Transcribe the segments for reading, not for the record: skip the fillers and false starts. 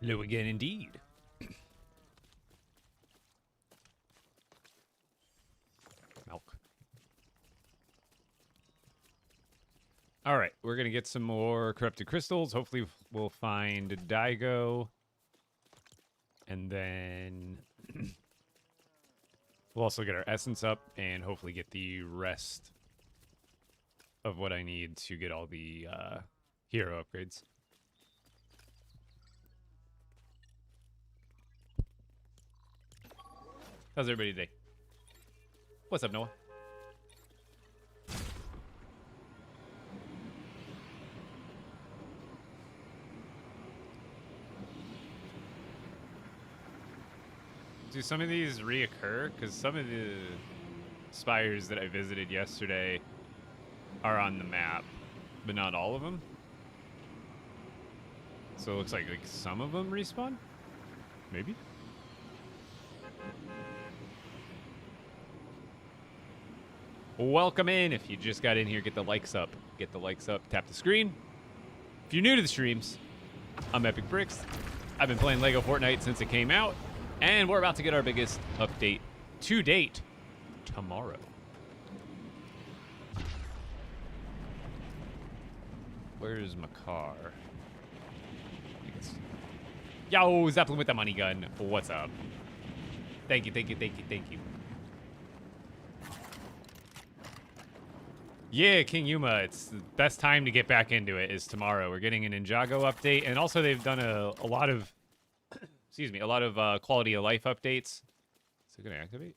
Low again indeed. Milk. All right, we're gonna get some more corrupted crystals. Hopefully, we'll find Daigo, and then we'll also get our essence up, and hopefully get the rest of what I need to get all the hero upgrades. How's everybody today? What's up, Noah? Do some of these reoccur? Because some of the spires that I visited yesterday are on the map, but not all of them. So it looks like some of them respawn? Maybe? Welcome in. If you just got in here, get the likes up. Get the likes up. Tap the screen. If you're new to the streams, I'm Epic Bricks. I've been playing LEGO Fortnite since it came out, and we're about to get our biggest update to date tomorrow. Where's my car? Yo, Zeppelin with the money gun. What's up? Thank you, thank you, thank you, thank you. Yeah, King Yuma, it's the best time to get back into it is tomorrow. We're getting an Ninjago update, and also they've done a lot of, excuse me, a lot of quality of life updates. Is it going to activate?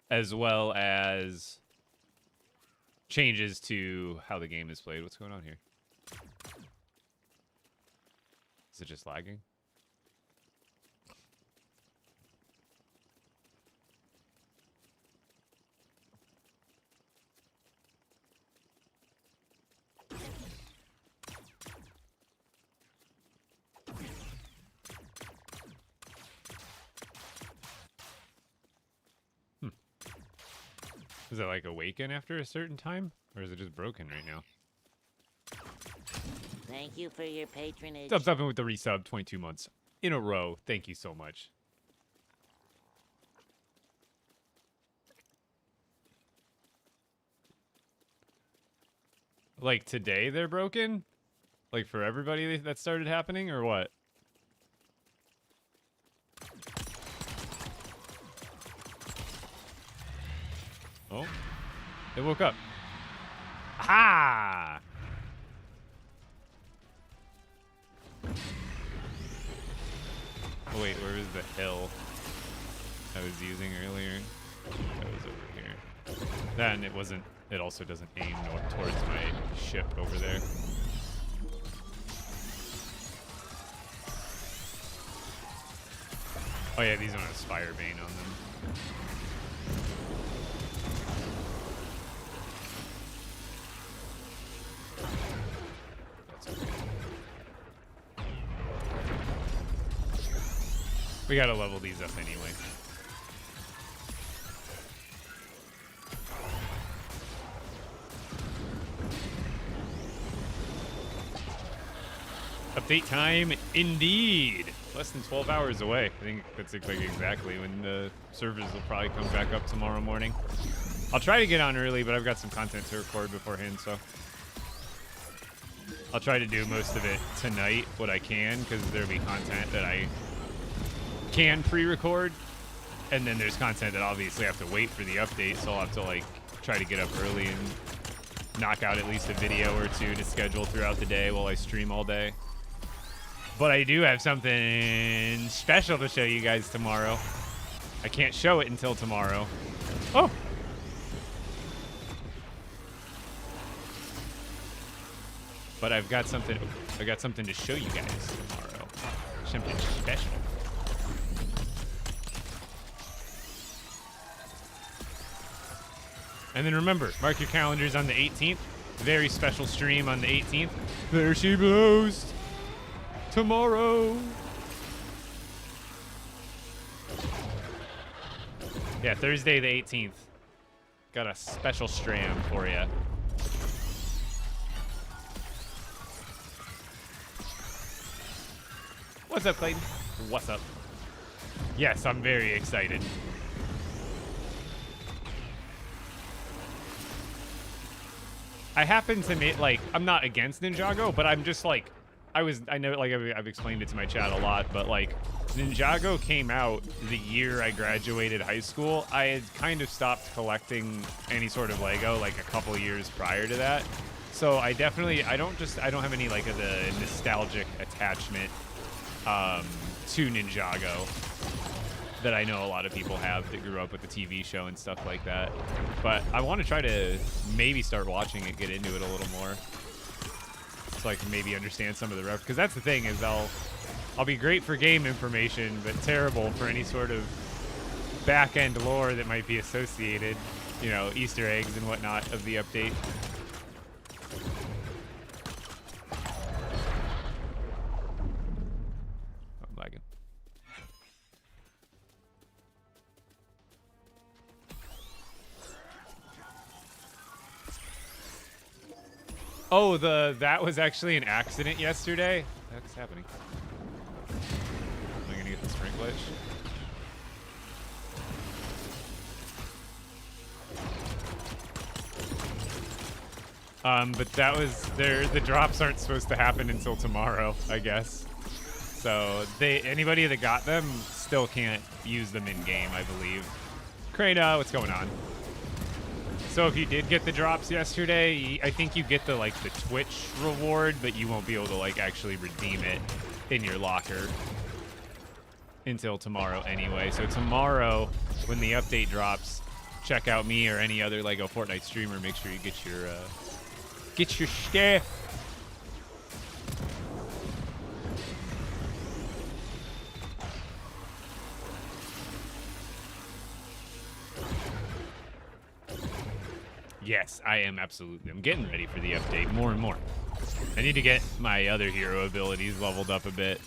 As well as changes to how the game is played. What's going on here? Is it just lagging? Is it like awaken after a certain time? Or is it just broken right now? Thank you for your patronage. Subs up with the resub, 22 months in a row. Thank you so much. Like today they're broken? Like for everybody that started happening or what? Oh, they woke up. Ha! Oh wait, where is the hill I was using earlier? That was over here. Then it wasn't. It also doesn't aim towards my ship over there. Oh yeah, these don't have Spire Bane on them. We gotta level these up anyway. Update time, indeed. Less than 12 hours away. I think that's like exactly when the servers will probably come back up tomorrow morning. I'll try to get on early, but I've got some content to record beforehand, so I'll try to do most of it tonight, what I can, because there'll be content that I can pre-record, and then there's content that obviously I have to wait for the update, so I'll have to like try to get up early and knock out at least a video or two to schedule throughout the day while I stream all day. But I do have something special to show you guys tomorrow. I can't show it until tomorrow. Oh! But I've got something to show you guys tomorrow. Something special. And then remember, mark your calendars on the 18th. Very special stream on the 18th. There she blows. Tomorrow. Yeah, Thursday the 18th. Got a special stream for you. What's up, Clayton? What's up? Yes, I'm very excited. I happen to make, like, I'm not against Ninjago, but I'm just like, I know, like, I've explained it to my chat a lot, but like, Ninjago came out the year I graduated high school. I had kind of stopped collecting any sort of Lego like a couple years prior to that. So I definitely, I don't have any like of the nostalgic attachment to Ninjago that I know a lot of people have that grew up with the TV show and stuff like that. But I want to try to maybe start watching it, get into it a little more, so I can maybe understand some of the references. Because that's the thing, is I'll be great for game information, but terrible for any sort of back-end lore that might be associated, you know, Easter eggs and whatnot of the update. I'm lagging. Oh, that was actually an accident yesterday? What's happening? Am I gonna get the sprint glitch? But that was the drops aren't supposed to happen until tomorrow, I guess. So anybody that got them still can't use them in game, I believe. Krana, what's going on? So if you did get the drops yesterday, I think you get the Twitch reward, but you won't be able to like actually redeem it in your locker until tomorrow anyway. So tomorrow, when the update drops, check out me or any other LEGO Fortnite streamer. Make sure you get your stuff. Yes, I am absolutely. I'm getting ready for the update more and more. I need to get my other hero abilities leveled up a bit.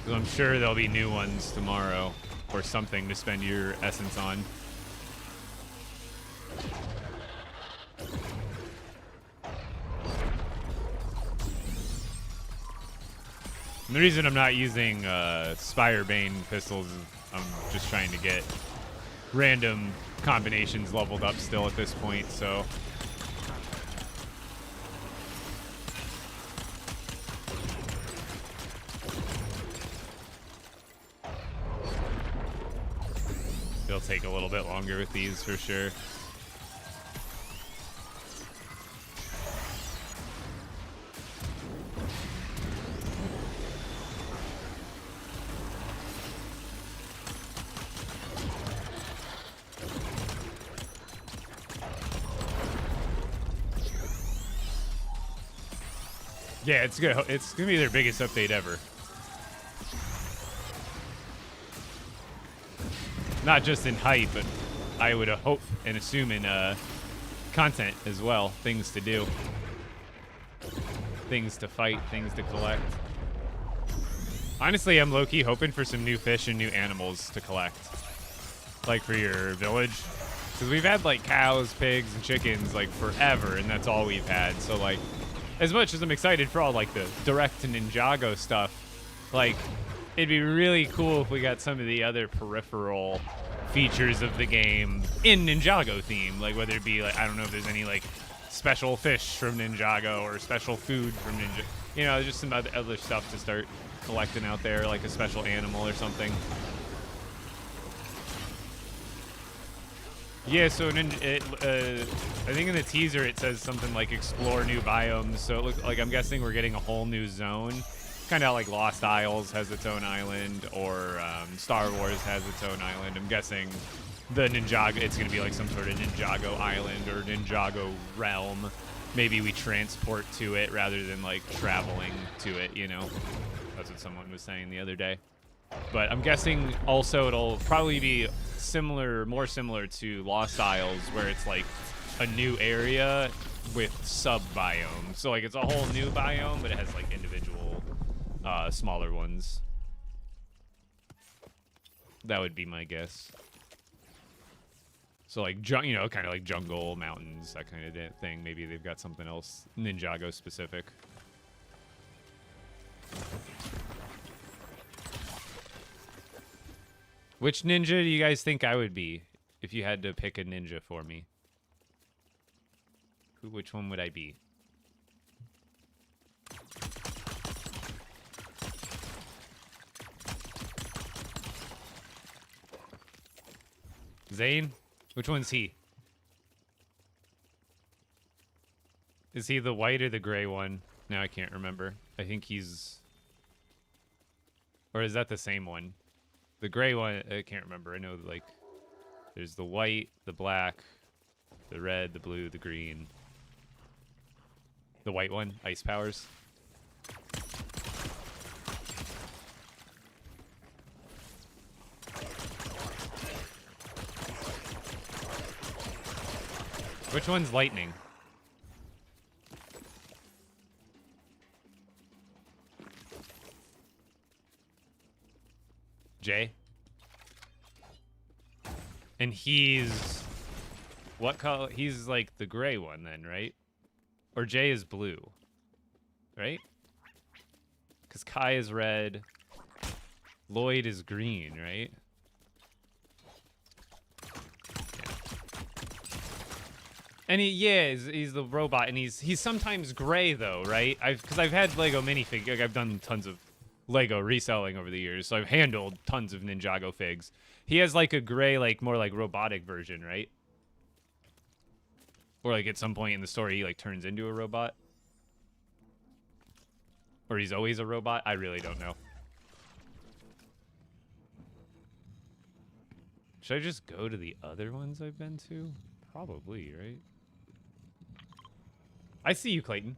So I'm sure there'll be new ones tomorrow or something to spend your essence on. And the reason I'm not using Spirebane pistols is I'm just trying to get random combinations leveled up still at this point, so. It'll take a little bit longer with these for sure. Yeah, it's gonna be their biggest update ever. Not just in hype, but I would hope and assume in content as well. Things to do, things to fight, things to collect. Honestly, I'm low-key hoping for some new fish and new animals to collect, like for your village, because we've had like cows, pigs, and chickens like forever, and that's all we've had. So like, as much as I'm excited for all like the direct to Ninjago stuff, like it'd be really cool if we got some of the other peripheral features of the game in Ninjago theme, like whether it be like, I don't know if there's any like special fish from Ninjago or special food from Ninja, you know, just some other stuff to start collecting out there, like a special animal or something. Yeah, so I think in the teaser it says something like explore new biomes. So it looks like, I'm guessing we're getting a whole new zone, kind of like Lost Isles has its own island, or Star Wars has its own island. I'm guessing the Ninjago, it's going to be like some sort of Ninjago island or Ninjago realm. Maybe we transport to it rather than like traveling to it, you know? That's what someone was saying the other day. But I'm guessing also it'll probably be similar, more similar to Lost Isles, where it's like a new area with sub-biomes. So like it's a whole new biome, but it has like individual smaller ones. That would be my guess. So like, you know, kind of like jungle, mountains, that kind of thing. Maybe they've got something else Ninjago specific. Which ninja do you guys think I would be if you had to pick a ninja for me? Which one would I be? Zane? Which one's he? Is he the white or the gray one? Now I can't remember. I think he's... Or is that the same one? The gray one, I can't remember. I know, like, there's the white, the black, the red, the blue, the green. The white one, ice powers. Which one's lightning? Jay? And he's... What color? He's like the gray one then, right? Or Jay is blue. Right? Because Kai is red. Lloyd is green, right? And he's the robot, and he's sometimes gray though, right? Because I've had Lego minifig, like I've done tons of Lego reselling over the years, so I've handled tons of Ninjago figs. He has like a gray, like more like robotic version, right? Or like at some point in the story, he like turns into a robot, or he's always a robot. I really don't know. Should I just go to the other ones I've been to? Probably, right? I see you, Clayton.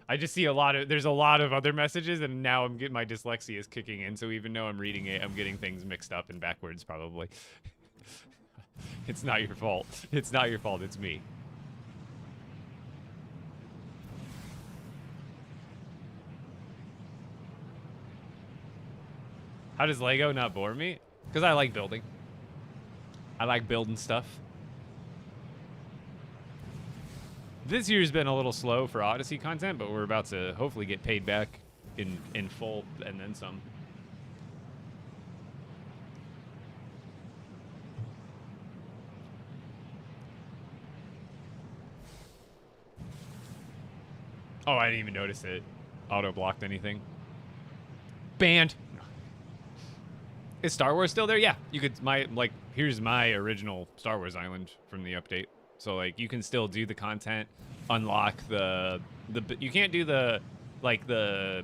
I just see there's a lot of other messages, and now I'm getting, my dyslexia is kicking in, so even though I'm reading it, I'm getting things mixed up and backwards, probably. It's not your fault. It's not your fault, it's me. How does Lego not bore me? Because I like building. I like building stuff. This year's been a little slow for Odyssey content, but we're about to hopefully get paid back in full and then some. Oh, I didn't even notice it auto-blocked anything. Banned. Is Star Wars still there? Yeah, you could, here's my original Star Wars island from the update. So, like, you can still do the content, unlock you can't do the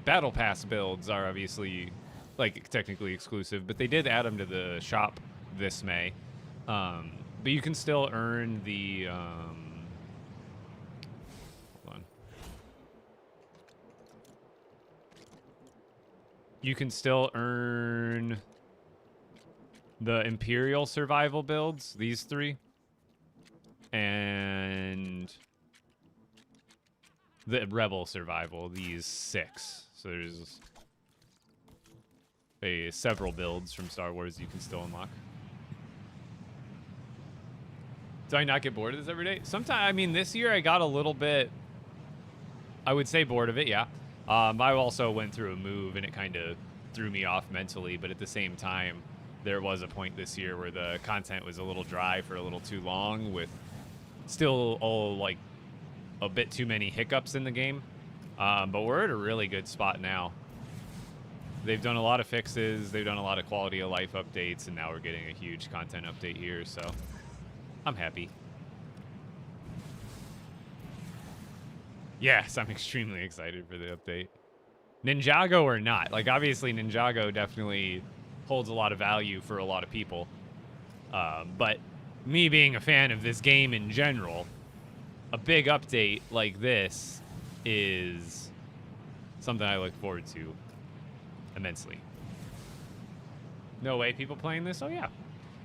Battle Pass builds are obviously, like, technically exclusive, but they did add them to the shop this May. But you can still earn the, hold on. You can still earn the Imperial survival builds, these 3. And the Rebel survival, these 6. So there's several builds from Star Wars you can still unlock. Do I not get bored of this every day? Sometimes, I mean, this year I got a little bit, I would say bored of it, yeah. I also went through a move and it kind of threw me off mentally, but at the same time, there was a point this year where the content was a little dry for a little too long with still like a bit too many hiccups in the game. But we're at a really good spot now. They've done a lot of fixes, they've done a lot of quality of life updates, and now we're getting a huge content update here, so I'm happy. Yes, I'm extremely excited for the update. Ninjago or not, like obviously Ninjago definitely holds a lot of value for a lot of people. But me being a fan of this game in general, a big update like this is something I look forward to immensely. No way people playing this? Oh yeah.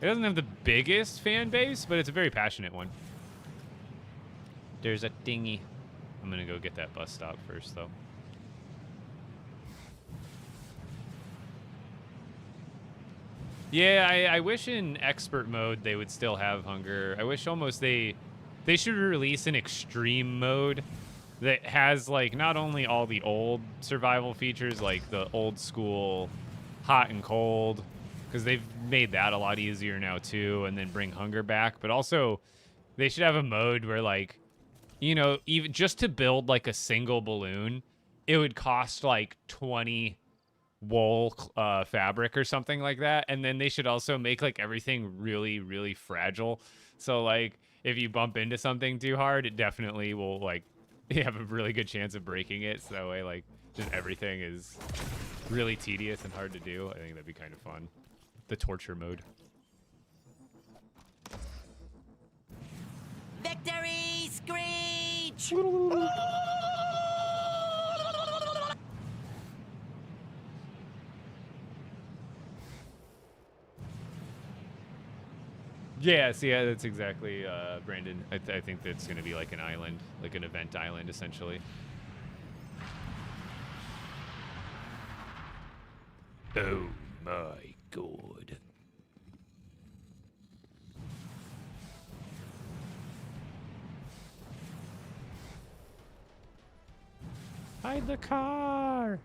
It doesn't have the biggest fan base, but it's a very passionate one. There's a dinghy. I'm gonna go get that bus stop first though. Yeah, I wish in expert mode they would still have hunger. I wish almost they should release an extreme mode that has like not only all the old survival features like the old school hot and cold, because they've made that a lot easier now too, and then bring hunger back, but also they should have a mode where like, you know, even just to build like a single balloon, it would cost like 20 wool fabric or something like that, and then they should also make like everything really, really fragile. So like if you bump into something too hard, it definitely will like you have a really good chance of breaking it. So that way, like, just everything is really tedious and hard to do. I think that'd be kind of fun. The torture mode. Victory screech! Yeah, see, yeah, that's exactly, Brandon. I think that's going to be like an island, like an event island, essentially. Oh my god. Hide the car!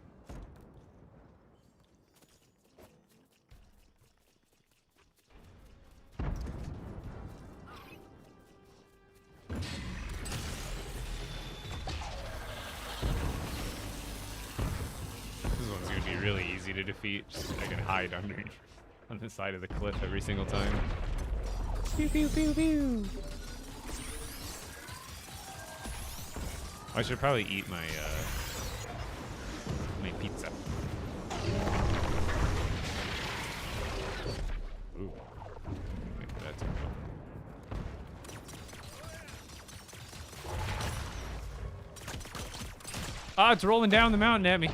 This one's gonna be really easy to defeat. Just I can hide under on the side of the cliff every single time. Pew pew pew pew. I should probably eat my my pizza. Ooh. Wait, that's ah, it's rolling down the mountain at me.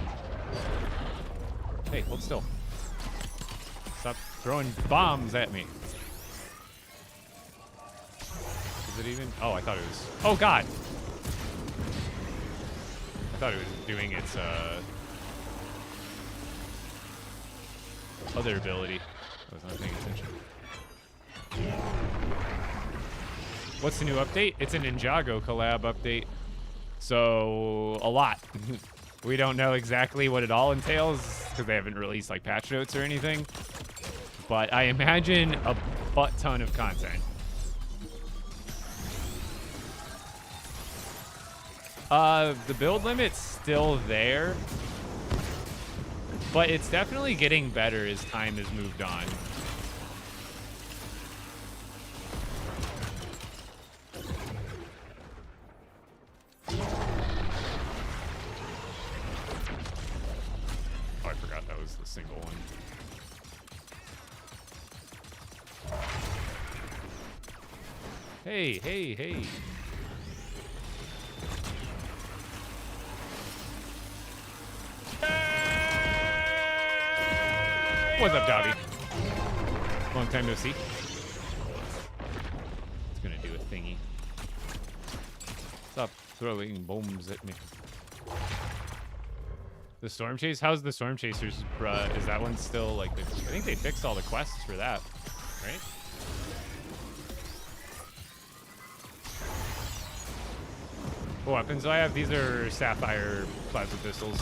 Hey, hold still. Stop throwing bombs at me. Is it even? Oh, I thought it was. Oh, God. I thought it was doing its other ability. I was not paying attention. What's the new update? It's a Ninjago collab update. So, a lot. We don't know exactly what it all entails because they haven't released like patch notes or anything. But I imagine a butt ton of content. The build limit's still there, but it's definitely getting better as time has moved on. Oh, I forgot that was the single one. Hey, hey, hey. What's up, Dobby? Long time no see. It's gonna do a thingy. Stop throwing bombs at me. The Storm Chase? How's the Storm Chasers, bruh? Is that one still like... I think they fixed all the quests for that, right? What weapons do I have? These are Sapphire plasma pistols.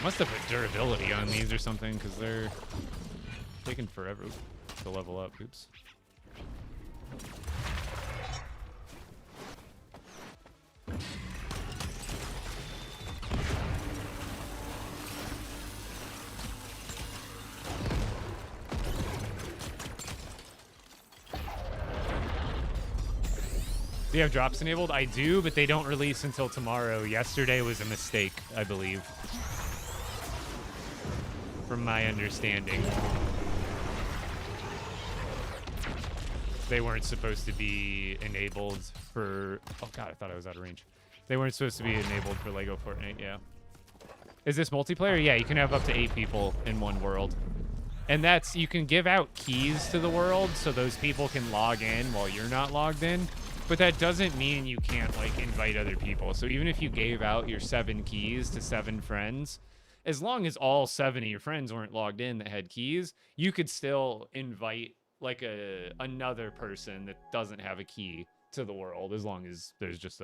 Must have put durability on these or something because they're taking forever to level up. Oops. Do you have drops enabled? I do, but they don't release until tomorrow. Yesterday was a mistake, I believe. From my understanding. They weren't supposed to be enabled for... Oh god, I thought I was out of range. They weren't supposed to be enabled for LEGO Fortnite, yeah. Is this multiplayer? Yeah, you can have up to 8 people in one world. And that's... You can give out keys to the world so those people can log in while you're not logged in. But that doesn't mean you can't, like, invite other people. So even if you gave out your 7 keys to 7 friends, as long as all 7 of your friends weren't logged in that had keys, you could still invite, like, another person that doesn't have a key to the world, as long as there's just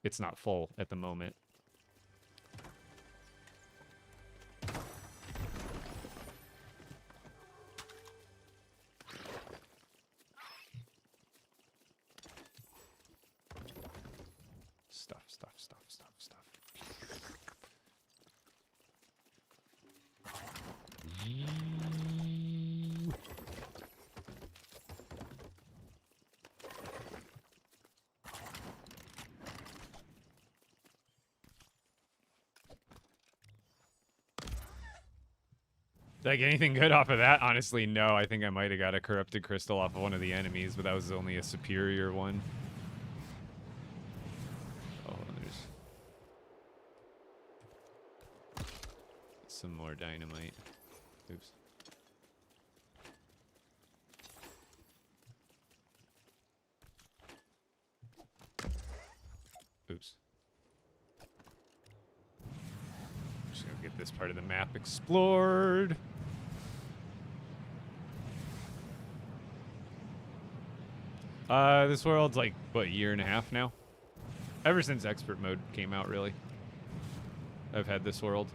it's not full at the moment. Stuff. Did I get anything good off of that? Honestly, no. I think I might have got a corrupted crystal off of one of the enemies, but that was only a superior one. Oh, there's some more dynamite. Oops. Oops. Just gonna get this part of the map explored. This world's like, what, a year and a half now? Ever since expert mode came out, really. I've had this world.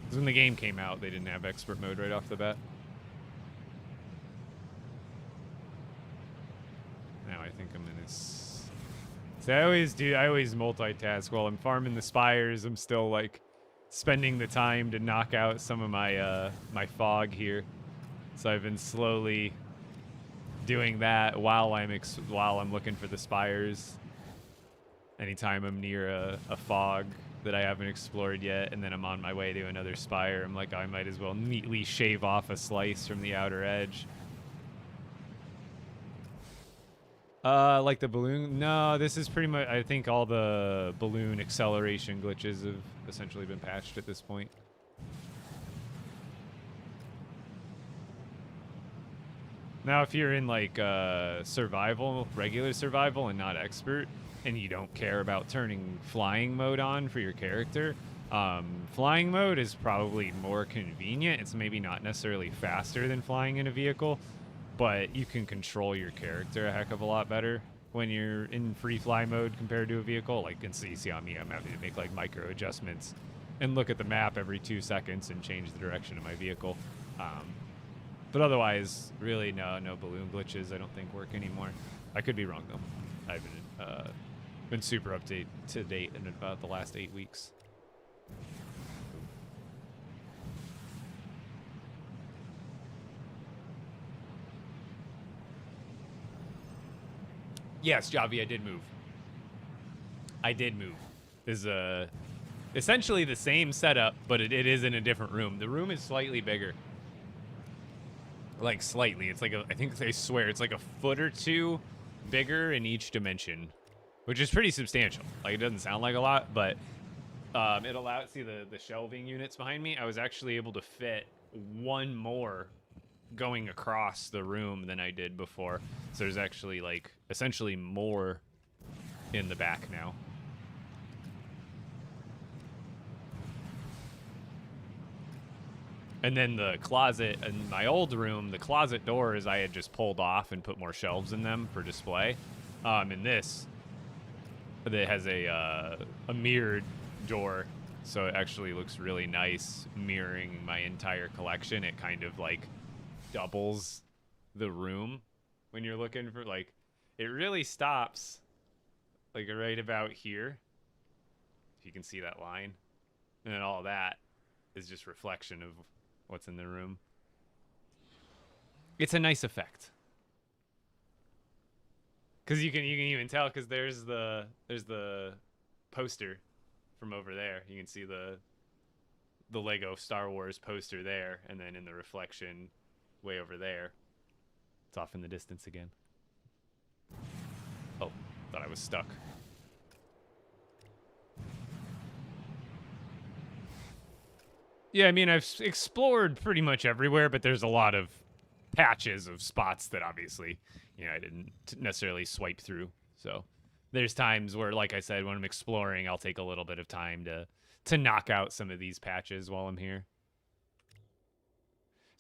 Because when the game came out, they didn't have expert mode right off the bat. Now I think I'm gonna... See, I always multitask while I'm farming the spires. I'm still, like, spending the time to knock out some of my, my fog here. So I've been slowly doing that while I'm looking for the spires. Anytime I'm near a fog that I haven't explored yet, and then I'm on my way to another spire, I'm like, I might as well neatly shave off a slice from the outer edge. Like the balloon? No, this is pretty much, I think all the balloon acceleration glitches have essentially been patched at this point. Now, if you're in, like, survival, regular survival, and not expert, and you don't care about turning flying mode on for your character, flying mode is probably more convenient. It's maybe not necessarily faster than flying in a vehicle, but you can control your character a heck of a lot better when you're in free fly mode compared to a vehicle. Like, and so you see on me, I'm having to make, like, micro adjustments and look at the map every 2 seconds and change the direction of my vehicle. But otherwise, really, no balloon glitches, I don't think, work anymore. I could be wrong, though. I haven't been super update to date in about the last 8 weeks. Yes, Javi, I did move. This is essentially the same setup, but it is in a different room. The room is slightly bigger. Like, slightly. It's like I think they swear it's like a foot or 2 bigger in each dimension, which is pretty substantial. Like, it doesn't sound like a lot, but it allows, see the shelving units behind me? I was actually able to fit 1 more going across the room than I did before. So there's actually, like, essentially more in the back now. And then the closet in my old room, the closet doors I had just pulled off and put more shelves in them for display. In this, it has a mirrored door, so it actually looks really nice, mirroring my entire collection. It kind of, like, doubles the room when you're looking for, like, it really stops, like, right about here. If you can see that line. And then all that is just reflection of what's in the room. It's a nice effect. Cause you can even tell, cause there's the poster from over there. You can see the Lego Star Wars poster there, and then in the reflection way over there, it's off in the distance again. Oh, thought I was stuck. Yeah, I mean, I've explored pretty much everywhere, but there's a lot of patches of spots that obviously, you know, I didn't necessarily swipe through. So there's times where, like I said, when I'm exploring, I'll take a little bit of time to knock out some of these patches while I'm here.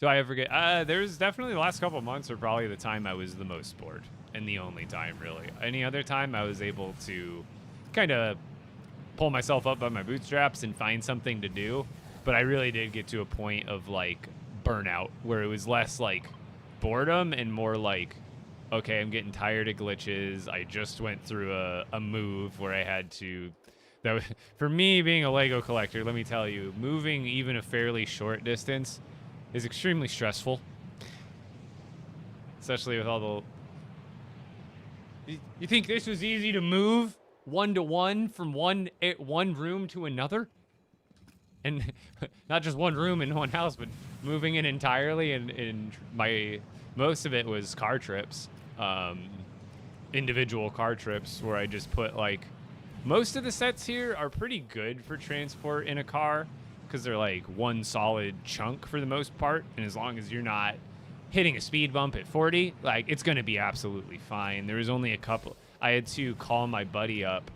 Do I ever get? There's definitely the last couple months are probably the time I was the most bored, and the only time really. Any other time I was able to kind of pull myself up by my bootstraps and find something to do. But I really did get to a point of like burnout where it was less like boredom and more like, okay, I'm getting tired of glitches. I just went through a move where I had to. That was, for me, being a Lego collector, let me tell you, moving even a fairly short distance is extremely stressful, especially with all the. You think this was easy to move 1-to-1 from one room to another, and not just one room in one house, but moving it entirely? And my most of it was car trips, individual car trips where I just put like. Most of the sets here are pretty good for transport in a car because they're like one solid chunk for the most part. And as long as you're not hitting a speed bump at 40, like it's going to be absolutely fine. There was only a couple. I had to call my buddy up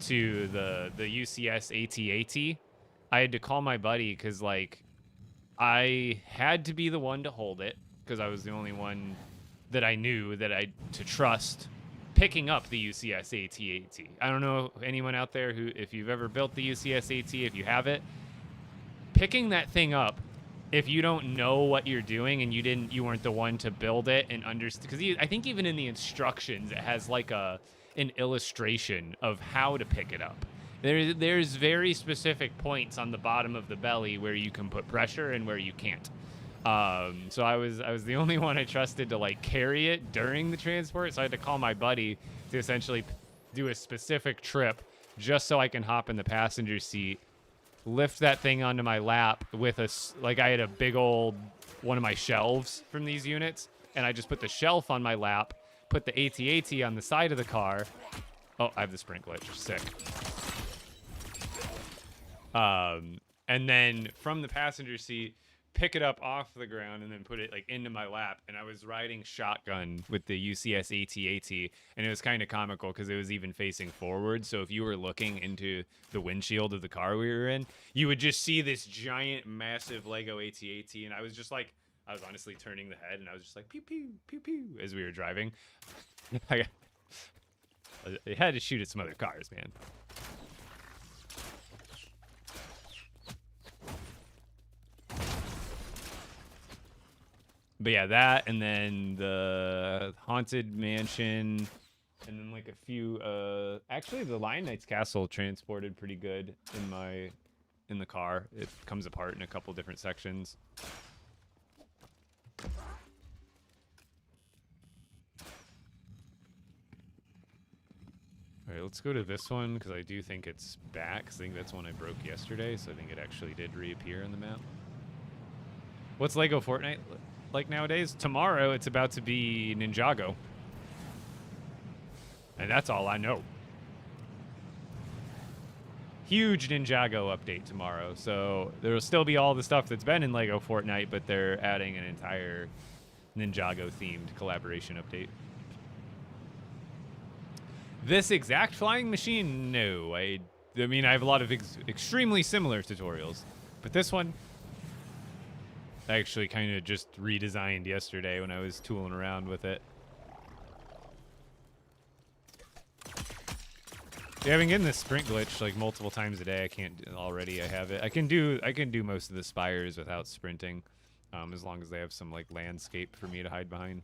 to the UCS AT-AT. I had to call my buddy because like I had to be the one to hold it because I was the only one that I knew to trust picking up the UCS AT-AT. I don't know anyone out there who, if you've ever built the UCS AT, if you have it, picking that thing up, if you don't know what you're doing and you weren't the one to build it and understand, because I think even in the instructions it has like an illustration of how to pick it up. There's very specific points on the bottom of the belly where you can put pressure and where you can't. So I was the only one I trusted to like carry it during the transport. So I had to call my buddy to essentially do a specific trip just so I can hop in the passenger seat, lift that thing onto my lap with I had a big old one of my shelves from these units, and I just put the shelf on my lap, put the AT-AT on the side of the car. Oh, I have the sprint glitch. Sick. And then from the passenger seat, pick it up off the ground and then put it like into my lap. And I was riding shotgun with the UCS AT-AT, and it was kind of comical because it was even facing forward. So if you were looking into the windshield of the car we were in, you would just see this giant, massive Lego AT-AT. And I was just like, I was honestly turning the head, and I was just like, pew, pew, pew, pew, as we were driving. I had to shoot at some other cars, man. But yeah, that, and then the Haunted Mansion, and then like a few, actually the Lion Knight's Castle transported pretty good in the car. It comes apart in a couple different sections. All right, let's go to this one, because I do think it's back. I think that's one I broke yesterday, so I think it actually did reappear on the map. What's LEGO Fortnite like nowadays? Tomorrow, it's about to be Ninjago. And that's all I know. Huge Ninjago update tomorrow. So there will still be all the stuff that's been in LEGO Fortnite, but they're adding an entire Ninjago-themed collaboration update. This exact flying machine? No. I mean, I have a lot of extremely similar tutorials. But this one, I actually kind of just redesigned yesterday when I was tooling around with it. Yeah, I've been getting this sprint glitch like multiple times a day. I can't already. I have it. I can do most of the spires without sprinting, as long as they have some like landscape for me to hide behind.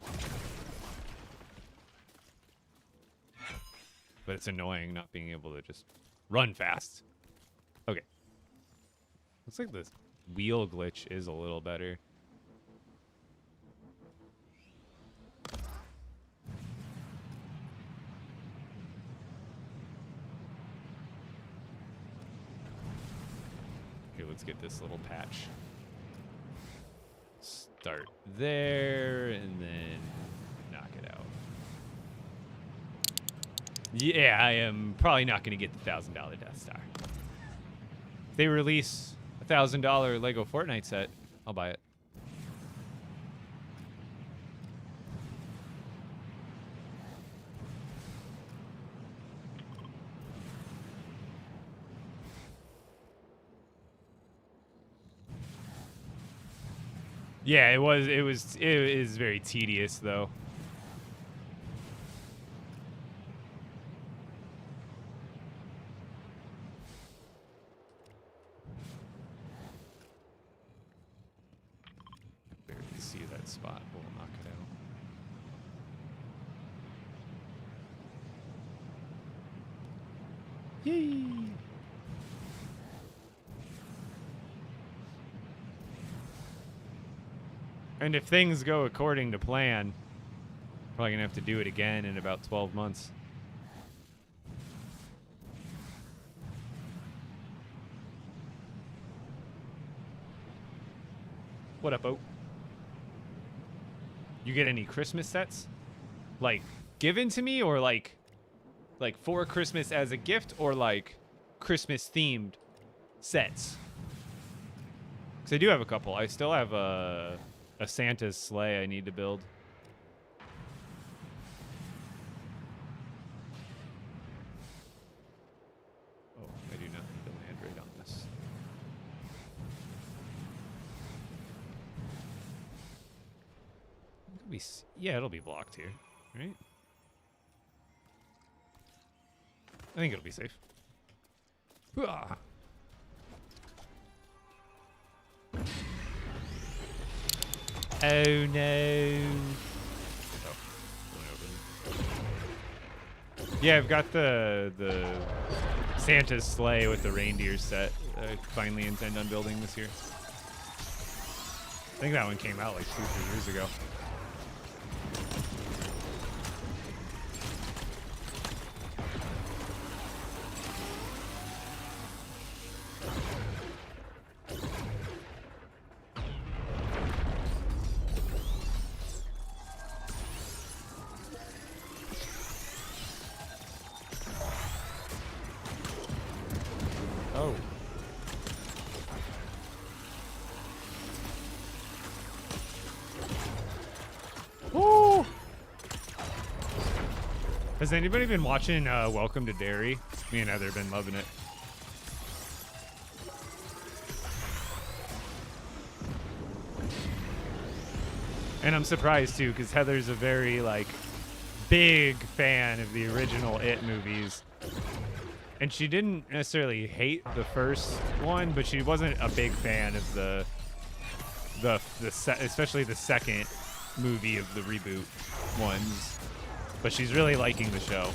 But it's annoying not being able to just run fast. Okay. Looks like this wheel glitch is a little better. Okay, let's get this little patch. Start there and then knock it out. Yeah, I am probably not going to get the $1,000 Death Star. If they release $1,000 LEGO Fortnite set, I'll buy it. Yeah, it is very tedious though. Barely see that spot. We'll knock it out. Yay! And if things go according to plan, probably gonna have to do it again in about 12 months. What up, Oak? You get any Christmas sets? Like, given to me, or like for Christmas as a gift, or like Christmas themed sets? Because I do have a couple. I still have a Santa's sleigh I need to build. Oh, I do not need to land right on this. Yeah, it'll be blocked here, right? I think it'll be safe. Hooah! Oh no! Oh, yeah, I've got the Santa's sleigh with the reindeer set. I finally intend on building this year. I think that one came out like 2-3 years ago. Oh. Woo! Has anybody been watching Welcome to Derry? Me and Heather have been loving it. And I'm surprised too, because Heather's a very like big fan of the original It movies. And she didn't necessarily hate the first one, but she wasn't a big fan of especially the second movie of the reboot ones. But she's really liking the show.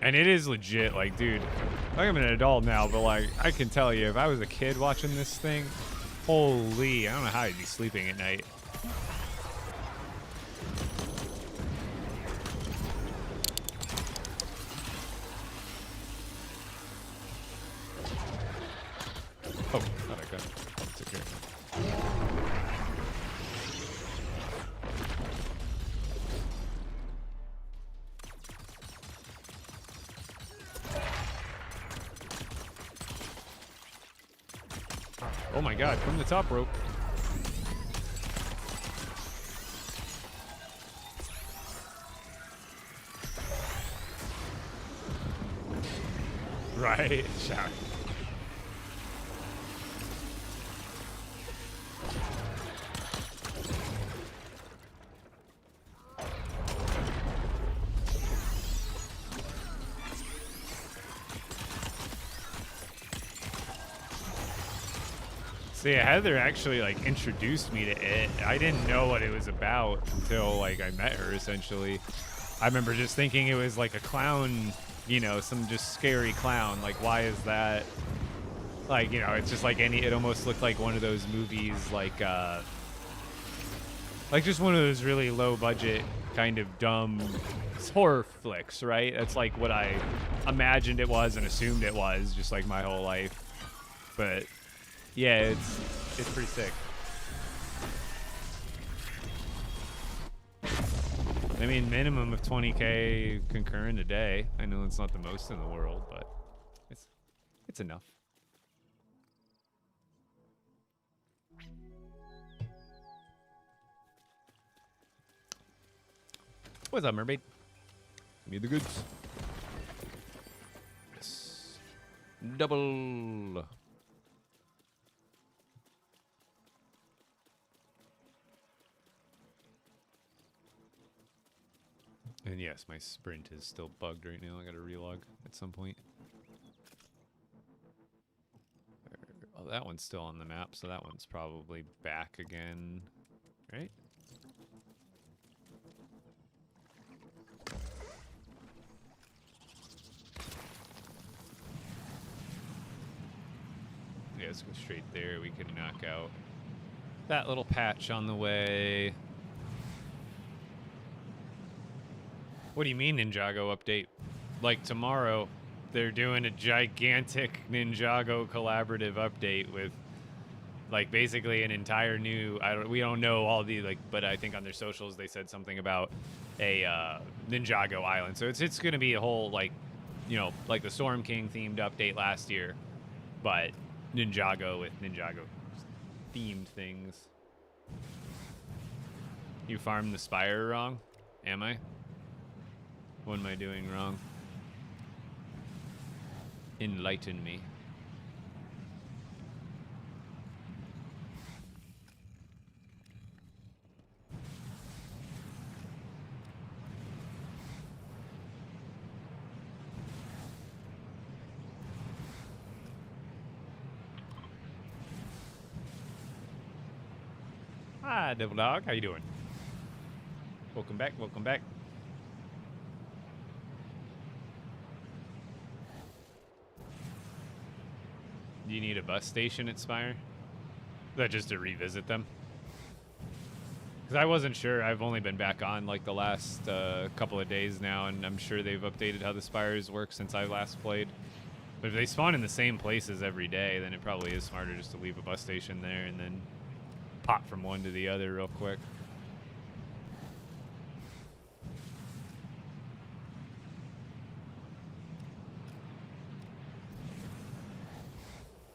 And it is legit, like, dude, like I'm an adult now, but like I can tell you, if I was a kid watching this thing, holy, I don't know how I'd be sleeping at night. Oh, thought I got it. It's okay. Oh my god, from the top rope. Right, shout. See, Heather actually like introduced me to it. I didn't know what it was about until like I met her essentially. I remember just thinking it was like a clown, you know, some just scary clown. Like, why is that? Like, you know, it's just like it almost looked like one of those movies like just one of those really low budget kind of dumb horror flicks, right? That's like what I imagined it was and assumed it was just like my whole life. But yeah, it's pretty sick. I mean, minimum of 20K concurrent a day. I know it's not the most in the world, but it's enough. What's up, mermaid? Give me the goods. Double. And yes, my sprint is still bugged right now. I gotta relog at some point. Oh, that one's still on the map, so that one's probably back again, right? Yeah, let's go straight there. We can knock out that little patch on the way. What do you mean Ninjago update? Like tomorrow, they're doing a gigantic Ninjago collaborative update with like basically an entire new, we don't know all the like, but I think on their socials they said something about a Ninjago island. So it's going to be a whole like, you know, like the Storm King themed update last year, but Ninjago with Ninjago themed things. You farmed the Spire wrong? Am I? What am I doing wrong? Enlighten me. Ah, Devil Dog, how you doing? Welcome back, welcome back. Do you need a bus station at Spire? Is that just to revisit them? Because I wasn't sure. I've only been back on like the last couple of days now, and I'm sure they've updated how the Spires work since I last played. But if they spawn in the same places every day, then it probably is smarter just to leave a bus station there and then pop from one to the other real quick.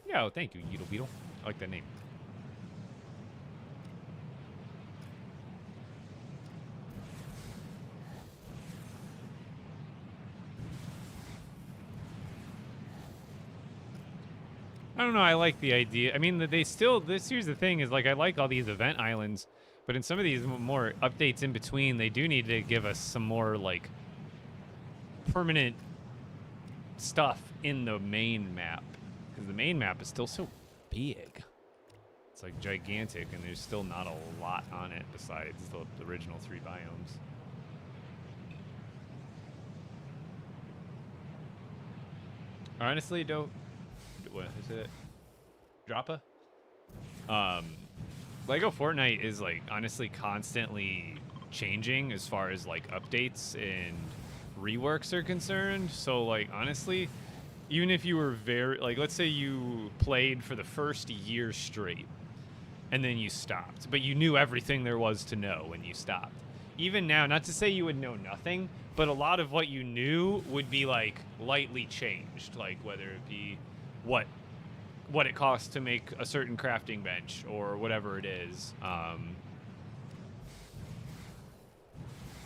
Yo, thank you, Yeetle Beetle. I like that name. I don't know, I like the idea. I mean, they still, here's the thing, is like, I like all these event islands, but in some of these more updates in between, they do need to give us some more, like, permanent stuff in the main map. Because the main map is still so big. It's, like, gigantic, and there's still not a lot on it besides the original 3 biomes. Honestly, don't... What is it? Droppa? LEGO Fortnite is like honestly constantly changing as far as like updates and reworks are concerned. So like honestly, even if you were very like, let's say you played for the first year straight and then you stopped, but you knew everything there was to know when you stopped. Even now, not to say you would know nothing, but a lot of what you knew would be like lightly changed, like whether it be what it costs to make a certain crafting bench or whatever it is.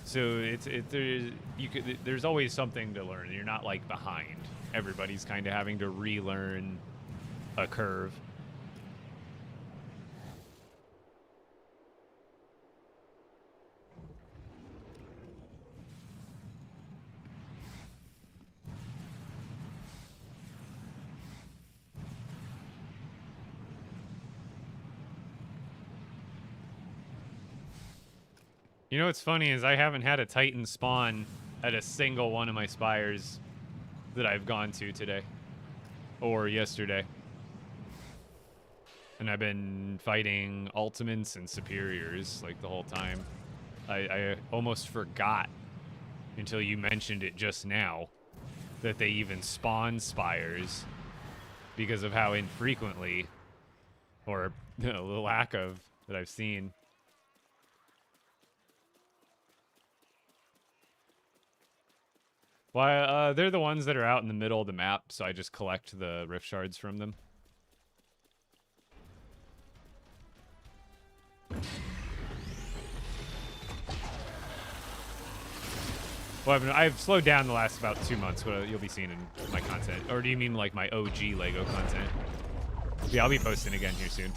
So there's always something to learn. You're not like behind. Everybody's kind of having to relearn a curve. You know what's funny is I haven't had a Titan spawn at a single one of my spires that I've gone to today or yesterday. And I've been fighting ultimates and superiors like the whole time. I almost forgot until you mentioned it just now that they even spawn spires because of how infrequently or the lack of that I've seen. Well, they're the ones that are out in the middle of the map, so I just collect the rift shards from them. Well, I've slowed down the last about 2 months, what you'll be seeing in my content. Or do you mean like my OG LEGO content? Yeah, I'll be posting again here soon.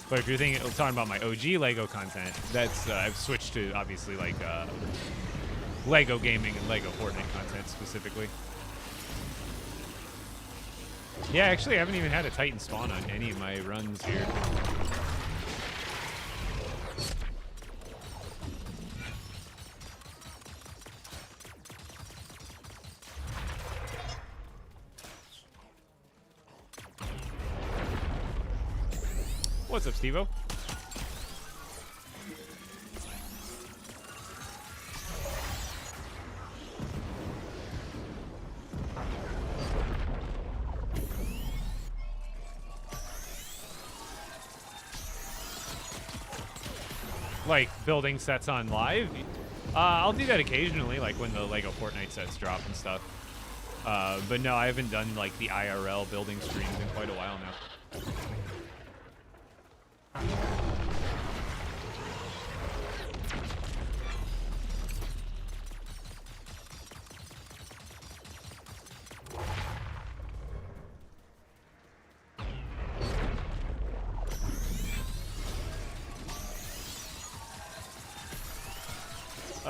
But if you're talking about my OG LEGO content, that's I've switched to obviously like LEGO gaming and LEGO Fortnite content specifically. Yeah, actually, I haven't even had a Titan spawn on any of my runs here. What's up, Steve-O? Like building sets on live? I'll do that occasionally, like when the LEGO Fortnite sets drop and stuff. But no, I haven't done like the IRL building streams in quite a while now.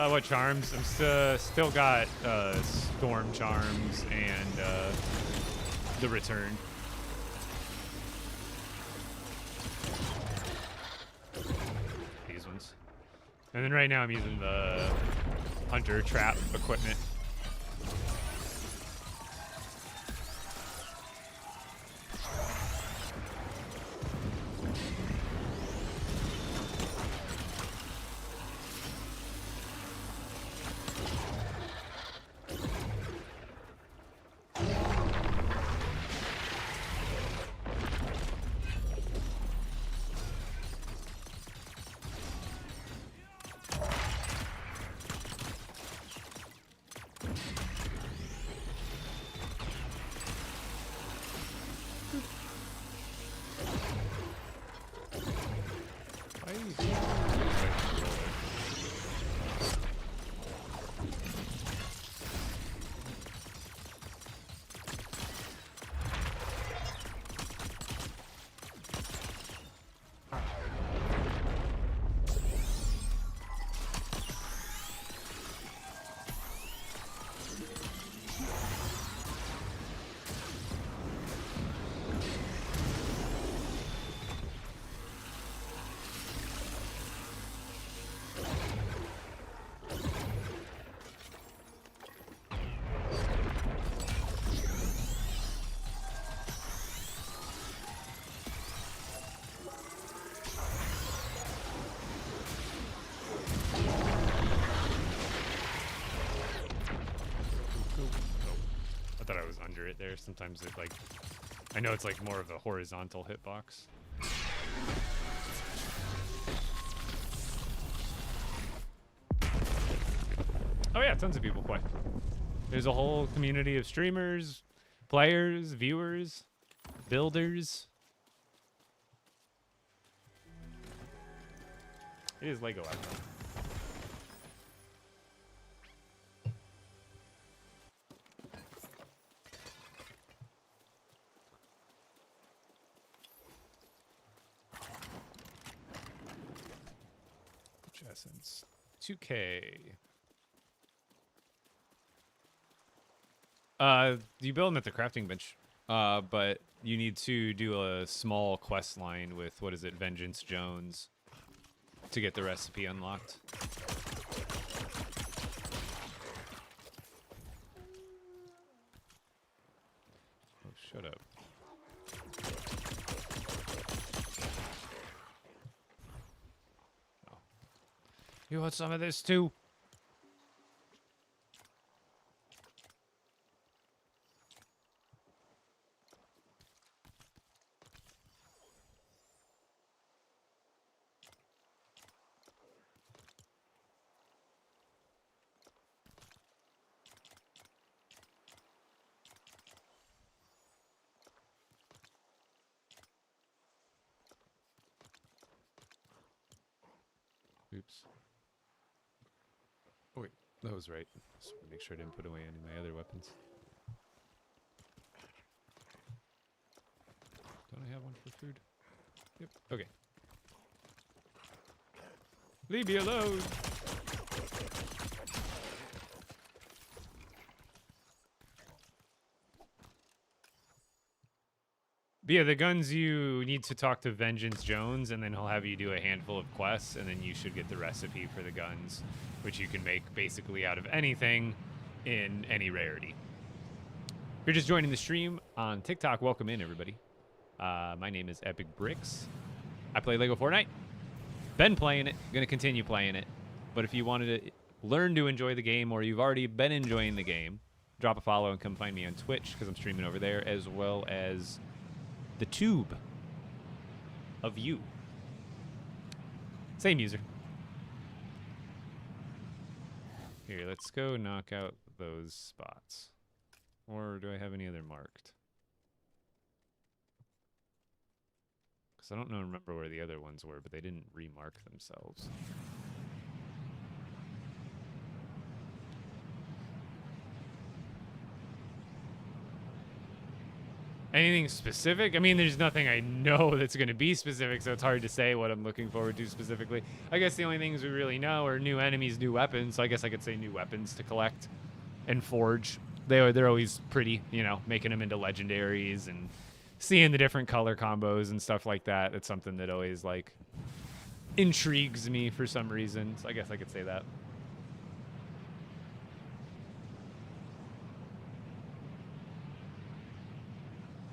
What charms? I'm still got storm charms and the return. These ones. And then right now I'm using the hunter trap equipment. I thought I was under it there. Sometimes it like, I know it's like more of a horizontal hitbox. Oh yeah, tons of people play. There's a whole community of streamers, players, viewers, builders. It is LEGO after all. Essence 2K. You build them at the crafting bench, but you need to do a small quest line with, what is it, Vengeance Jones to get the recipe unlocked. Oh, shut up. Oh. You want some of this too? Oops. That was right. Just make sure I didn't put away any of my other weapons. Don't I have one for food? Yep. Okay. Leave me alone! But yeah, the guns, you need to talk to Vengeance Jones, and then he'll have you do a handful of quests, and then you should get the recipe for the guns, which you can make basically out of anything in any rarity. If you're just joining the stream on TikTok, welcome in, everybody. My name is Epic Bricks. I play LEGO Fortnite. Been playing it. Gonna continue playing it. But if you wanted to learn to enjoy the game, or you've already been enjoying the game, drop a follow and come find me on Twitch, because I'm streaming over there, as well as the tube of you. Same user. Here, let's go knock out those spots. Or do I have any other marked? Because I don't remember where the other ones were, but they didn't remark themselves. Anything specific? I mean, there's nothing I know that's going to be specific, so it's hard to say what I'm looking forward to specifically. I guess the only things we really know are new enemies, new weapons. So I guess I could say new weapons to collect and forge. They're always pretty, you know, making them into legendaries and seeing the different color combos and stuff like that. That's something that always, like, intrigues me for some reason. So I guess I could say that.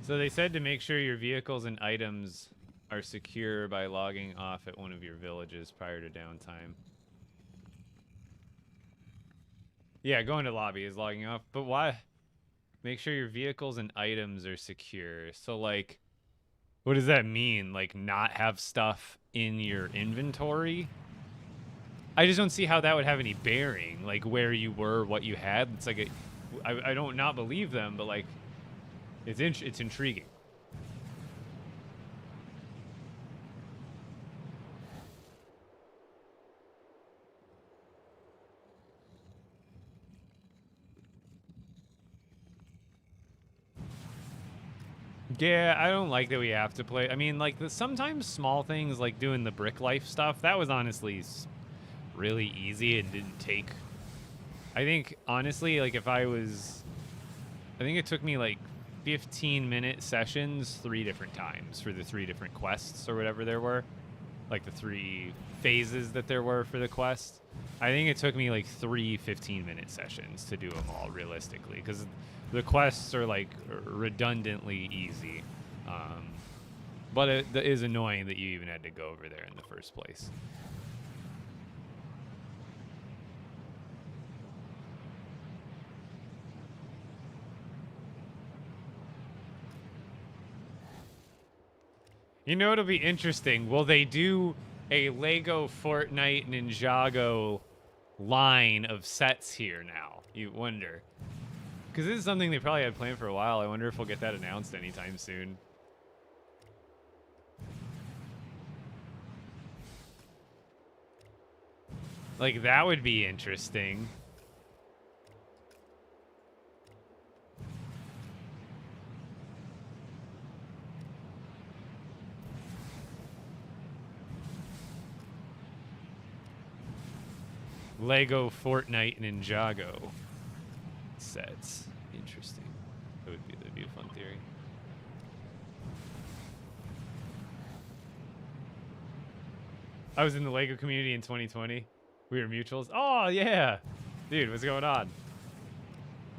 So they said to make sure your vehicles and items are secure by logging off at one of your villages prior to downtime. Yeah, going to lobby is logging off. But why? Make sure your vehicles and items are secure. So, like, what does that mean? Like, not have stuff in your inventory? I just don't see how that would have any bearing. Like, where you were, what you had. It's like, I don't not believe them, but, like, it's intriguing. Yeah, I don't like that we have to play. I mean, like, sometimes small things like doing the brick life stuff, that was honestly really easy and didn't take... I think, honestly, like, I think it took me, like, 15-minute sessions 3 different times for the 3 different quests or whatever there were. Like, the 3 phases that there were for the quest. I think it took me, like, 3 15-minute sessions to do them all, realistically. Because the quests are, like, redundantly easy. But it is annoying that you even had to go over there in the first place. You know, it'll be interesting. Will they do a LEGO Fortnite Ninjago line of sets here now? You wonder. Because this is something they probably had planned for a while. I wonder if we'll get that announced anytime soon. Like, that would be interesting. LEGO Fortnite Ninjago sets. Interesting. That'd be a fun theory. I was in the LEGO community in 2020. We were mutuals. Oh, yeah. Dude, what's going on?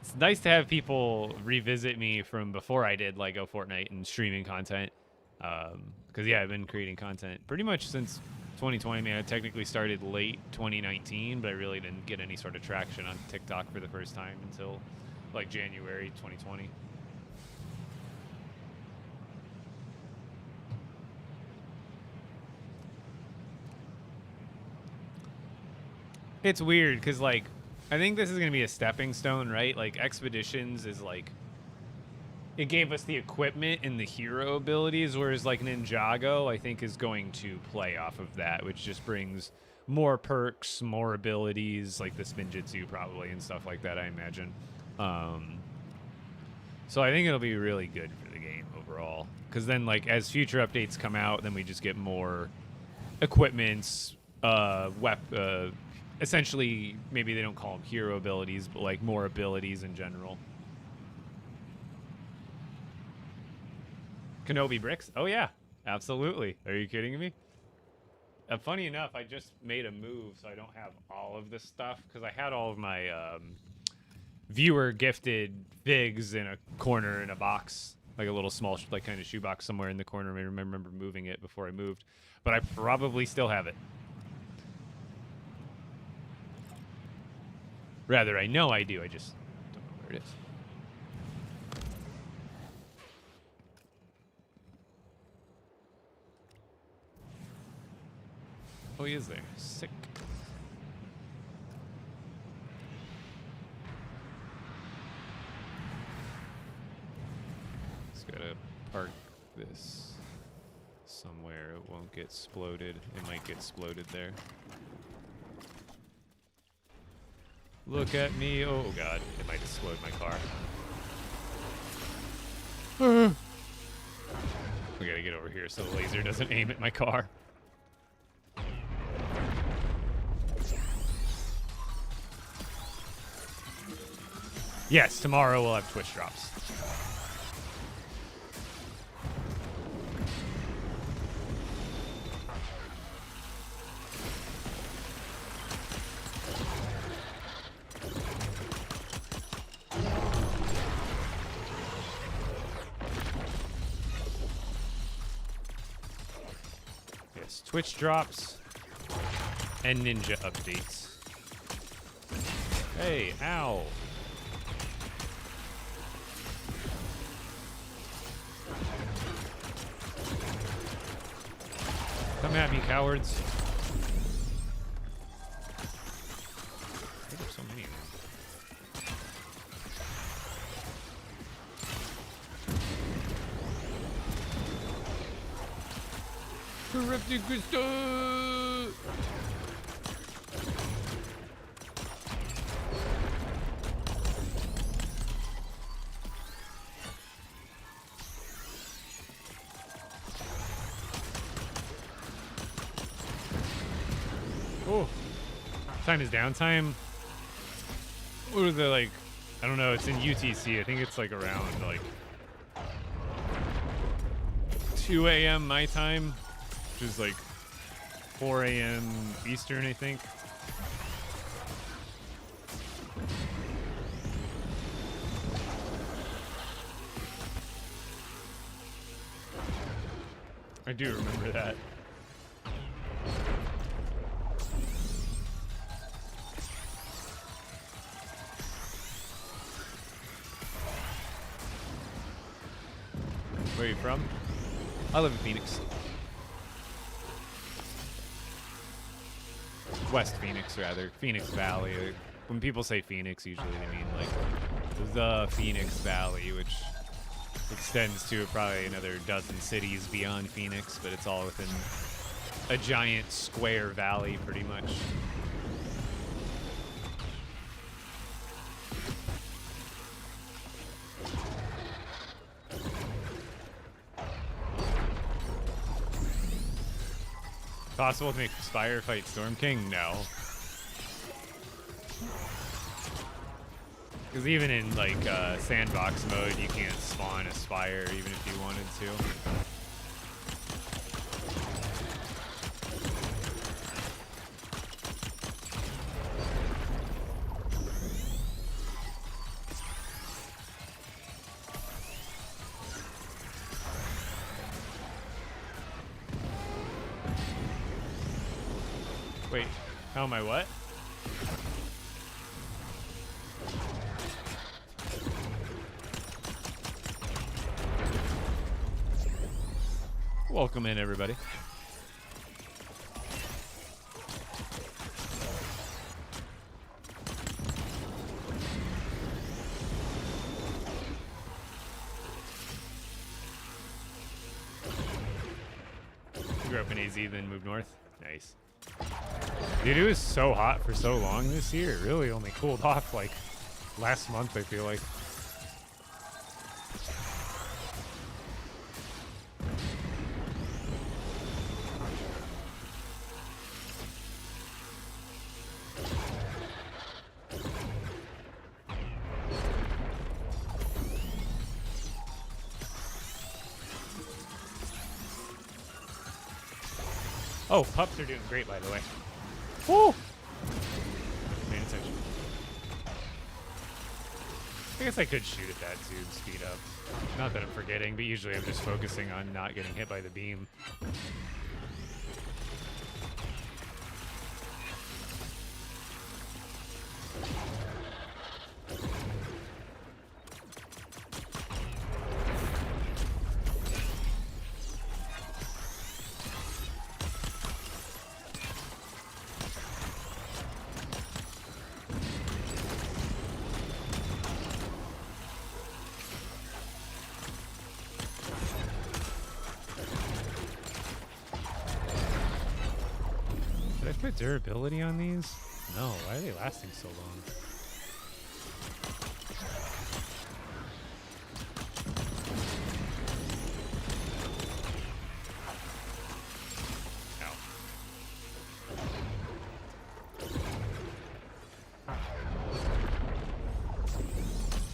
It's nice to have people revisit me from before I did LEGO Fortnite and streaming content. Because, yeah, I've been creating content pretty much since 2020. Man, I technically started late 2019, but I really didn't get any sort of traction on TikTok for the first time until, like, January 2020. It's weird because, like, I think this is going to be a stepping stone, right? Like, Expeditions is, like, it gave us the equipment and the hero abilities, whereas, like, Ninjago, I think, is going to play off of that, which just brings more perks, more abilities, like the Spinjitzu probably and stuff like that, I imagine. So I think it'll be really good for the game overall. Because then, like, as future updates come out, then we just get more equipments, essentially, maybe they don't call them hero abilities, but like more abilities in general. Kenobi bricks? Oh yeah, absolutely. Are you kidding me? Funny enough, I just made a move, so I don't have all of this stuff because I had all of my viewer gifted figs in a corner in a box, like a little small, like kind of shoebox somewhere in the corner. I remember moving it before I moved, but I probably still have it. Rather, I know I do. I just don't know where it is. Oh, he is there. Sick. Just gotta park this somewhere. It won't get exploded. It might get exploded there. Look at me. Oh, God. It might explode my car. We gotta get over here so the laser doesn't aim at my car. Yes, tomorrow we'll have Twitch drops. Yes, Twitch drops and Ninja updates. Hey, ow. Come at me, cowards. Why are there so many of them? Corrupted crystal! Oh, time is downtime. What are the, like, I don't know, it's in UTC. I think it's like around like 2 a.m. my time, which is like 4 a.m. Eastern, I think. I do remember that. Where are you from? I live in Phoenix. West Phoenix, rather. Phoenix Valley. When people say Phoenix, usually they mean like the Phoenix Valley, which extends to probably another dozen cities beyond Phoenix, but it's all within a giant square valley, pretty much. Possible to make Spire fight Storm King? No. Because even in like sandbox mode, you can't spawn a Spire even if you wanted to. Wait, how am I what? Welcome in, everybody. You grew up in AZ, then moved north? Nice. Dude, it was so hot for so long this year. It really only cooled off like last month, I feel like. Oh, pups are doing great, by the way. Woo! Paying attention. I guess I could shoot at that too to speed up. Not that I'm forgetting, but usually I'm just focusing on not getting hit by the beam. Did I put durability on these? No, why are they lasting so long? Ow.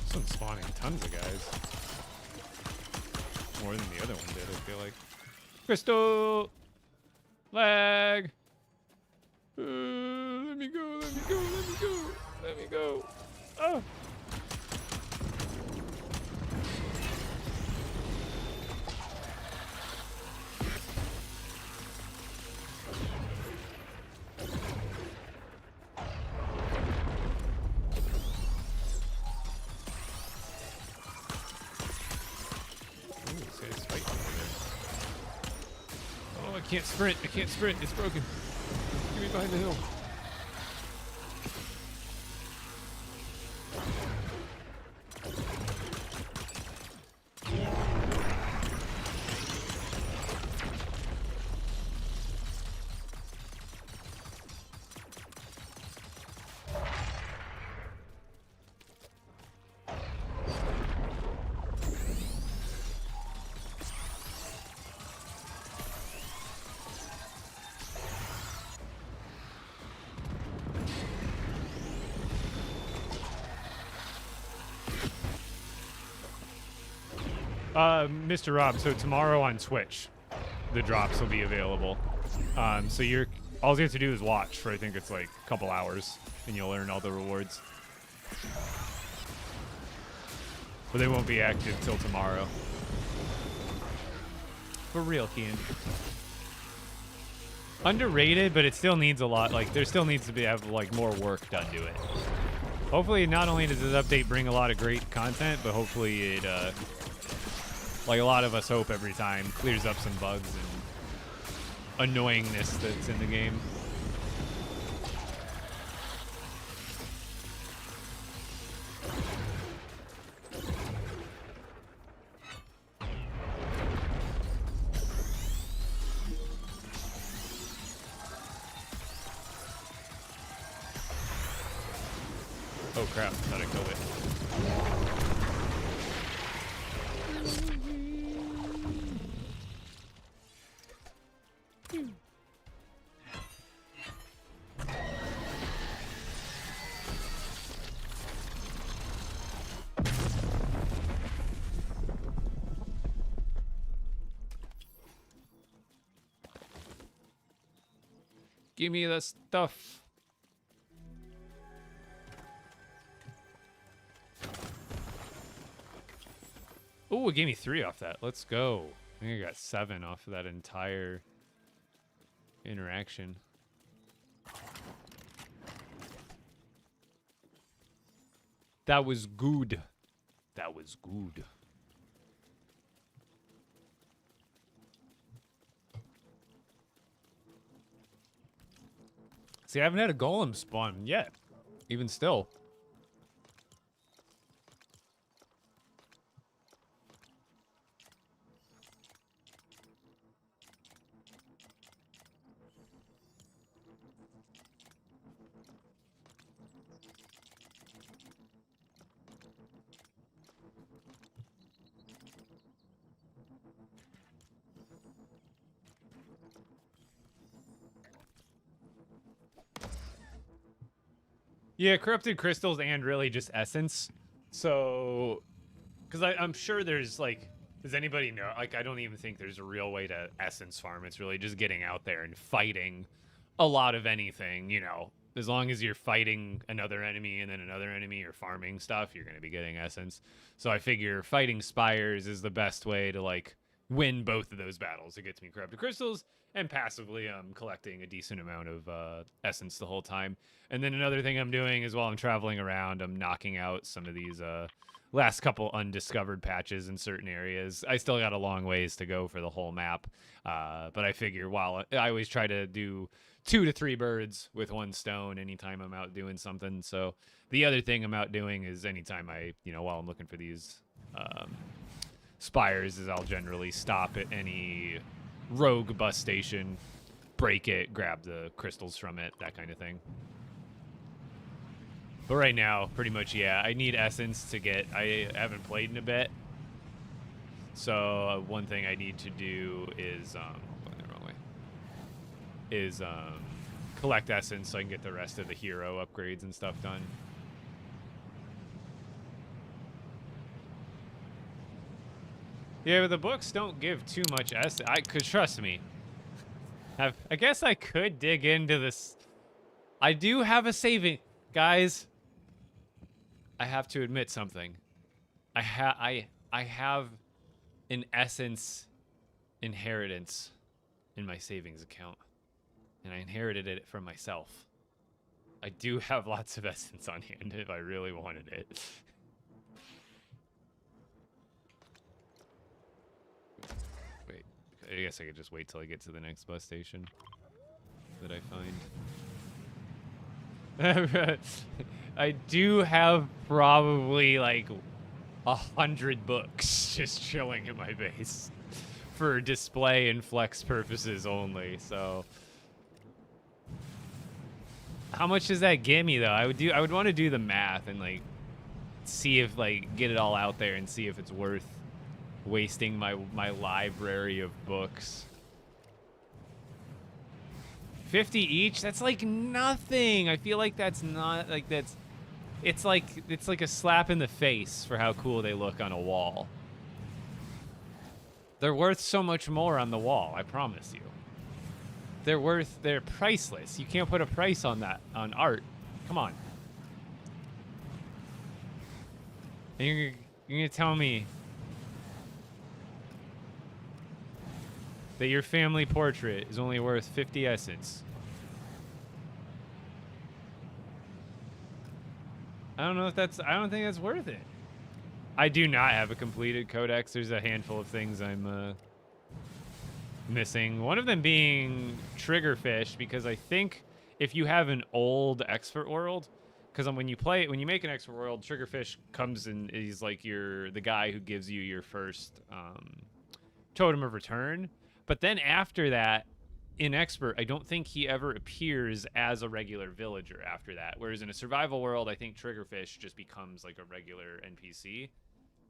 This one's spawning tons of guys. More than the other one did, I feel like. Crystal! Lag! Let me go, let me go, let me go, let me go. Oh! Ooh, this guy's fighting over there. Oh, I can't sprint, I can't sprint, it's broken. Get me behind the hill. Mr. Rob, so tomorrow on Twitch, the drops will be available. So all you have to do is watch for I think it's like a couple hours, and you'll earn all the rewards. But they won't be active till tomorrow. For real, Kian. Underrated, but it still needs a lot. Like there still needs to have like more work done to it. Hopefully, not only does this update bring a lot of great content, but hopefully it, like a lot of us hope every time, clears up some bugs and annoyingness that's in the game. Oh crap, thought I killed it. Give me the stuff. Oh, it gave me 3 off that. Let's go. I think I got 7 off of that entire interaction. That was good. That was good. See, I haven't had a golem spawn yet. Even still. Yeah, corrupted crystals and really just essence. So, because I'm sure there's like, does anybody know? Like, I don't even think there's a real way to essence farm. It's really just getting out there and fighting a lot of anything, you know. As long as you're fighting another enemy and then another enemy or farming stuff, you're going to be getting essence. So I figure fighting spires is the best way to like win both of those battles. It gets me corrupted crystals, and passively I'm collecting a decent amount of essence the whole time. And then another thing I'm doing is while I'm traveling around, I'm knocking out some of these last couple undiscovered patches in certain areas. I still got a long ways to go for the whole map, but I figure while I always try to do 2 to 3 birds with one stone anytime I'm out doing something. So the other thing I'm out doing is anytime while I'm looking for these spires, is I'll generally stop at any rogue bus station, break it, grab the crystals from it, that kind of thing. But right now, pretty much, yeah, I need essence to get... I haven't played in a bit. So one thing I need to do is... going the wrong way. Is collect essence so I can get the rest of the hero upgrades and stuff done. Yeah, but the books don't give too much essence. I could, trust me. I guess I could dig into this. I do have a saving... Guys... I have to admit something. I have an essence inheritance in my savings account, and I inherited it from myself. I do have lots of essence on hand if I really wanted it. Wait, I guess I could just wait till I get to the next bus station that I find. I do have probably like 100 books just chilling in my base for display and flex purposes only. So how much does that give me though? I would want to do the math and like see if like get it all out there and see if it's worth wasting my library of books. 50 each? That's like nothing. I feel like that's not like that's... It's like a slap in the face for how cool they look on a wall. They're worth so much more on the wall, I promise you. They're priceless. You can't put a price on that, on art. Come on. And you're gonna tell me that your family portrait is only worth 50 essence. I don't think that's worth it. I do not have a completed codex. There's a handful of things I'm missing. One of them being Triggerfish, because I think if you have an old expert world, because when you make an expert world, Triggerfish comes and he's like the guy who gives you your first totem of return. But then after that, in expert, I don't think he ever appears as a regular villager after that. Whereas in a survival world, I think Triggerfish just becomes like a regular NPC.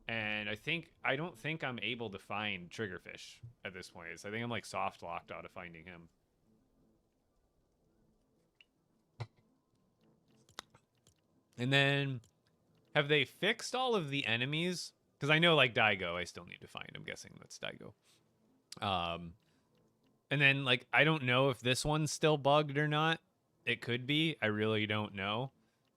And I don't think I'm able to find Triggerfish at this point. So I think I'm like soft locked out of finding him. And then, have they fixed all of the enemies? Because I know like Daigo, I still need to find. I'm guessing that's Daigo. And then like I don't know if this one's still bugged or not. It could be. I really don't know.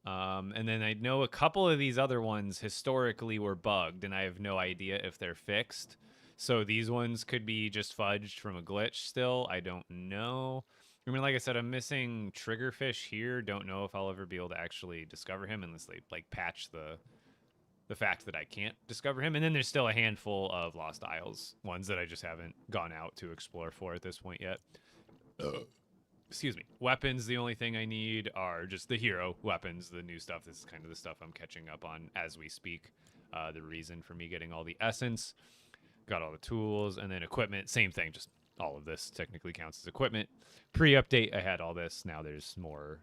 And then I know a couple of these other ones historically were bugged, and I have no idea if they're fixed. So these ones could be just fudged from a glitch still. I don't know. I mean, like I said, I'm missing Triggerfish here. Don't know if I'll ever be able to actually discover him unless they like patch the fact that I can't discover him. And then there's still a handful of Lost Isles, ones that I just haven't gone out to explore for at this point yet. Excuse me. Weapons, the only thing I need are just the hero weapons, the new stuff. This is kind of the stuff I'm catching up on as we speak. The reason for me getting all the essence. Got all the tools, and then equipment, same thing, just all of this technically counts as equipment. Pre-update, I had all this. Now there's more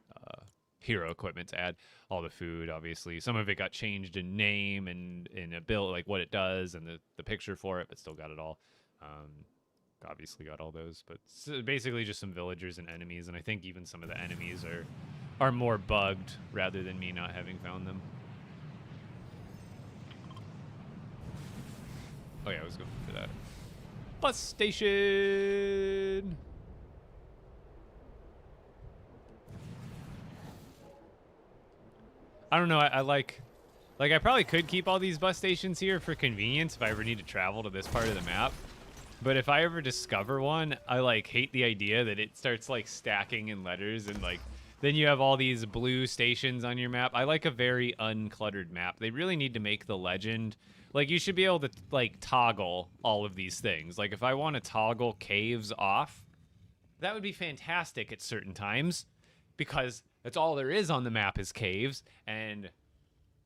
hero equipment to add. All the food, obviously. Some of it got changed in name and in a build, like what it does and the picture for it, but still got it all. Obviously got all those, but it's basically just some villagers and enemies, and I think even some of the enemies are are more bugged rather than me not having found them. Oh yeah, I was going for that. Bus station! I don't know, I like I probably could keep all these bus stations here for convenience if I ever need to travel to this part of the map. But if I ever discover one, I like hate the idea that it starts like stacking in letters and like then you have all these blue stations on your map. I like a very uncluttered map. They really need to make the legend like you should be able to like toggle all of these things. Like if I want to toggle caves off, that would be fantastic at certain times because that's all there is on the map is caves, and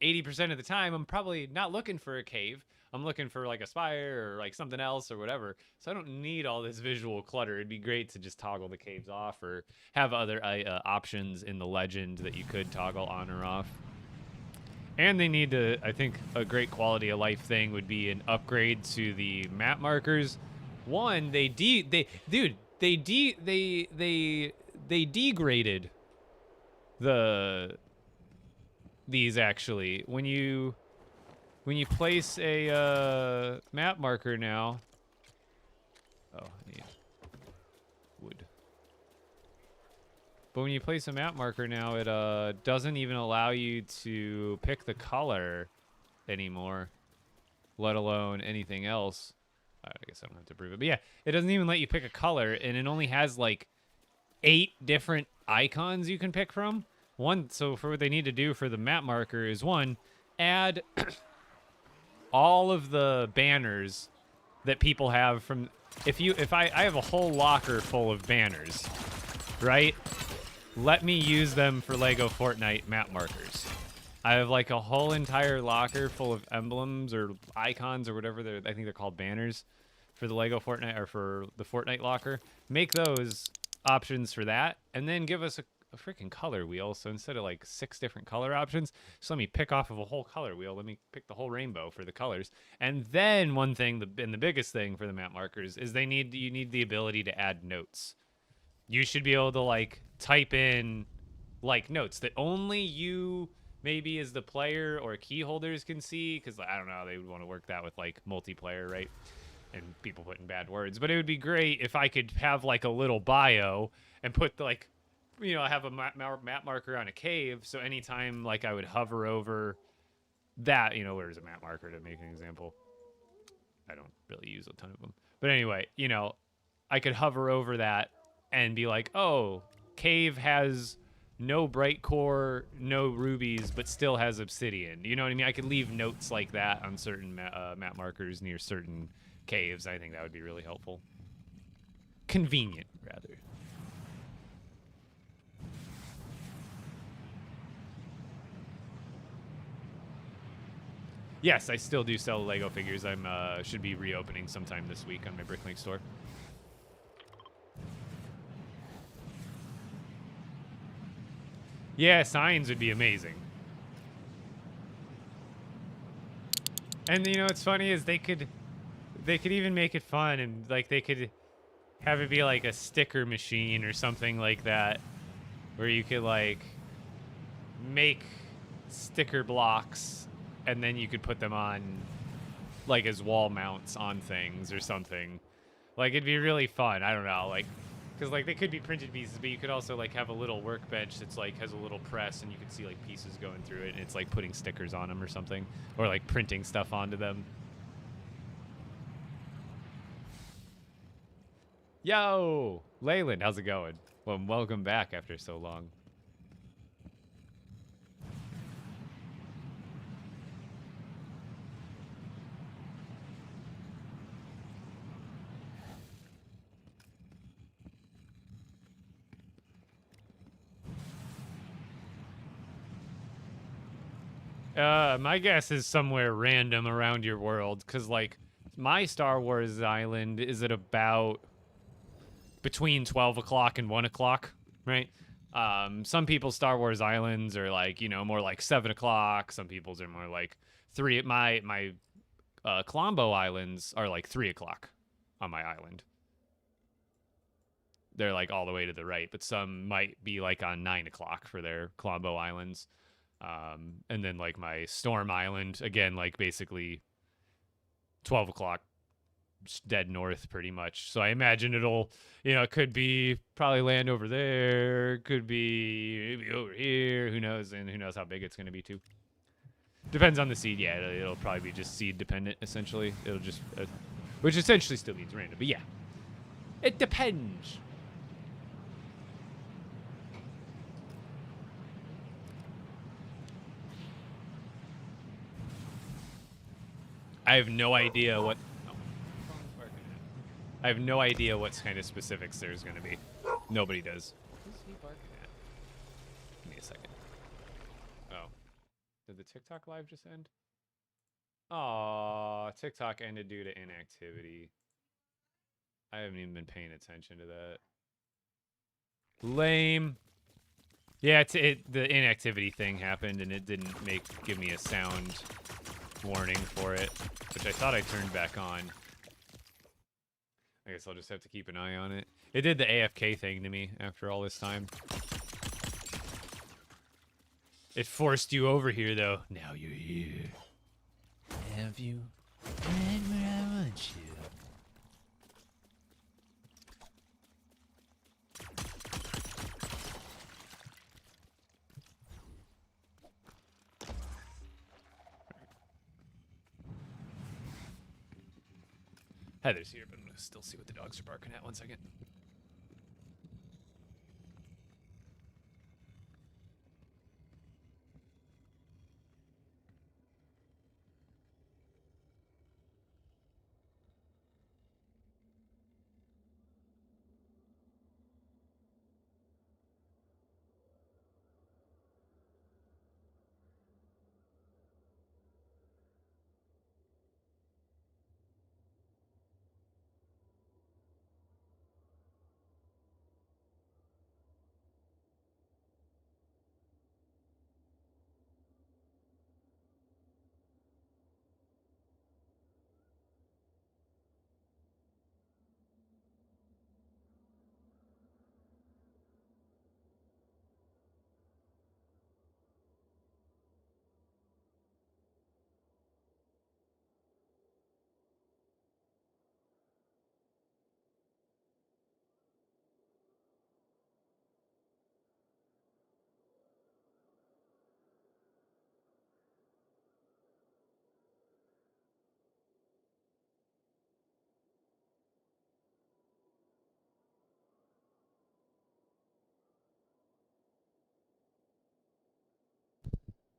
80% of the time I'm probably not looking for a cave. I'm looking for like a spire or like something else or whatever. So I don't need all this visual clutter. It'd be great to just toggle the caves off or have other options in the legend that you could toggle on or off. And they need to, I think a great quality of life thing would be an upgrade to the map markers. One, they degraded these actually. When you place a map marker now. Oh, I need wood. But when you place a map marker now, it doesn't even allow you to pick the color anymore, let alone anything else. I guess I don't have to prove it. But yeah, it doesn't even let you pick a color, and it only has like 8 different icons you can pick from. So for what they need to do for the map marker is one, add all of the banners that people have from if I have a whole locker full of banners, right? Let me use them for LEGO Fortnite map markers. I have like a whole entire locker full of emblems or icons or whatever I think they're called banners for the LEGO Fortnite or for the Fortnite locker. Make those options for that, and then give us a freaking color wheel. So instead of like 6 different color options, so let me pick off of a whole color wheel. Let me pick the whole rainbow for the colors. And then one thing, and the biggest thing for the map markers is you need the ability to add notes. You should be able to like type in like notes that only you maybe as the player or key holders can see, because I don't know how they would want to work that with like multiplayer, right? And people putting bad words. But it would be great if I could have like a little bio and put like, you know, have a map marker on a cave. So anytime like I would hover over that, you know, where's a map marker to make an example? I don't really use a ton of them. But anyway, you know, I could hover over that and be like, oh, cave has no bright core, no rubies, but still has obsidian. You know what I mean? I could leave notes like that on certain map markers near certain caves. I think that would be really helpful. Convenient, rather. Yes, I still do sell Lego figures. I'm should be reopening sometime this week on my Bricklink store. Yeah, signs would be amazing. And you know what's funny is they could even make it fun, and like they could have it be like a sticker machine or something like that, where you could like make sticker blocks and then you could put them on like as wall mounts on things or something. Like it'd be really fun. I don't know, like because like they could be printed pieces, but you could also like have a little workbench that's like has a little press and you can see like pieces going through it, and it's like putting stickers on them or something, or like printing stuff onto them. Yo, Leyland, how's it going? Well, welcome back after so long. My guess is somewhere random around your world, because, like, my Star Wars island is at about between 12 o'clock and 1 o'clock, right? Some people's Star Wars islands are, like, you know, more like 7 o'clock. Some people's are more like 3. My Colombo islands are like 3 o'clock on my island. they're like all the way to the right, but some might be like on 9 o'clock for their Colombo Islands. And then like my Storm Island, again, like basically 12 o'clock dead north pretty much. So I imagine it'll, it could be probably land over there, could be maybe over here, who knows, and who knows how big it's going to be too. Depends on the seed. Yeah, it'll probably be just seed dependent essentially. It'll just which essentially still means random, but yeah, it depends. I have no idea what I have no idea what kind of specifics there's going to be. Nobody does. Who's he barking at? Give me a second. Oh. Did the TikTok live just end? Aw, TikTok ended due to inactivity. I haven't even been paying attention to that. Lame. Yeah, the inactivity thing happened and it didn't give me a sound warning for it, which I thought I turned back on. I guess I'll just have to keep an eye on it. It did the AFK thing to me after all this time. It forced you over here, though. Now you're here. Have you right where I want you? Heather's here, but I'm going to still see what the dogs are barking at. 1 second.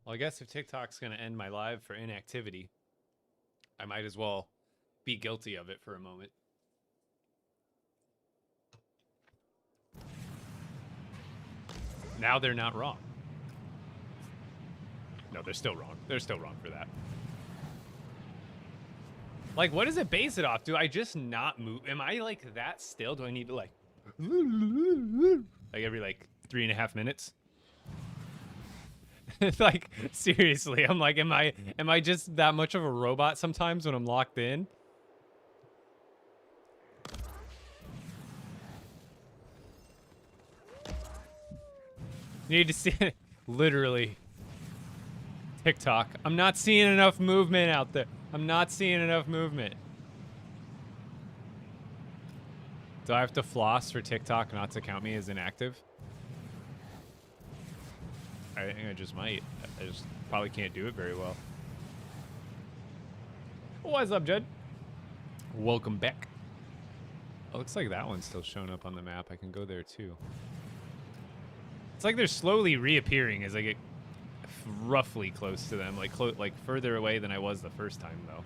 Well, I guess if TikTok's going to end my live for inactivity, I might as well be guilty of it for a moment. Now they're not wrong. No, they're still wrong. They're still wrong for that. Like, what does it base it off? Do I just not move? Am I like that still? Do I need to like every like 3.5 minutes? Like, seriously, I'm like, am I just that much of a robot sometimes when I'm locked in? You need to see it. Literally. TikTok. I'm not seeing enough movement out there. I'm not seeing enough movement. Do I have to floss for TikTok not to count me as inactive? I think I just might. I just probably can't do it very well. What's up, Judd? Welcome back. Oh, looks like that one's still showing up on the map. I can go there too. It's like they're slowly reappearing as I get roughly close to them, like further away than I was the first time, though.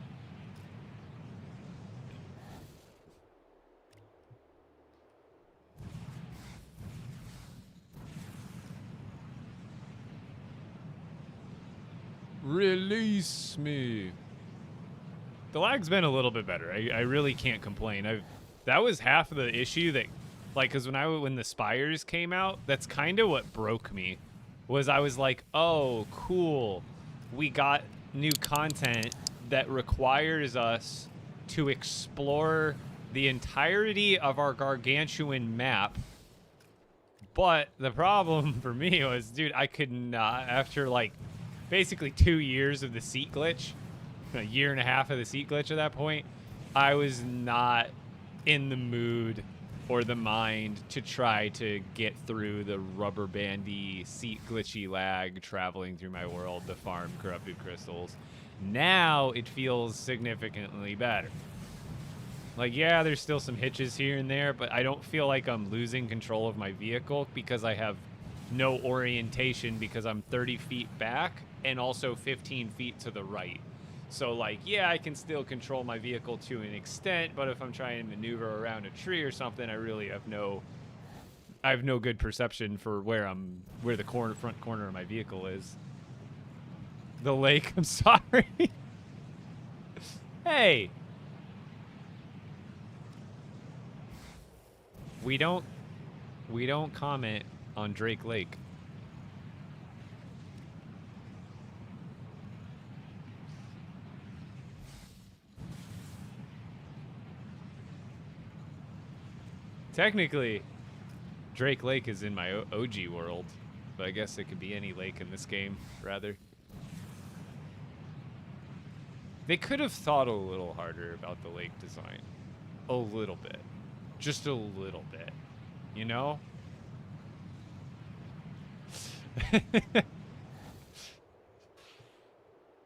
Release me. The lag's been a little bit better. I really can't complain. That was half of the issue that, like, because when the Spires came out, that's kind of what broke me. Was I was like, oh, cool. We got new content that requires us to explore the entirety of our gargantuan map. But the problem for me was, dude, I could not, after like basically 2 years of the seat glitch, a year and a half of the seat glitch at that point, I was not in the mood or the mind to try to get through the rubber bandy, seat glitchy lag traveling through my world to farm corrupted crystals. Now it feels significantly better. Like, yeah, there's still some hitches here and there, but I don't feel like I'm losing control of my vehicle because I have no orientation because I'm 30 feet back and also 15 feet to the right. So, like, yeah, I can still control my vehicle to an extent, but if I'm trying to maneuver around a tree or something, I really have no good perception for where the front corner of my vehicle is. The lake, I'm sorry. Hey. We don't comment on Drake Lake. Technically, Drake Lake is in my OG world, but I guess it could be any lake in this game, rather. They could have thought a little harder about the lake design. A little bit. Just a little bit. You know?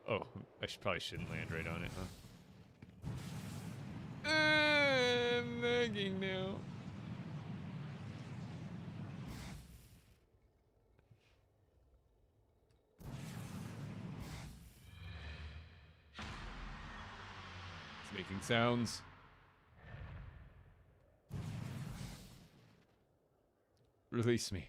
Oh, I probably shouldn't land right on it, huh? I'm lagging now. It's making sounds. Release me.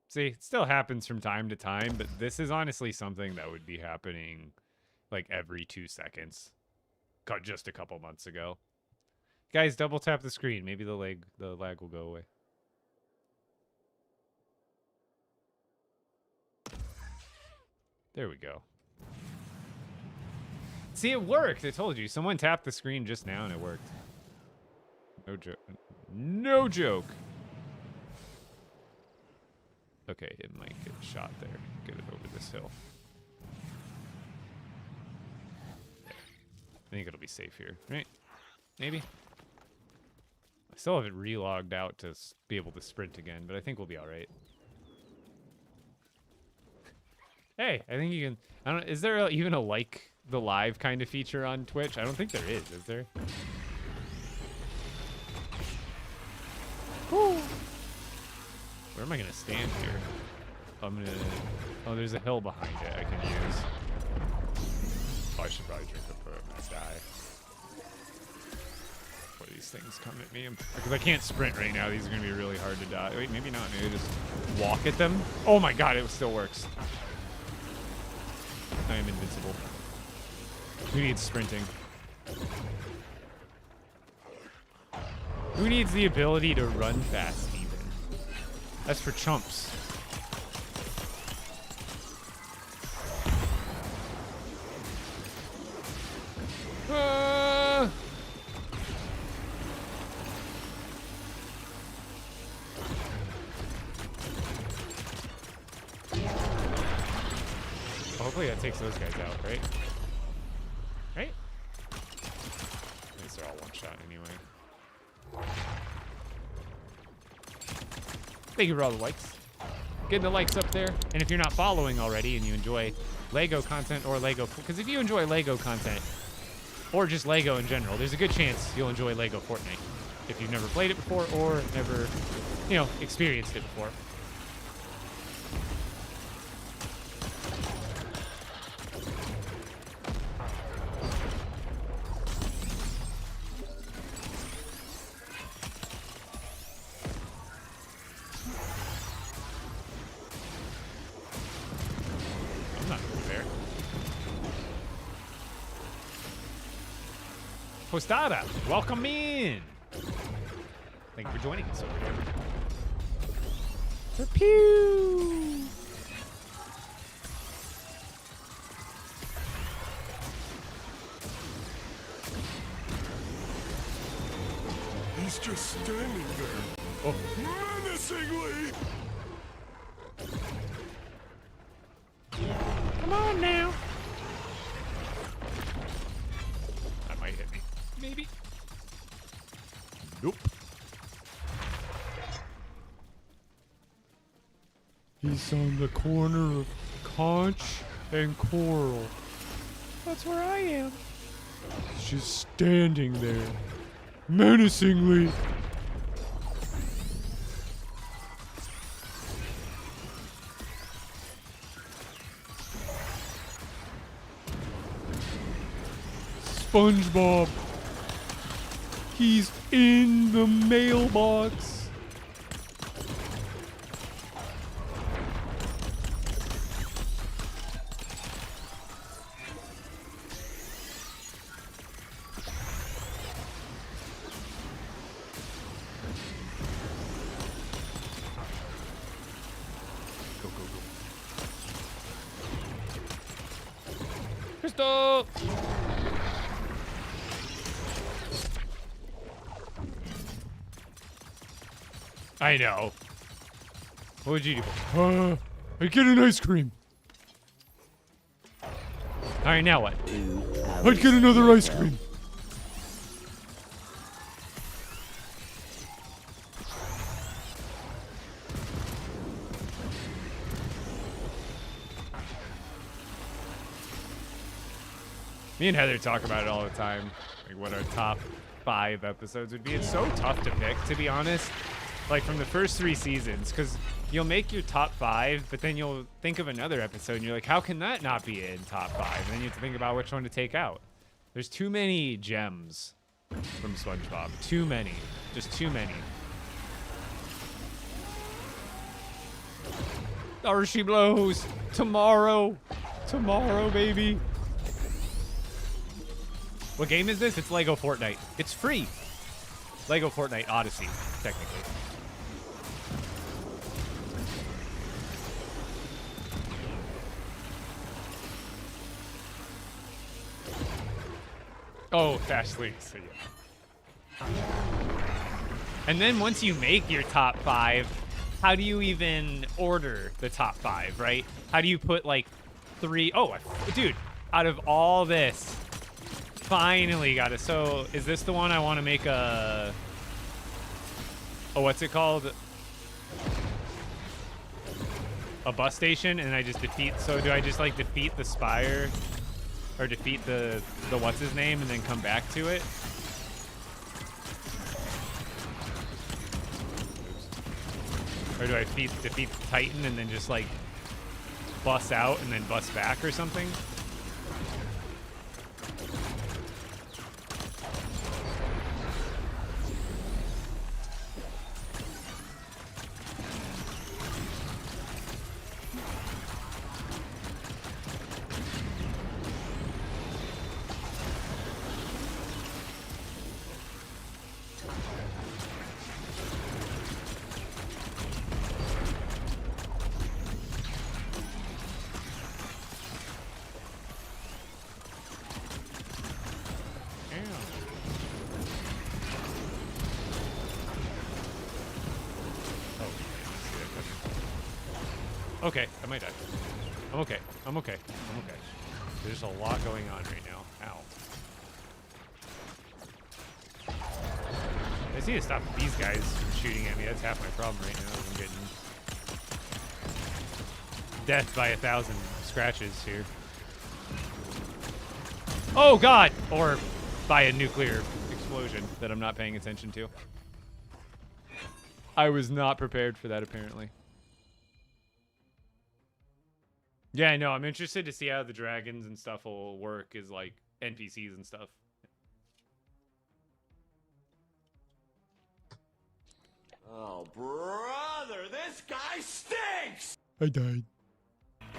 See, it still happens from time to time, but this is honestly something that would be happening like every 2 seconds. Just a couple months ago. Guys, double tap the screen. Maybe the lag will go away. There we go. See, it worked. I told you. Someone tapped the screen just now and it worked. No joke. No joke. Okay, it might get shot there. Get it over this hill. There. I think it'll be safe here, right? Maybe. I still haven't relogged out to be able to sprint again, but I think we'll be all right. Hey, I think you can. I don't. Is there even a like the live kind of feature on Twitch? I don't think there is there? Woo. Where am I gonna stand here? I'm gonna. Oh, there's a hill behind it I can use. Oh, I should probably drink before I die. Before these things come at me, because I can't sprint right now. These are gonna be really hard to die. Wait, maybe not. Maybe just walk at them. Oh my god, it still works. I am invincible. Who needs sprinting? Who needs the ability to run fast even? That's for chumps. Hopefully that takes those guys out, right? Right? At least they're all one shot anyway. Thank you for all the likes. Getting the likes up there. And if you're not following already and you enjoy LEGO content or LEGO... Because if you enjoy LEGO content, or just LEGO in general, there's a good chance you'll enjoy LEGO Fortnite. If you've never played it before or never, you know, experienced it before. Postada, welcome in. Thank you for joining us over here. Pew. He's just standing there. Oh. Menacingly! Come on now. That might hit me. Maybe. Nope. He's on the corner of Conch and Coral. That's where I am. She's standing there, menacingly. SpongeBob. He's in the mailbox. Go, go, go. Crystal! I know. What would you do? I'd get an ice cream. Alright, now what? I'd get another ice cream. Me and Heather talk about it all the time, like what our top 5 episodes would be. It's so tough to pick, to be honest. Like from the first 3 seasons, because you'll make your top 5, but then you'll think of another episode and you're like, how can that not be in top 5? And then you have to think about which one to take out. There's too many gems from SpongeBob. Too many. Just too many. There she blows. Tomorrow. Tomorrow, baby. What game is this? It's LEGO Fortnite. It's free. LEGO Fortnite Odyssey, technically. Oh, Fastly. So yeah. And then once you make your top 5, how do you even order the top 5, right? How do you put like 3? Oh, dude, out of all this, finally got it. So is this the one I want to make a... Oh, what's it called? A bus station, and I just defeat... So do I just like defeat the Spire? Or defeat the what's his name and then come back to it? Or do I defeat the Titan and then just like bust out and then bust back or something? Okay, I might die. I'm okay. I'm okay. I'm okay. There's a lot going on right now. Ow. I just need to stop these guys from shooting at me. That's half my problem right now. I'm getting death by 1,000 scratches here. Oh, God! Or by a nuclear explosion that I'm not paying attention to. I was not prepared for that, apparently. Yeah, I know. I'm interested to see how the dragons and stuff will work as, like, NPCs and stuff. Oh, brother, this guy stinks! I died.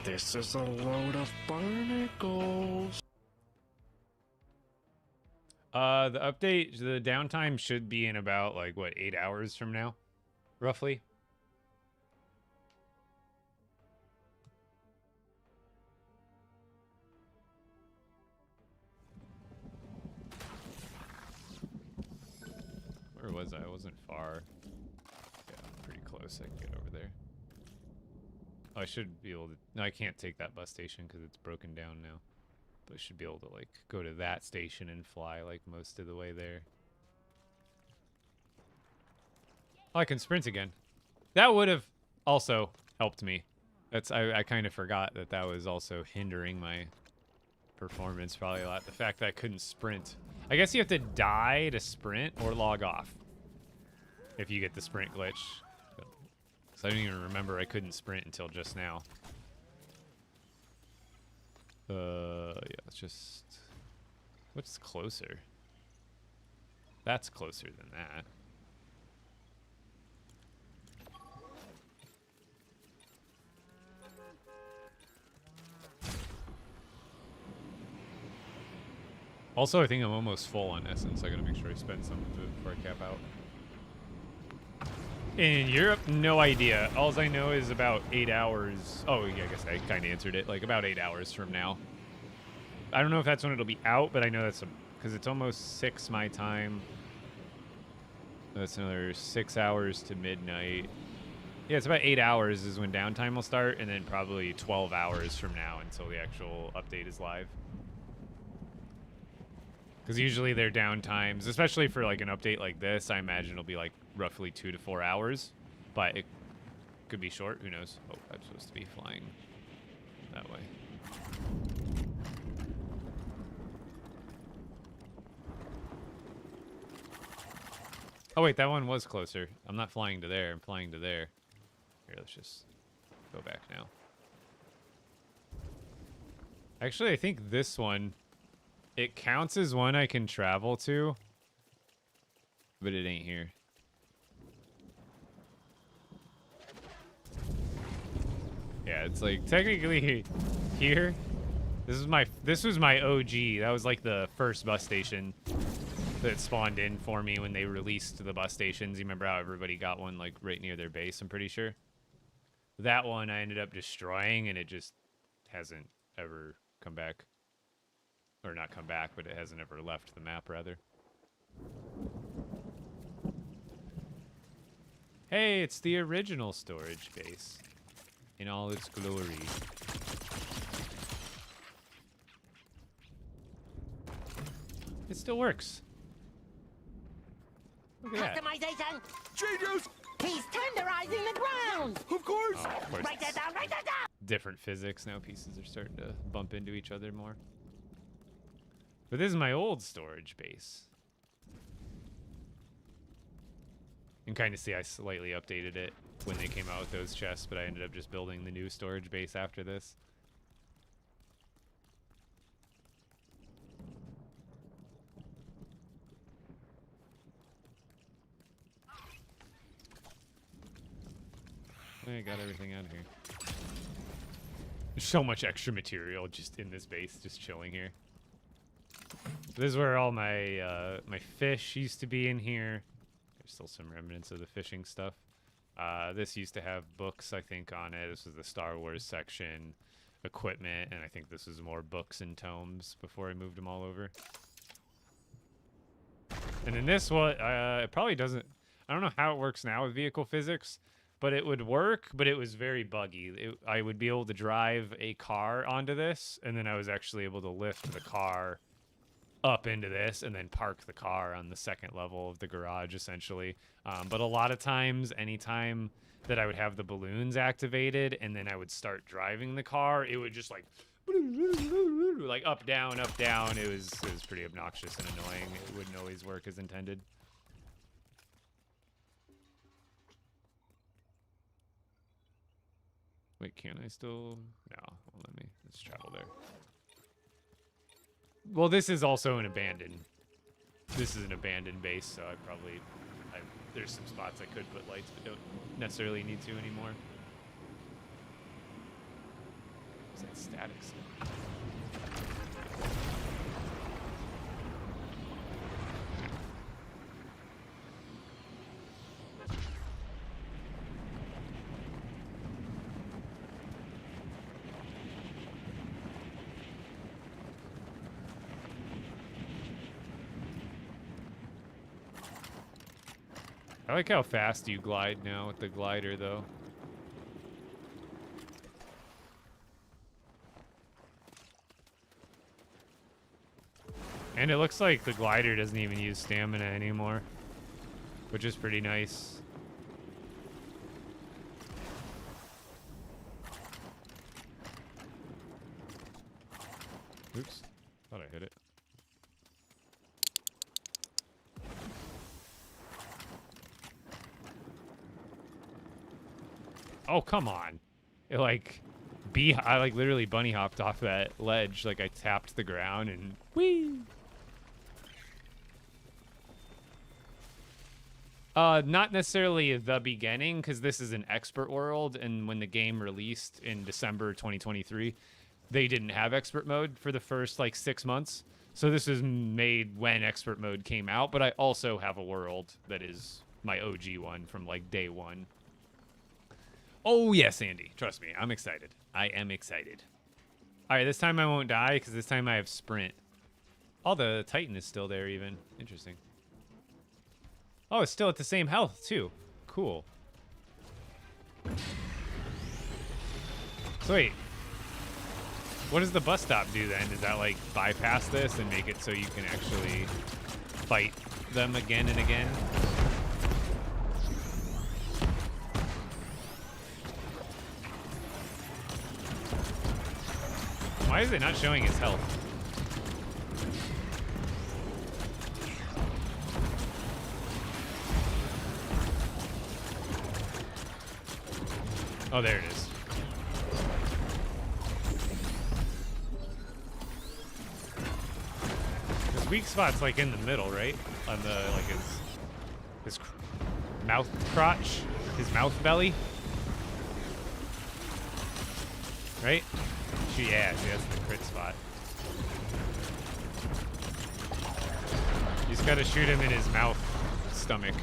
This is a load of barnacles. The update, the downtime should be in about, like, what, 8 hours from now? Roughly? Where was I? I wasn't far. Yeah, I'm pretty close. I can get over there. Oh, I should be able to... No, I can't take that bus station because it's broken down now. But I should be able to, like, go to that station and fly, like, most of the way there. Oh, I can sprint again. That would have also helped me. I kind of forgot that that was also hindering my performance probably a lot. The fact that I couldn't sprint. I guess you have to die to sprint or log off if you get the sprint glitch. So I didn't even remember I couldn't sprint until just now. Yeah, let's just... What's closer? That's closer than that. Also, I think I'm almost full on essence. I gotta make sure I spend some of it before I cap out. In Europe, no idea. All I know is about 8 hours. Oh, yeah, I guess I kind of answered it. Like about 8 hours from now. I don't know if that's when it'll be out, but I know that's because it's almost 6 my time. That's another 6 hours to midnight. Yeah, it's about 8 hours is when downtime will start, and then probably 12 hours from now until the actual update is live. Because usually their downtimes, especially for like an update like this, I imagine it'll be like roughly 2 to 4 hours, but it could be short. Who knows? Oh, I'm supposed to be flying that way. Oh wait, that one was closer. I'm not flying to there. I'm flying to there. Here, let's just go back now. Actually, I think this one, it counts as one I can travel to, but it ain't here. Yeah, it's like technically here. This was my OG. That was like the first bus station that spawned in for me when they released the bus stations. You remember how everybody got one like right near their base, I'm pretty sure. That one I ended up destroying, and it just hasn't ever come back. Or not come back, but it hasn't ever left the map, rather. Hey, it's the original storage base in all its glory. It still works. Look at that. Customization. Changes! He's tenderizing the ground. Of course! Oh, of course. Write that down. Write that down. Different physics now. Pieces are starting to bump into each other more. But this is my old storage base. You can kind of see I slightly updated it when they came out with those chests, but I ended up just building the new storage base after this. I got everything out of here. There's so much extra material just in this base, just chilling here. This is where all my my fish used to be in here. There's still some remnants of the fishing stuff. This used to have books, I think, on it. This was the Star Wars section, equipment, and I think this was more books and tomes before I moved them all over. And then this one, it probably doesn't... I don't know how it works now with vehicle physics, but it would work, but it was very buggy. I would be able to drive a car onto this, and then I was actually able to lift the car up into this and then park the car on the second level of the garage, essentially. But a lot of times, anytime that I would have the balloons activated and then I would start driving the car, it would just like up, down, up, down. It was pretty obnoxious and annoying. It wouldn't always work as intended. Wait, can I still? No, well, let's travel there. Well, this is also an abandoned. This is an abandoned base, so there's some spots I could put lights, but don't necessarily need to anymore. What's that static stuff? I like how fast you glide now with the glider, though. And it looks like the glider doesn't even use stamina anymore, which is pretty nice. Oops, thought I hit it. Oh, come on. It I like literally bunny hopped off that ledge. Like I tapped the ground and whee! Not necessarily the beginning, because this is an expert world, and when the game released in December 2023, they didn't have expert mode for the first like 6 months. So this is made when expert mode came out, but I also have a world that is my OG one from like day one. Oh yes, Andy. Trust me, I'm excited. I am excited. All right, this time I won't die because this time I have sprint. Oh, the Titan is still there even. Interesting. Oh, it's still at the same health, too. Cool. So wait. What does the bus stop do then? Does that, like, bypass this and make it so you can actually fight them again and again? Why is it not showing his health? Oh, there it is. His weak spot's like in the middle, right? On the like his mouth crotch, his mouth belly, right? Yeah, see, that's the crit spot. You just gotta shoot him in his mouth, stomach,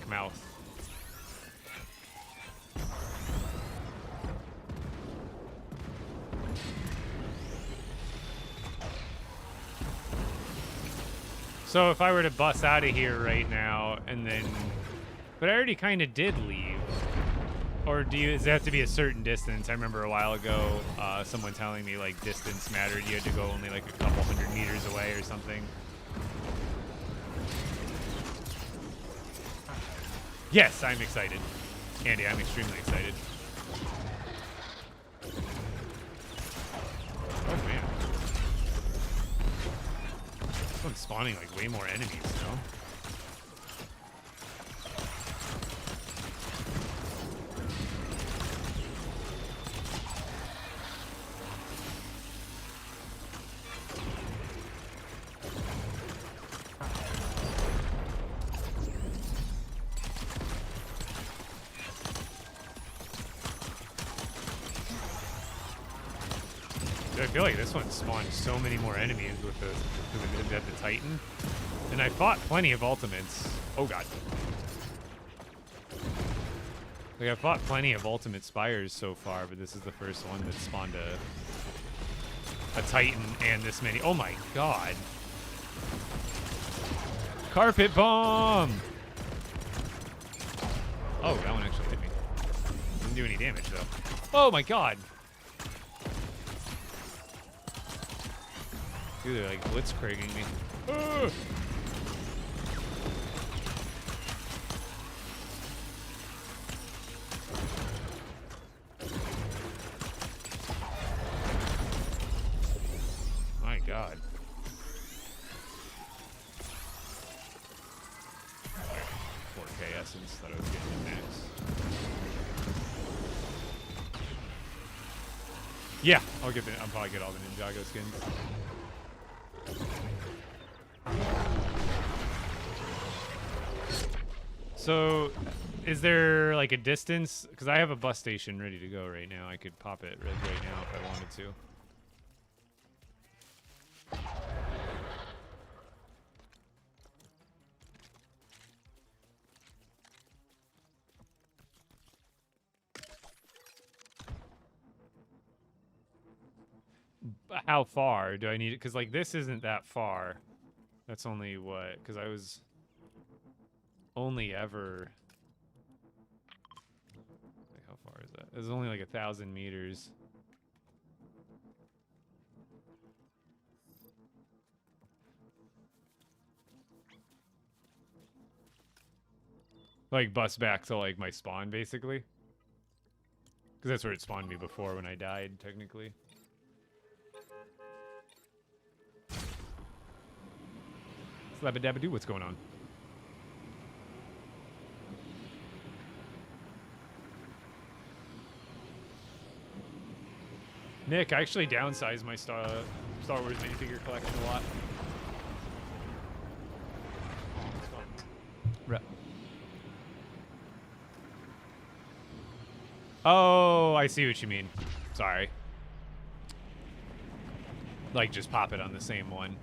mouth. So if I were to bus out of here right now and then, but I already kind of did leave. Or does it have to be a certain distance? I remember a while ago, someone telling me like distance mattered. You had to go only like a couple 100 meters away or something. Yes, I'm excited. Andy, I'm extremely excited. Oh man. This one's spawning like way more enemies, you know? I feel like this one spawned so many more enemies with the Titan. And I fought plenty of ultimates. Oh god. Like I fought plenty of ultimate spires so far, but this is the first one that spawned a Titan and this many. Oh my god. Carpet bomb! Oh, that one actually hit me. Didn't do any damage though. Oh my god! Dude, they're like blitzkrieging me. Ugh. My god. 4K essence, thought I was getting the max. Yeah, I'll probably get all the Ninjago skins. So, is there like a distance? Because I have a bus station ready to go right now. I could pop it right now if I wanted to. But how far do I need it? Because like this isn't that far. That's only what? Because I was... only ever... Like, how far is that? It's only like 1,000 meters. Like, bus back to, like, my spawn, basically. Because that's where it spawned me before when I died, technically. Slabba-dabba-doo, what's going on? Nick, I actually downsized my Star Wars minifigure collection a lot. Oh, I see what you mean. Sorry. Like, just pop it on the same one.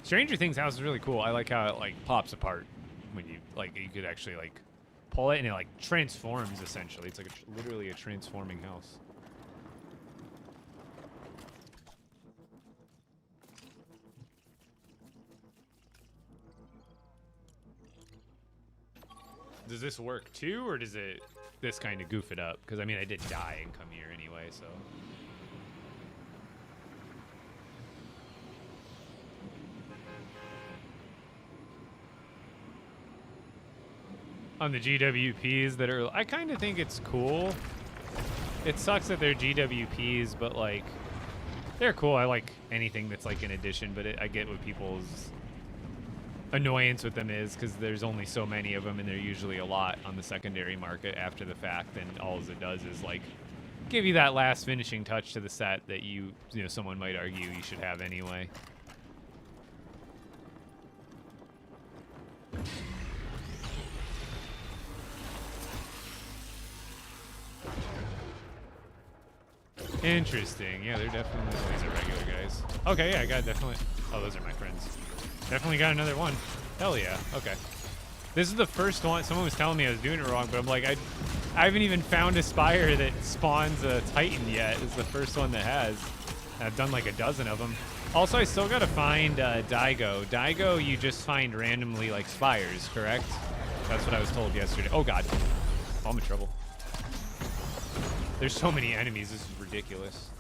Stranger Things house is really cool. I like how it, like, pops apart when you, like, you could actually, like, pull it and it, like, transforms, essentially. It's, like, literally a transforming house. Does this work too, or does it this kind of goof it up? Because I mean, I did die and come here anyway, so. On the GWPs that are, I kind of think it's cool. It sucks that they're GWPs, but like, they're cool. I like anything that's like an addition, but I get what people's annoyance with them is, because there's only so many of them and they're usually a lot on the secondary market after the fact, and all it does is like give you that last finishing touch to the set that you know, someone might argue you should have anyway. Interesting. Yeah, they're definitely, these are regular guys. Okay, yeah, I got definitely, oh, those are my friends. Definitely got another one. Hell yeah. Okay. This is the first one. Someone was telling me I was doing it wrong, but I'm like, I haven't even found a Spire that spawns a Titan yet. It's the first one that has. I've done like a dozen of them. Also, I still gotta find Daigo. Daigo, you just find randomly like Spires, correct? That's what I was told yesterday. Oh god. Oh, I'm in trouble. There's so many enemies. This is ridiculous.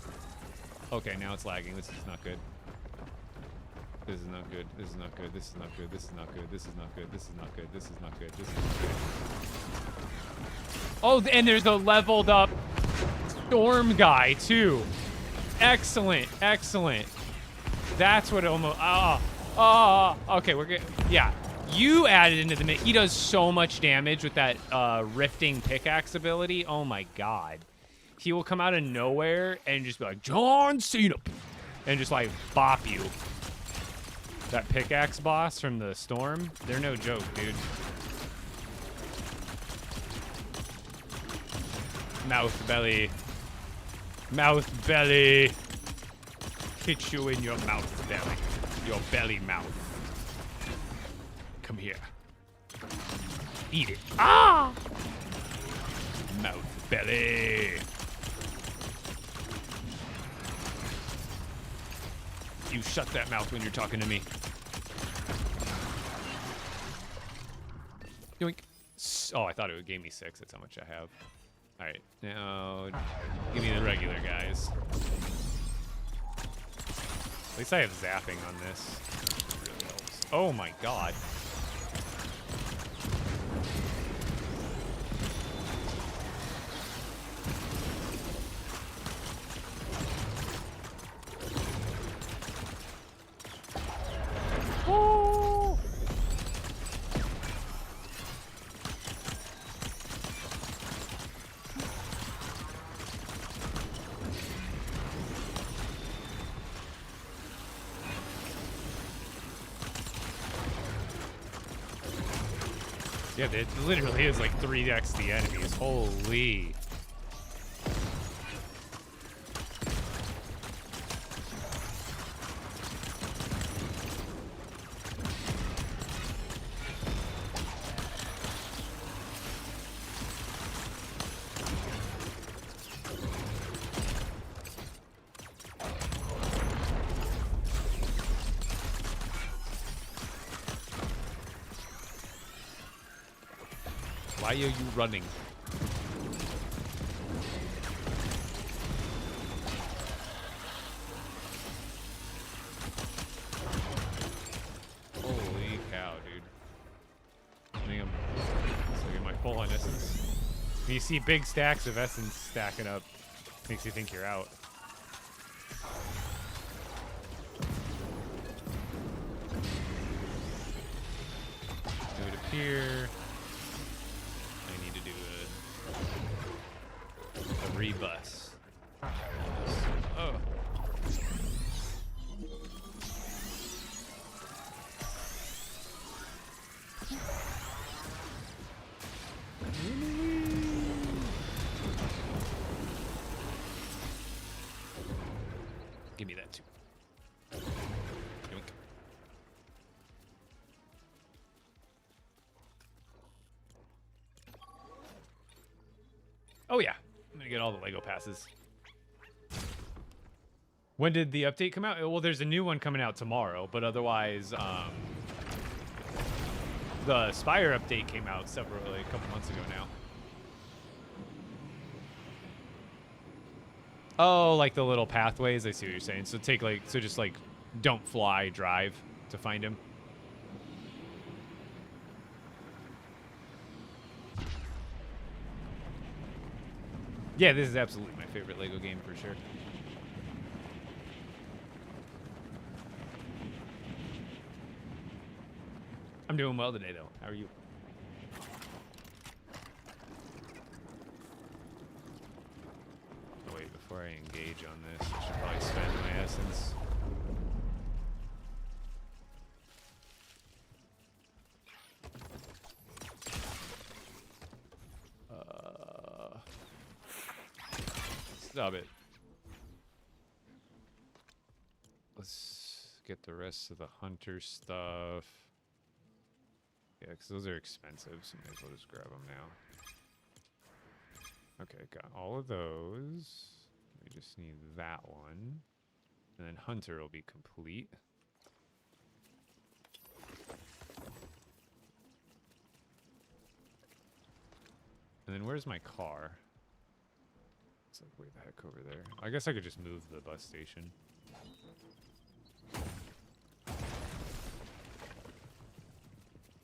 Okay, now it's lagging. This is not good. This is not good. This is not good. This is not good. This is not good. This is not good. This is not good. This is not good. This is not good. Oh, and there's a leveled up storm guy too. Excellent. Excellent. That's what almost. Okay, we're good. Yeah. You added into the mix. He does so much damage with that rifting pickaxe ability. Oh my god. He will come out of nowhere and just be like, John Cena. And just like bop you. That pickaxe boss from the storm, they're no joke, dude. Mouth belly. Mouth belly. Hit you in your mouth belly. Your belly mouth. Come here. Eat it. Ah! Mouth belly. You shut that mouth when you're talking to me. Yoink. Oh, I thought it would give me 6. That's how much I have. All right, now give me the regular guys. At least I have zapping on this. It really helps. Oh my god. Oh. Yeah, it literally is like 3x the enemies. Holy. Why are you running? Holy cow, dude. I think I'm getting my full on essence. When you see big stacks of essence stacking up, makes you think you're out. Do it appear. I need to do a rebus. Oh. Give me that too. Yoink. Oh yeah, I'm gonna get all the LEGO passes. When did the update come out? Well, there's a new one coming out tomorrow, but otherwise, the Spire update came out a couple months ago now. Oh, like the little pathways. I see what you're saying. So just like don't fly, drive to find him. Yeah, this is absolutely my favorite LEGO game for sure. I'm doing well today, though. How are you? Oh, wait, before I engage on this, I should probably spend my essence. Stop it. Let's get the rest of the hunter stuff. Yeah, because those are expensive, so may as well just grab them now. Okay, got all of those. We just need that one. And then hunter will be complete. And then where's my car? It's like way the heck over there. I guess I could just move the bus station.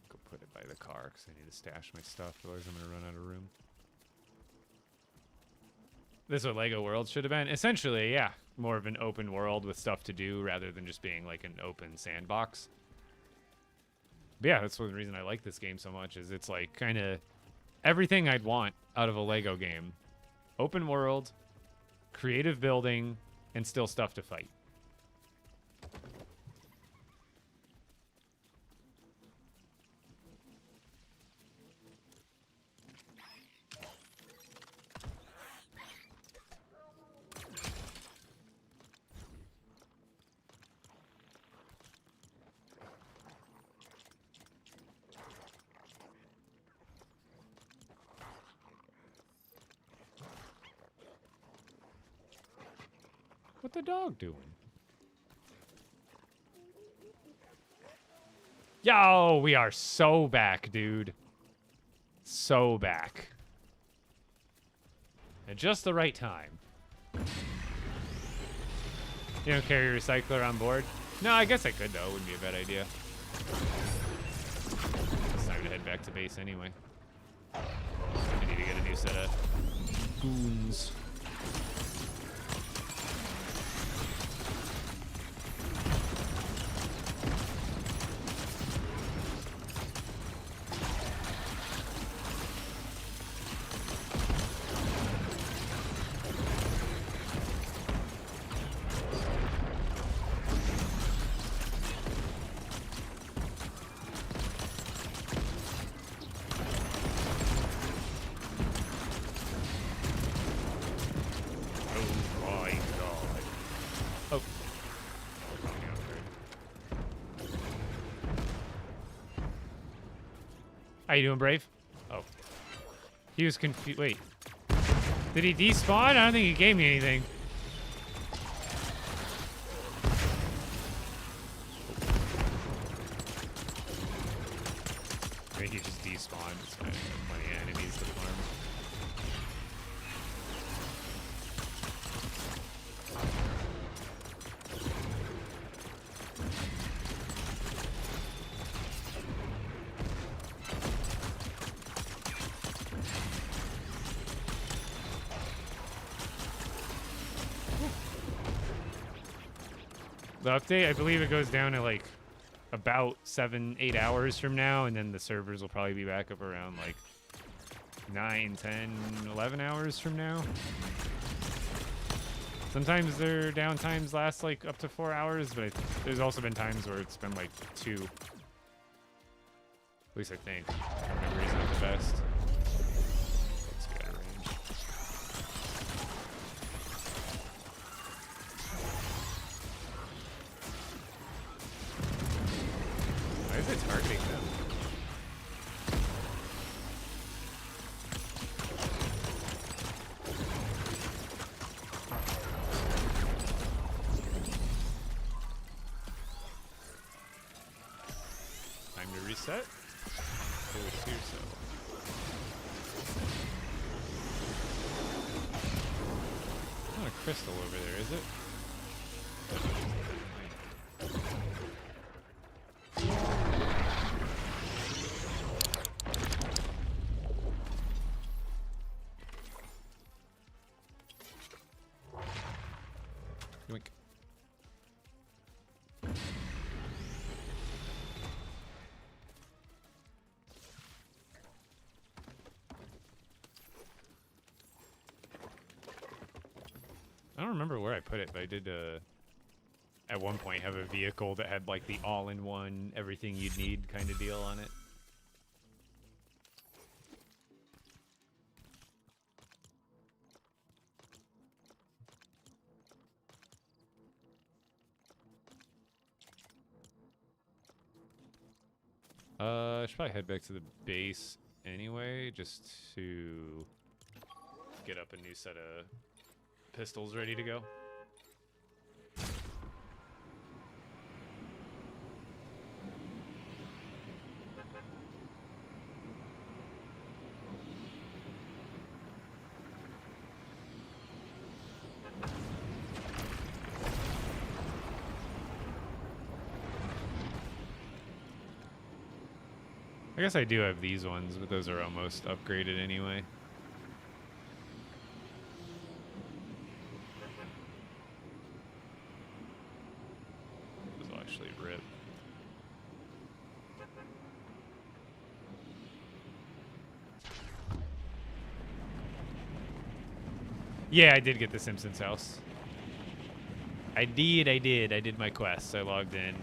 Go put it by the car because I need to stash my stuff, otherwise I'm gonna run out of room. This is what LEGO World should have been. Essentially, yeah, more of an open world with stuff to do rather than just being like an open sandbox. But yeah, that's one reason I like this game so much, is it's like kind of everything I'd want out of a LEGO game. Open world, creative building, and still stuff to fight. What the dog doing? Yo, we are so back, dude. So back. At just the right time. You don't carry a recycler on board? No, I guess I could, though. Wouldn't be a bad idea. It's time to head back to base anyway. I need to get a new set of goons. How you doing, Brave? Oh. He was confused. Wait. Did he despawn? I don't think he gave me anything. I mean, think he just despawned. It's kind of plenty of enemies to farm. The update, I believe it goes down to like about 7-8 hours from now, and then the servers will probably be back up around like 9, 10, 11 hours from now. Sometimes their downtimes last like up to 4 hours, but there's also been times where it's been like 2. At least I think. My memory's not the best. Let's get a range. Why is it targeting them? Time to reset? It would appear so. Not a crystal over there, is it? Yoink. I don't remember where I put it, but I did at one point have a vehicle that had like the all-in-one, everything you'd need kind of deal on it. I should probably head back to the base anyway, just to get up a new set of pistols ready to go. I guess I do have these ones, but those are almost upgraded anyway. Those will actually rip. Yeah, I did get the Simpsons house. I did my quests. I logged in.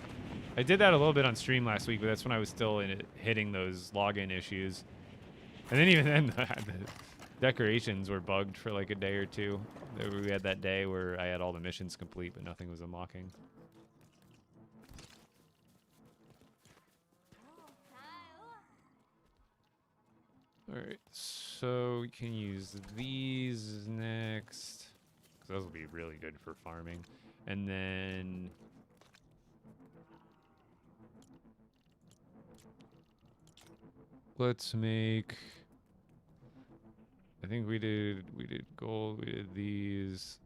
I did that a little bit on stream last week, but that's when I was still hitting those login issues. And then even then, the decorations were bugged for like a day or two. We had that day where I had all the missions complete, but nothing was unlocking. Alright, so we can use these next, because those will be really good for farming. And then let's make, I think we did gold, we did these.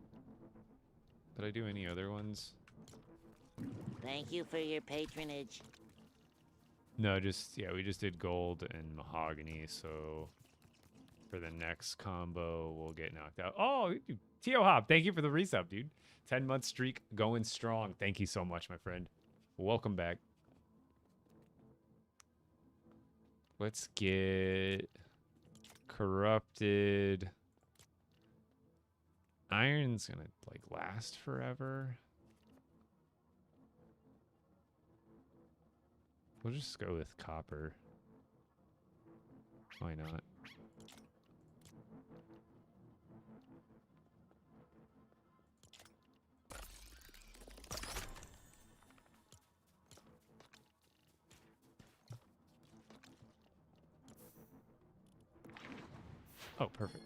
Did I do any other ones? Thank you for your patronage. No, just, yeah, we just did gold and mahogany, so for the next combo, we'll get knocked out. Oh, Tio Hop, thank you for the resub, dude. 10-month streak going strong. Thank you so much, my friend. Welcome back. Let's get corrupted. Iron's gonna, like, last forever. We'll just go with copper. Why not? Oh, perfect.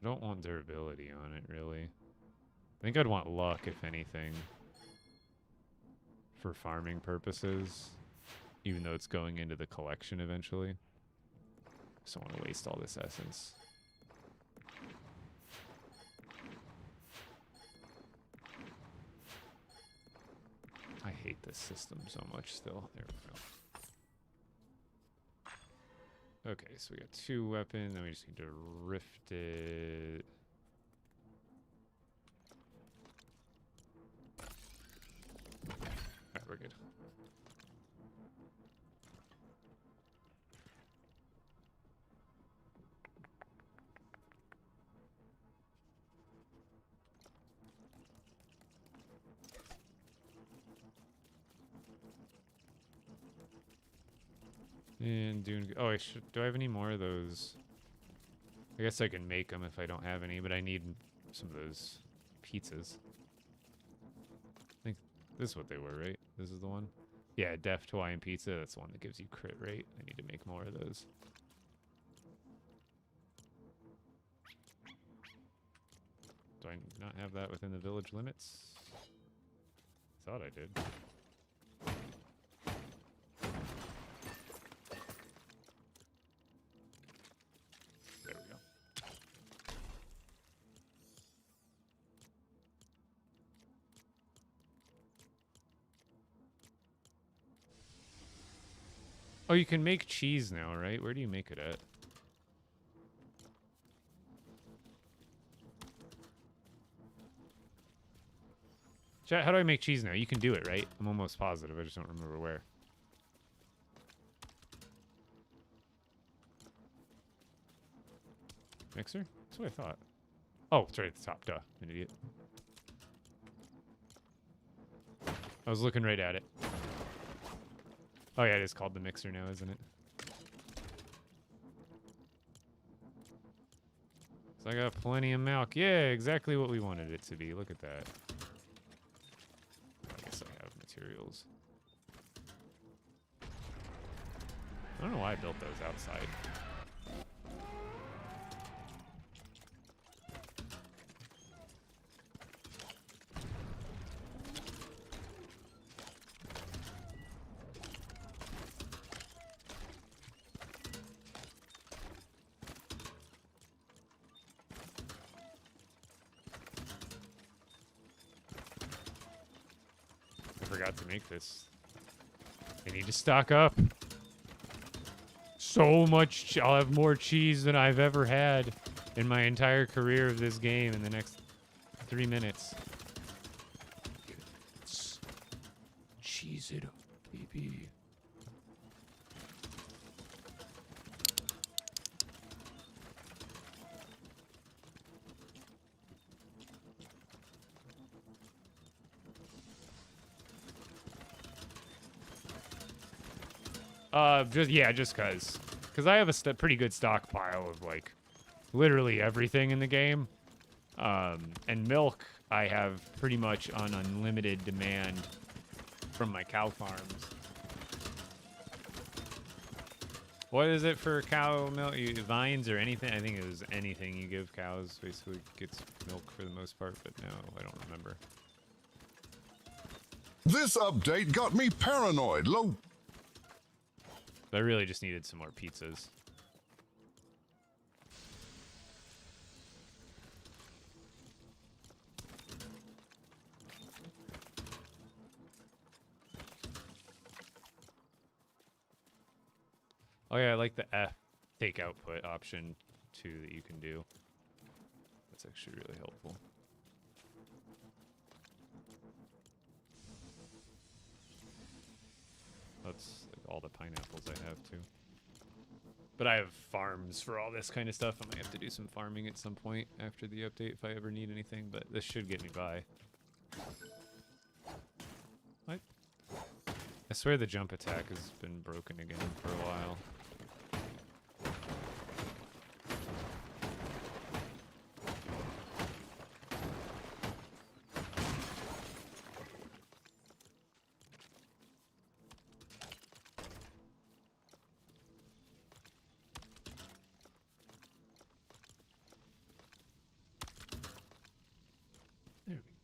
don't want durability on it, really. I think I'd want luck, if anything. For farming purposes. Even though it's going into the collection eventually. Just don't want to waste all this essence. I hate this system so much still. There we go. Okay, so we got 2 weapons, then we just need to rift it. Alright, we're good. And doing. Oh, do I have any more of those? I guess I can make them if I don't have any, but I need some of those pizzas. I think this is what they were, right? This is the one? Yeah, Deft Hawaiian Pizza. That's the one that gives you crit rate. I need to make more of those. Do I not have that within the village limits? Thought I did. There we go. Oh, you can make cheese now, right? Where do you make it at? Chat, how do I make cheese now? You can do it, right? I'm almost positive. I just don't remember where. Mixer? That's what I thought. Oh, it's right at the top. Duh. I'm an idiot. I was looking right at it. Oh, yeah, it is called the mixer now, isn't it? So I got plenty of milk. Yeah, exactly what we wanted it to be. Look at that. I guess I have materials. I don't know why I built those outside. Forgot to make this. I need to stock up. So much. I'll have more cheese than I've ever had in my entire career of this game in the next 3 minutes. Cheese it up, baby. Just cause I have a pretty good stockpile of like literally everything in the game, and milk I have pretty much on unlimited demand from my cow farms. What is it for cow milk? Vines or anything? I think it was anything you give cows basically gets milk for the most part, but no, I don't remember. This update got me paranoid. I really just needed some more pizzas. Oh yeah, I like the F take output option too that you can do. That's actually really helpful. That's like all the pineapples I have too. But I have farms for all this kind of stuff. I might have to do some farming at some point after the update if I ever need anything, but this should get me by. What? I swear the jump attack has been broken again for a while.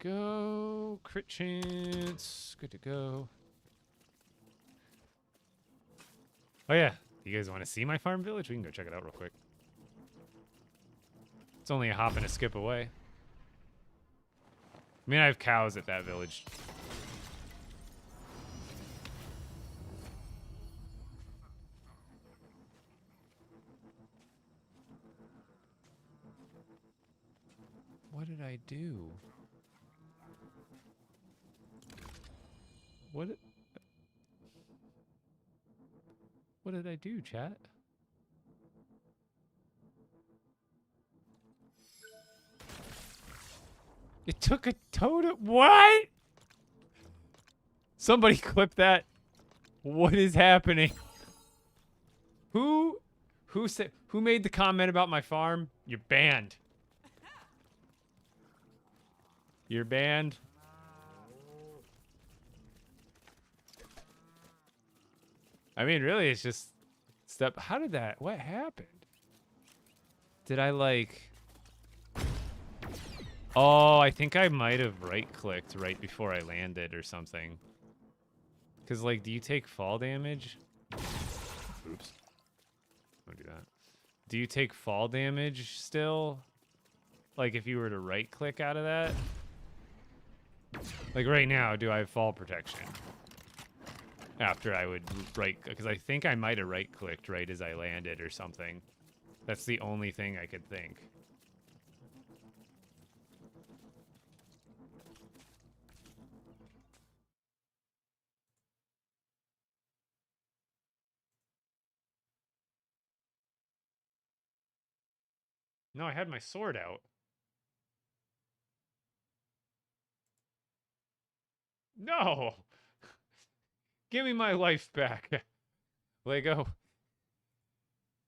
go. Crit chance. Good to go. Oh, yeah. You guys want to see my farm village? We can go check it out real quick. It's only a hop and a skip away. I mean, I have cows at that village. What did I do? What did I do, chat? It took a totem. What? Somebody clip that. What is happening? Who made the comment about my farm? You're banned. You're banned. I mean, really, it's just step. How did that? What happened? Did I like? Oh, I think I might have right-clicked right before I landed or something. Cause like, do you take fall damage? Oops. Don't do that. Do you take fall damage still? Like, if you were to right-click out of that? Like right now, do I have fall protection? After I would right, because I think I might have right-clicked right as I landed or something. That's the only thing I could think. No, I had my sword out. No! Give me my life back. Lego.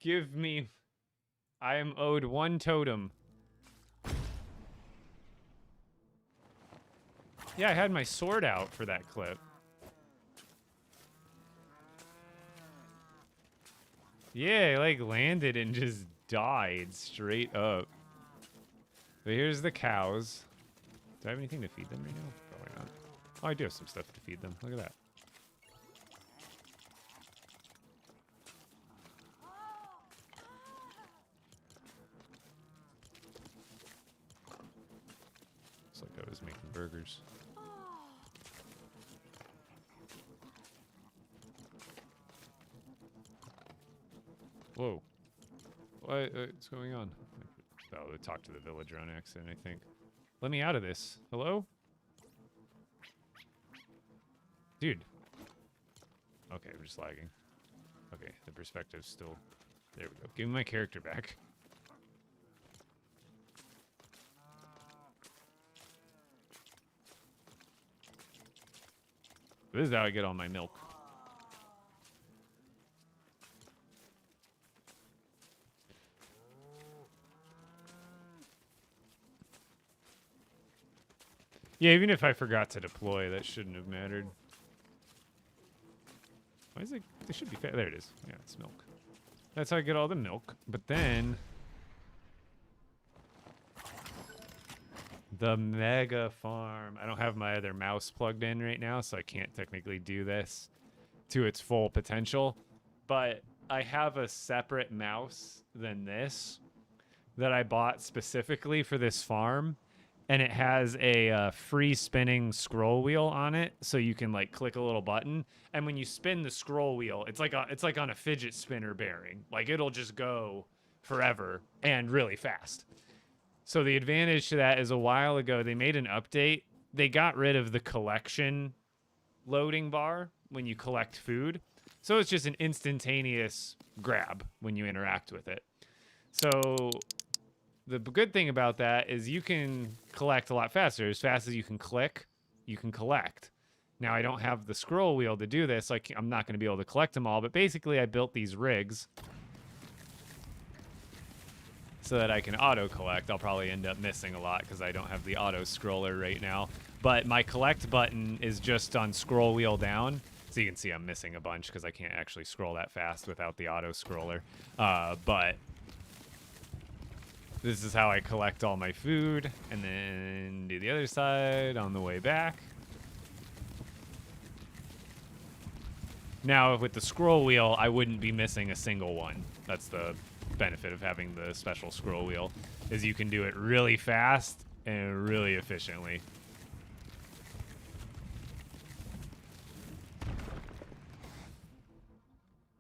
Give me... I am owed 1 totem. Yeah, I had my sword out for that clip. Yeah, I like landed and just died straight up. But here's the cows. Do I have anything to feed them right now? Probably not. Oh, I do have some stuff to feed them. Look at that. Looks like I was making burgers. Whoa. What's going on? Oh, they talked to the villager on accident, I think. Let me out of this. Hello? Dude. Okay, we're just lagging. Okay, the perspective's still... There we go. Give me my character back. This is how I get all my milk. Yeah, even if I forgot to deploy, that shouldn't have mattered. Why is it? They should be there. It is. Yeah, it's milk. That's how I get all the milk. But then the mega farm. I don't have my other mouse plugged in right now, so I can't technically do this to its full potential. But I have a separate mouse than this that I bought specifically for this farm. And it has a free spinning scroll wheel on it, so you can like click a little button, and when you spin the scroll wheel, it's like on a fidget spinner bearing. Like it'll just go forever and really fast. So the advantage to that is a while ago they made an update. They got rid of the collection loading bar when you collect food, so it's just an instantaneous grab when you interact with it. So the good thing about that is you can collect a lot faster. As fast as you can click, you can collect. Now, I don't have the scroll wheel to do this, so I'm not going to be able to collect them all, but basically I built these rigs so that I can auto-collect. I'll probably end up missing a lot because I don't have the auto-scroller right now. But my collect button is just on scroll wheel down, so you can see I'm missing a bunch because I can't actually scroll that fast without the auto-scroller. But This is how I collect all my food, and then do the other side on the way back. Now, with the scroll wheel, I wouldn't be missing a single one. That's the benefit of having the special scroll wheel, is you can do it really fast and really efficiently.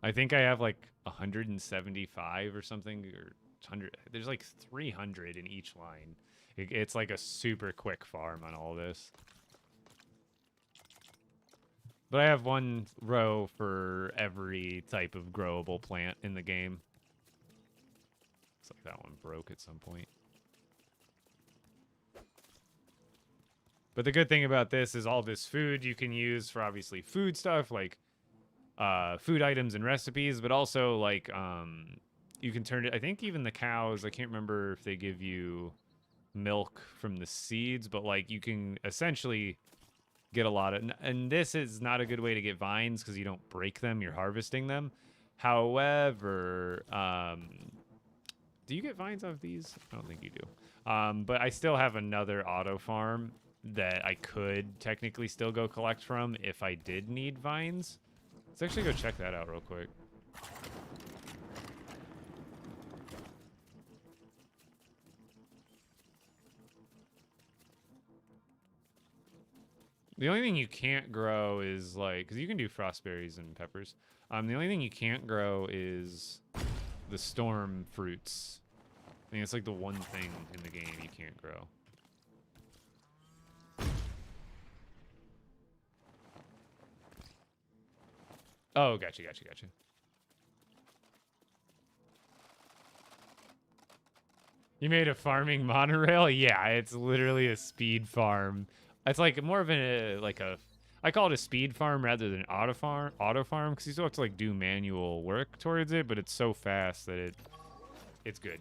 I think I have like 175 or something, or 100. There's like 300 in each line. It's like a super quick farm on all this. But I have one row for every type of growable plant in the game. Looks like that one broke at some point. But the good thing about this is all this food you can use for obviously food stuff, like food items and recipes, but also like you can turn it, I think even the cows, I can't remember if they give you milk from the seeds, but like you can essentially get a lot of, and this is not a good way to get vines because you don't break them, you're harvesting them. However, do you get vines off these? I don't think you do. But I still have another auto farm that I could technically still go collect from if I did need vines. Let's actually go check that out real quick. The only thing you can't grow is like, because you can do frost berries and peppers. The only thing you can't grow is the storm fruits. I think it's like the one thing in the game you can't grow. Oh, gotcha. You made a farming monorail? Yeah, it's literally a speed farm. It's like more of a I call it a speed farm rather than auto farm because you still have to like do manual work towards it, but it's so fast that it's good.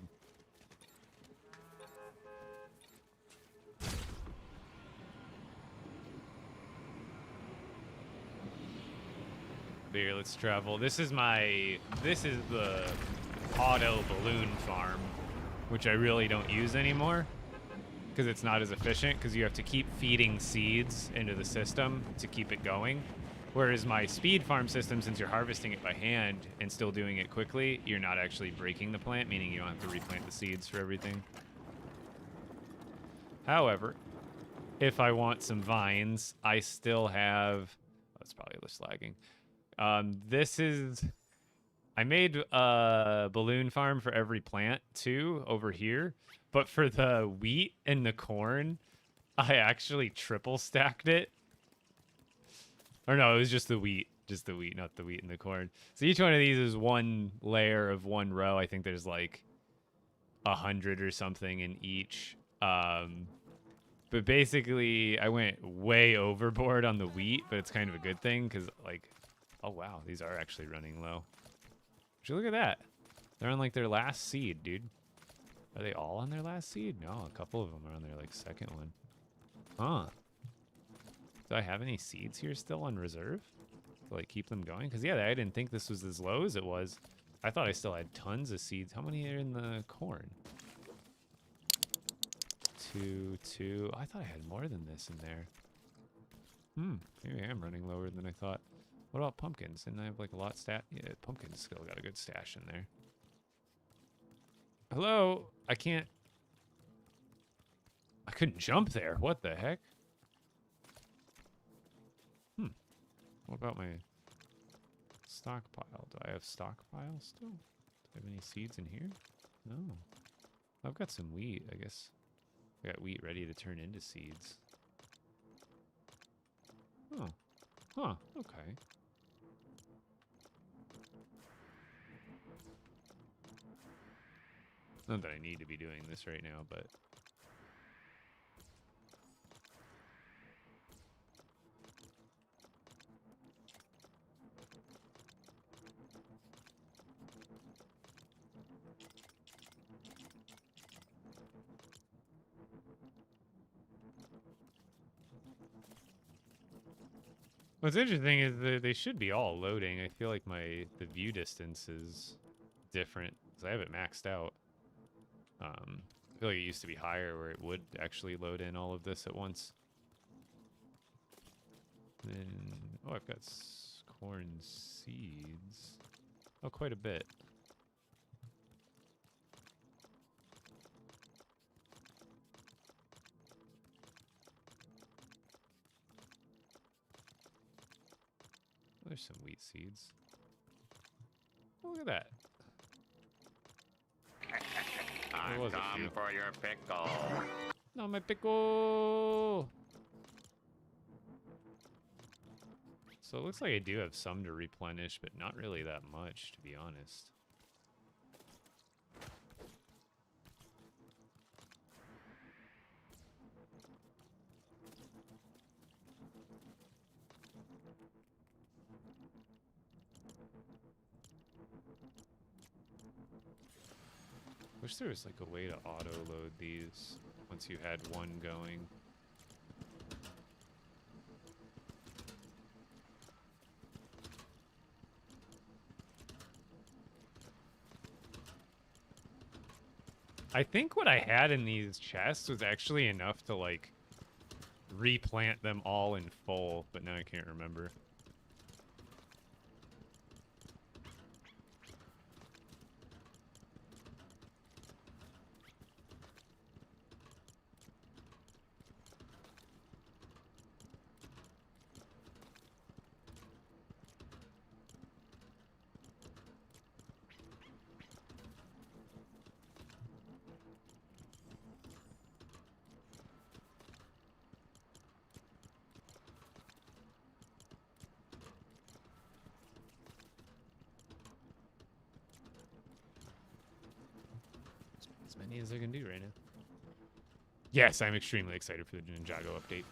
Here, let's travel. This is the auto balloon farm, which I really don't use anymore because it's not as efficient because you have to keep feeding seeds into the system to keep it going. Whereas my speed farm system, since you're harvesting it by hand and still doing it quickly, you're not actually breaking the plant, meaning you don't have to replant the seeds for everything. However, if I want some vines, I still have, oh, it's probably just lagging. I made a balloon farm for every plant too over here, but for the wheat and the corn, I actually triple stacked it. Or no, it was just the wheat, not the wheat and the corn. So each one of these is one layer of one row. I think there's like 100 or something in each. But basically I went way overboard on the wheat, but it's kind of a good thing because like, oh wow, these are actually running low. Would you look at that? They're on like their last seed, dude. Are they all on their last seed? No, a couple of them are on their like second one. Huh. Do I have any seeds here still on reserve to like keep them going? Because yeah, I didn't think this was as low as it was. I thought I still had tons of seeds. How many are in the corn? 2. Oh, I thought I had more than this in there. Maybe I am running lower than I thought. What about pumpkins? Didn't I have like a lot stat? Yeah, pumpkins still got a good stash in there. Hello? I couldn't jump there. What the heck? What about my stockpile? Do I have stockpile still? Do I have any seeds in here? No. I've got some wheat, I guess. I got wheat ready to turn into seeds. Oh. Huh, okay. Not that I need to be doing this right now, but... What's interesting is that they should be all loading. I feel like the view distance is different because I have it maxed out. I feel like it used to be higher where it would actually load in all of this at once. Then, oh, I've got corn seeds. Oh, quite a bit. There's some wheat seeds. Oh, look at that. I'm was a come few. for your pickle. No, my pickle! So it looks like I do have some to replenish, but not really that much, to be honest. Wish there was like a way to auto load these once you had one going. I think what I had in these chests was actually enough to like replant them all in full, but now I can't remember. As many as I can do right now. Yes, I'm extremely excited for the Ninjago update.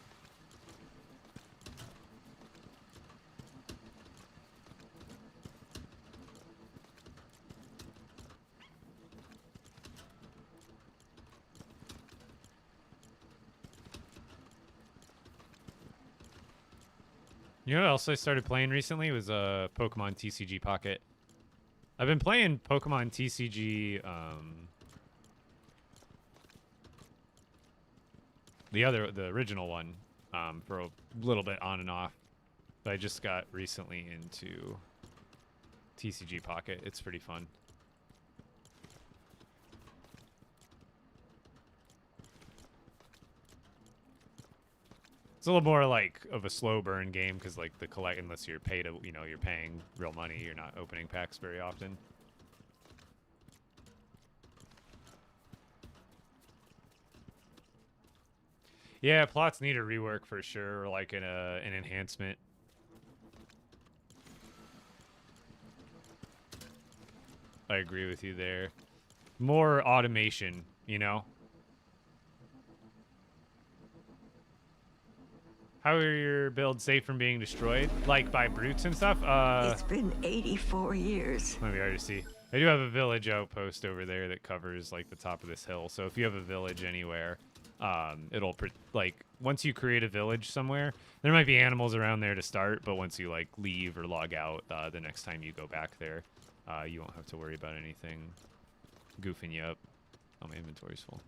You know what else I started playing recently was Pokemon TCG Pocket. I've been playing Pokemon TCG, the original one, for a little bit on and off. But I just got recently into TCG Pocket. It's pretty fun. It's a little more like of a slow burn game because like the unless you're paid, you're paying real money, you're not opening packs very often. Yeah, plots need a rework for sure, or like an enhancement. I agree with you there. More automation, you know? How are your builds safe from being destroyed? Like by brutes and stuff? It's been 84 years. Let me already see. I do have a village outpost over there that covers like the top of this hill. So if you have a village anywhere, it'll like once you create a village somewhere, there might be animals around there to start, but once you like leave or log out, the next time you go back there, you won't have to worry about anything goofing you up. Oh, my inventory's full.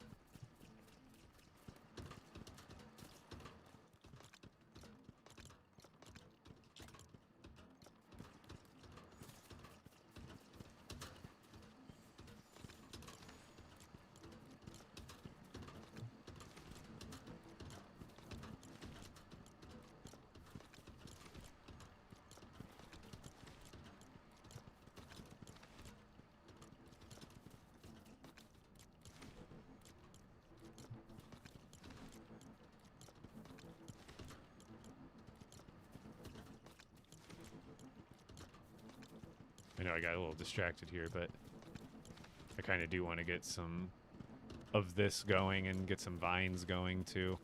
I know I got a little distracted here, but I kind of do want to get some of this going and get some vines going too.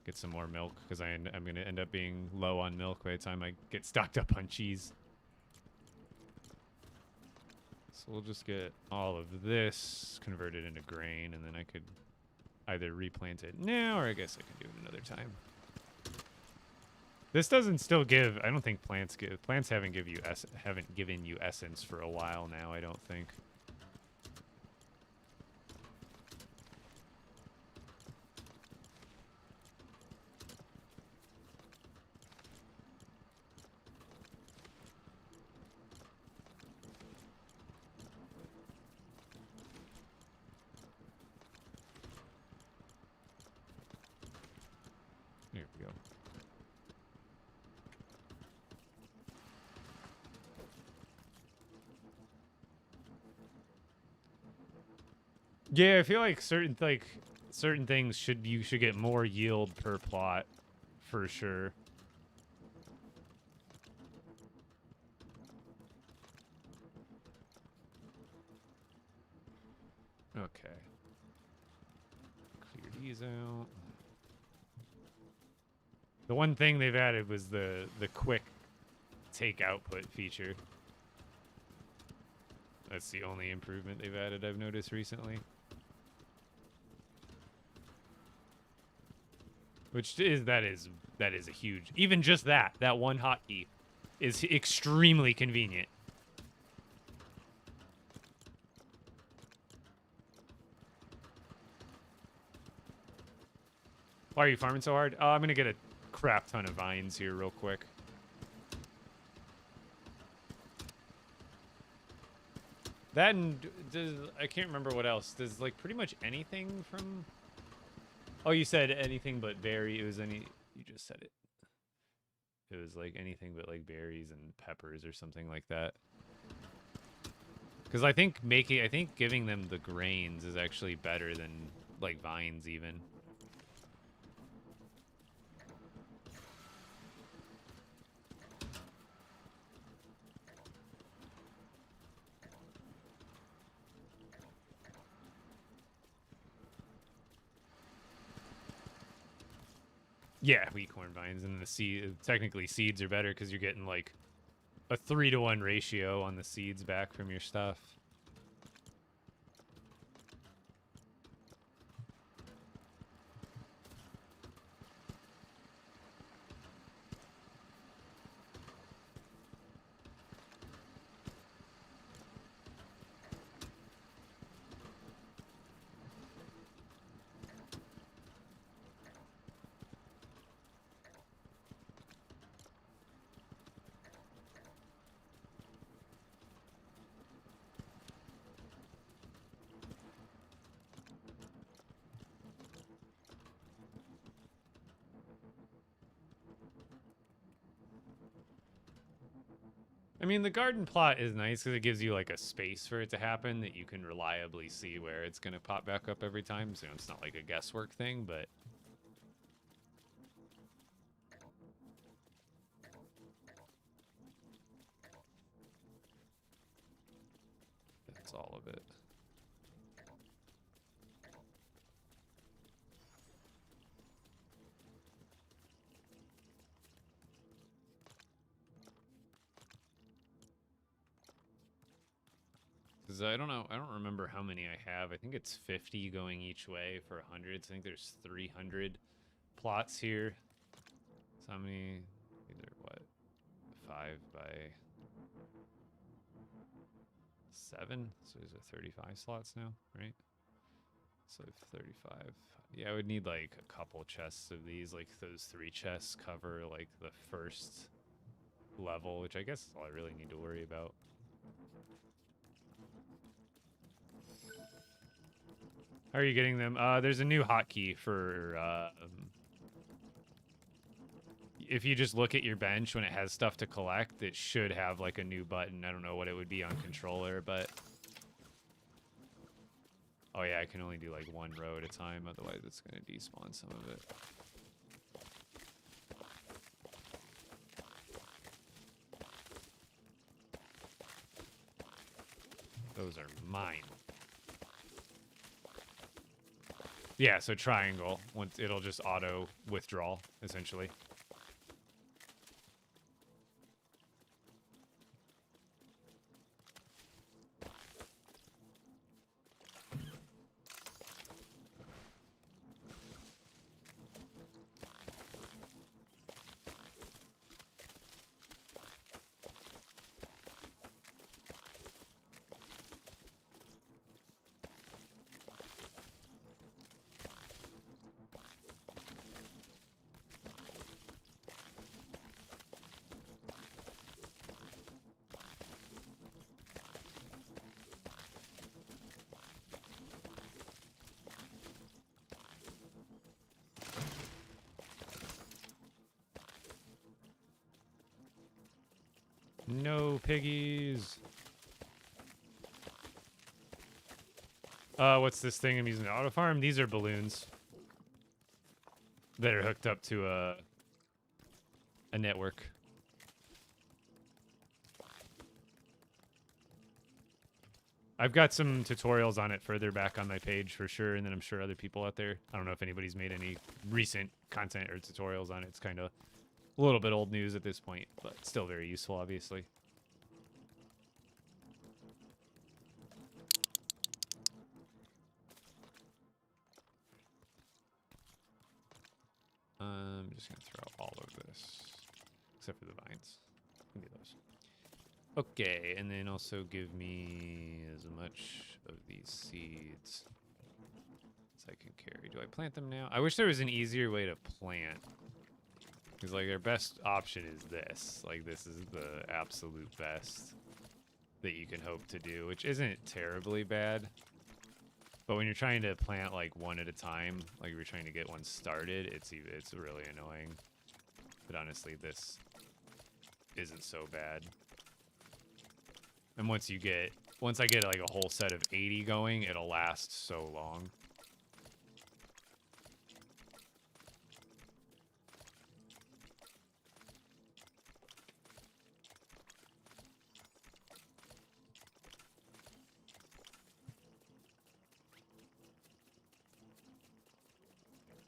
Get some more milk because I'm going to end up being low on milk by the time I get stocked up on cheese. So we'll just get all of this converted into grain, and then I could either replant it now, or I guess I can do it another time. This doesn't still give. I don't think plants give. Plants haven't given you essence for a while now. I don't think. Yeah, I feel like certain things you should get more yield per plot, for sure. Okay. Clear these out. The one thing they've added was the quick take output feature. That's the only improvement they've added I've noticed recently. Which is that is a huge, even just that one hotkey is extremely convenient. Why are you farming so hard? I'm gonna get a crap ton of vines here real quick. That and I can't remember what else. Does like pretty much anything from... Oh, you said anything but berry. It was any... You just said it. It was like anything but like berries and peppers or something like that. Because I think giving them the grains is actually better than like vines even. Yeah, wheat corn vines, and the seed. Technically, seeds are better because you're getting like a 3-to-1 ratio on the seeds back from your stuff. I mean, the garden plot is nice because it gives you like a space for it to happen that you can reliably see where it's going to pop back up every time. So it's not like a guesswork thing, but... That's all of it. Because I don't know, I don't remember how many I have. I think it's 50 going each way for 100. So I think there's 300 plots here. So how many? These are what? 5 by 7? So there's a 35 slots now, right? So 35. Yeah, I would need like a couple chests of these. Like those 3 chests cover like the first level, which I guess is all I really need to worry about. How are you getting them? There's a new hotkey for if you just look at your bench when it has stuff to collect, it should have like a new button. I don't know what it would be on controller, but... Oh yeah, I can only do like 1 row at a time, otherwise it's going to despawn some of it. Those are mine. Yeah, so triangle. Once it'll just auto withdrawal, essentially. No piggies. What's this thing I'm using? Auto farm? These are balloons that are hooked up to a network. I've got some tutorials on it further back on my page for sure, and then I'm sure other people out there. I don't know if anybody's made any recent content or tutorials on it. It's kind of a little bit old news at this point, but still very useful, obviously. I'm just going to throw all of this, except for the vines. Give me those. Okay, and then also give me as much of these seeds as I can carry. Do I plant them now? I wish there was an easier way to plant. Because, like, their best option is this. Like, this is the absolute best that you can hope to do, which isn't terribly bad. But when you're trying to plant, like, one at a time, like you're trying to get one started, it's really annoying. But honestly, this isn't so bad. And once I get like a whole set of 80 going, it'll last so long.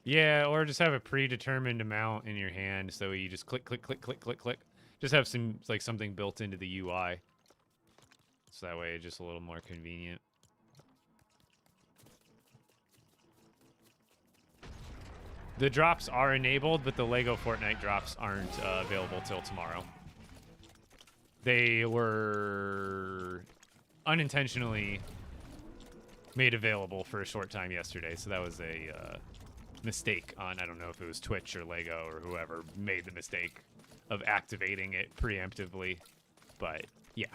Yeah, or just have a predetermined amount in your hand so you just click, click, click, click, click, click. Just have some, like, something built into the UI. So that way it's just a little more convenient. The drops are enabled, but the LEGO Fortnite drops aren't available till tomorrow. They were unintentionally made available for a short time yesterday, so that was a mistake on, I don't know if it was Twitch or LEGO or whoever made the mistake of activating it preemptively, but yeah.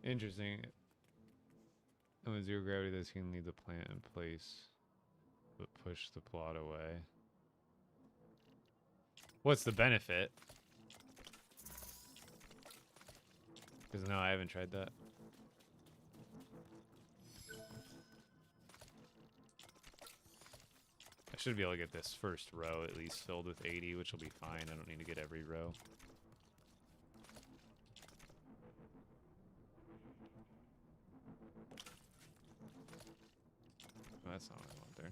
Interesting. And with zero gravity, this can leave the plant in place, but push the plot away. What's the benefit? Because no, I haven't tried that. I should be able to get this first row at least filled with 80, which will be fine. I don't need to get every row. Oh, that's not what I want there.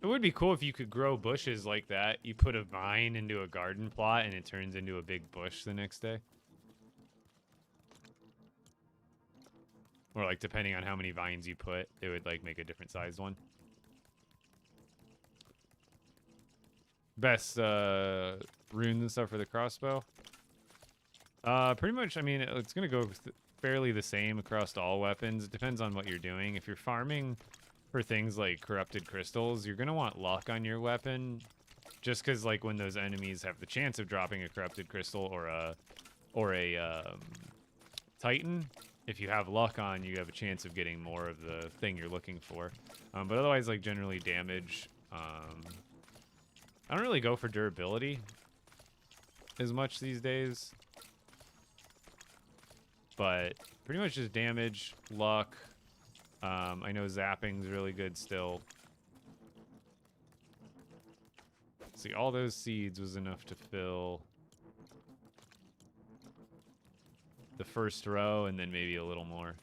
It would be cool if you could grow bushes like that. You put a vine into a garden plot and it turns into a big bush the next day. Or like depending on how many vines you put, it would like make a different sized one. Best runes and stuff for the crossbow. Pretty much, I mean, it's going to go fairly the same across all weapons. It depends on what you're doing. If you're farming for things like corrupted crystals, you're going to want luck on your weapon. Just because, like, when those enemies have the chance of dropping a corrupted crystal or a titan, if you have luck on, you have a chance of getting more of the thing you're looking for. But otherwise, like, generally damage. I don't really go for durability as much these days. But pretty much just damage, luck. I know zapping's really good still. See, all those seeds was enough to fill the first row and then maybe a little more.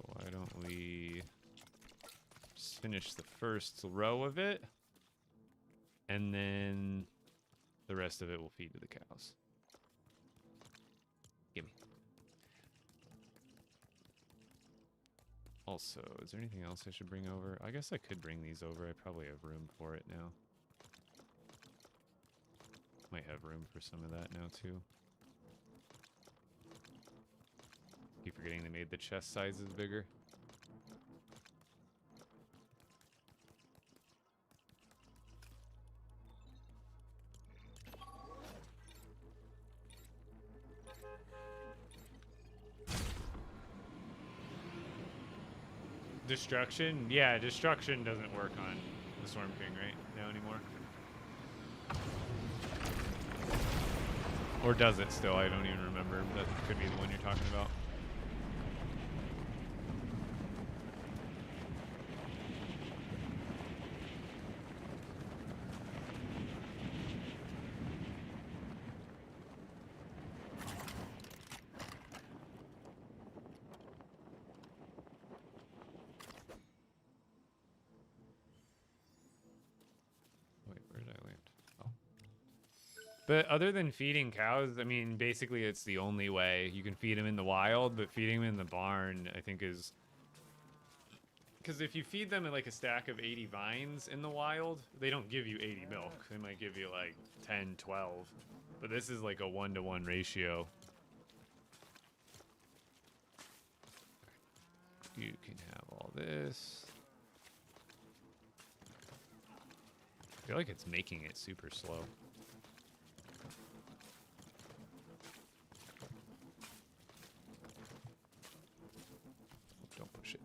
Why don't we just finish the first row of it, and then the rest of it will feed to the cows. Gimme. Also, is there anything else I should bring over? I guess I could bring these over. I probably have room for it now. Might have room for some of that now, too. Keep forgetting they made the chest sizes bigger. Destruction? Yeah, destruction doesn't work on the Storm King right now anymore. Or does it still? I don't even remember. That could be the one you're talking about. But other than feeding cows, I mean, basically it's the only way. You can feed them in the wild, but feeding them in the barn, I think is... Because if you feed them in like a stack of 80 vines in the wild, they don't give you 80 milk. They might give you like 10, 12. But this is like a 1-to-1 ratio. You can have all this. I feel like it's making it super slow. Don't push it.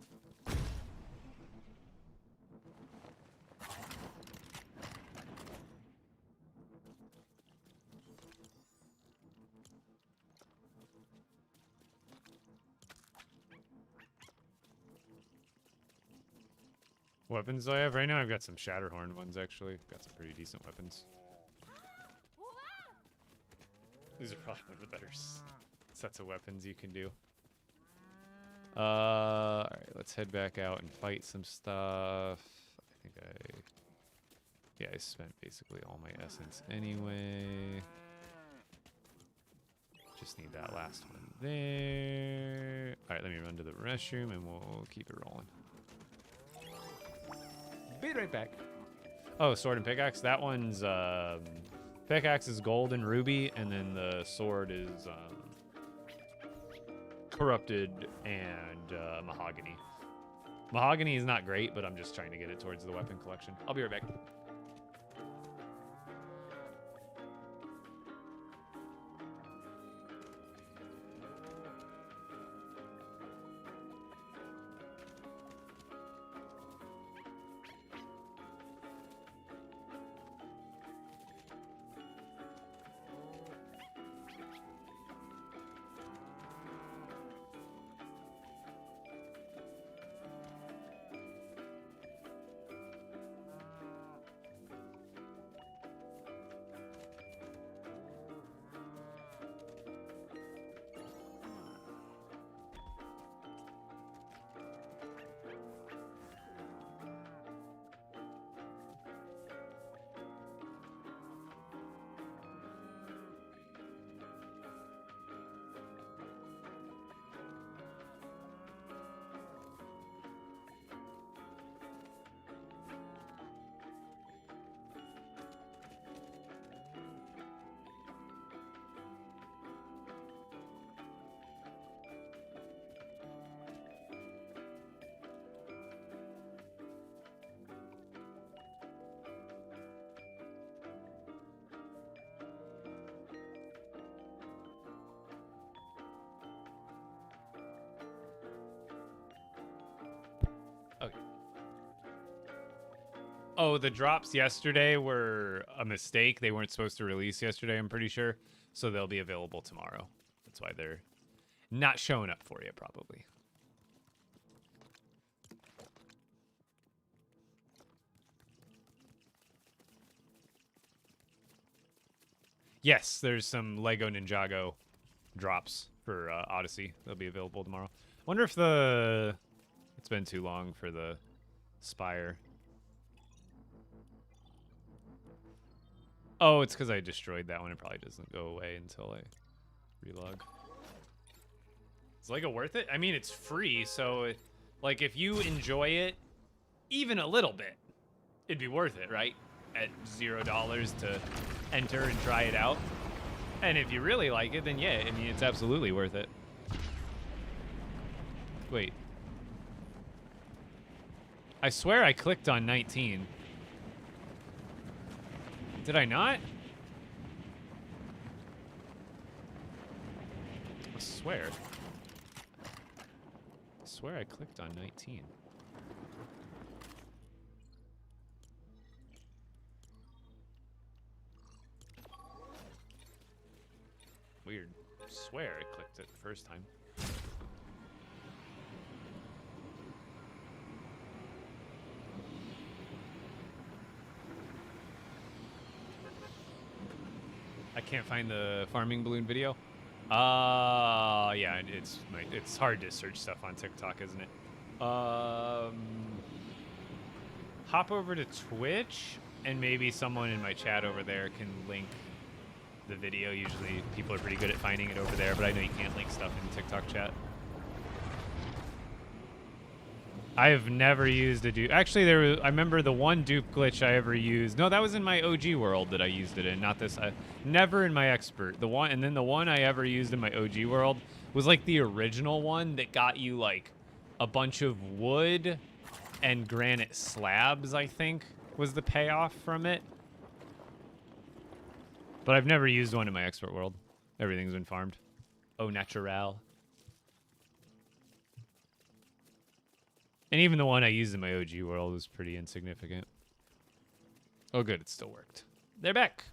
Weapons do I have right now? I've got some Shatterhorn ones actually. Got some pretty decent weapons. These are probably one of the better sets of weapons you can do. Alright, let's head back out and fight some stuff. I think I spent basically all my essence anyway. Just need that last one there. Alright, let me run to the restroom and we'll keep it rolling. Be right back. Oh, sword and pickaxe. That one's, pickaxe is gold and ruby, and then the sword is, corrupted and mahogany. Mahogany is not great, but I'm just trying to get it towards the weapon collection. I'll be right back. Oh, the drops yesterday were a mistake. They weren't supposed to release yesterday, I'm pretty sure. So they'll be available tomorrow. That's why they're not showing up for you, probably. Yes, there's some LEGO Ninjago drops for Odyssey. They'll be available tomorrow. Wonder if the... It's been too long for the Spire. Oh, it's because I destroyed that one. It probably doesn't go away until I relog. Is LEGO worth it? I mean, it's free, so like if you enjoy it even a little bit, it'd be worth it, right? At $0 to enter and try it out. And if you really like it, then yeah, I mean, it's absolutely worth it. Wait. I swear I clicked on 19. Did I not? I swear. I swear I clicked on 19. Weird. I swear I clicked it the first time. I can't find the farming balloon video. Yeah, it's hard to search stuff on TikTok, isn't it? Hop over to Twitch, and maybe someone in my chat over there can link the video. Usually people are pretty good at finding it over there, but I know you can't link stuff in TikTok chat. I have never used a dupe. Actually, I remember the one dupe glitch I ever used. No, that was in my OG world that I used it in, not this. Never in my expert. The one I ever used in my OG world was like the original one that got you like a bunch of wood and granite slabs, I think, was the payoff from it. But I've never used one in my expert world. Everything's been farmed. Au natural. And even the one I used in my OG world was pretty insignificant. Oh, good. It still worked. They're back.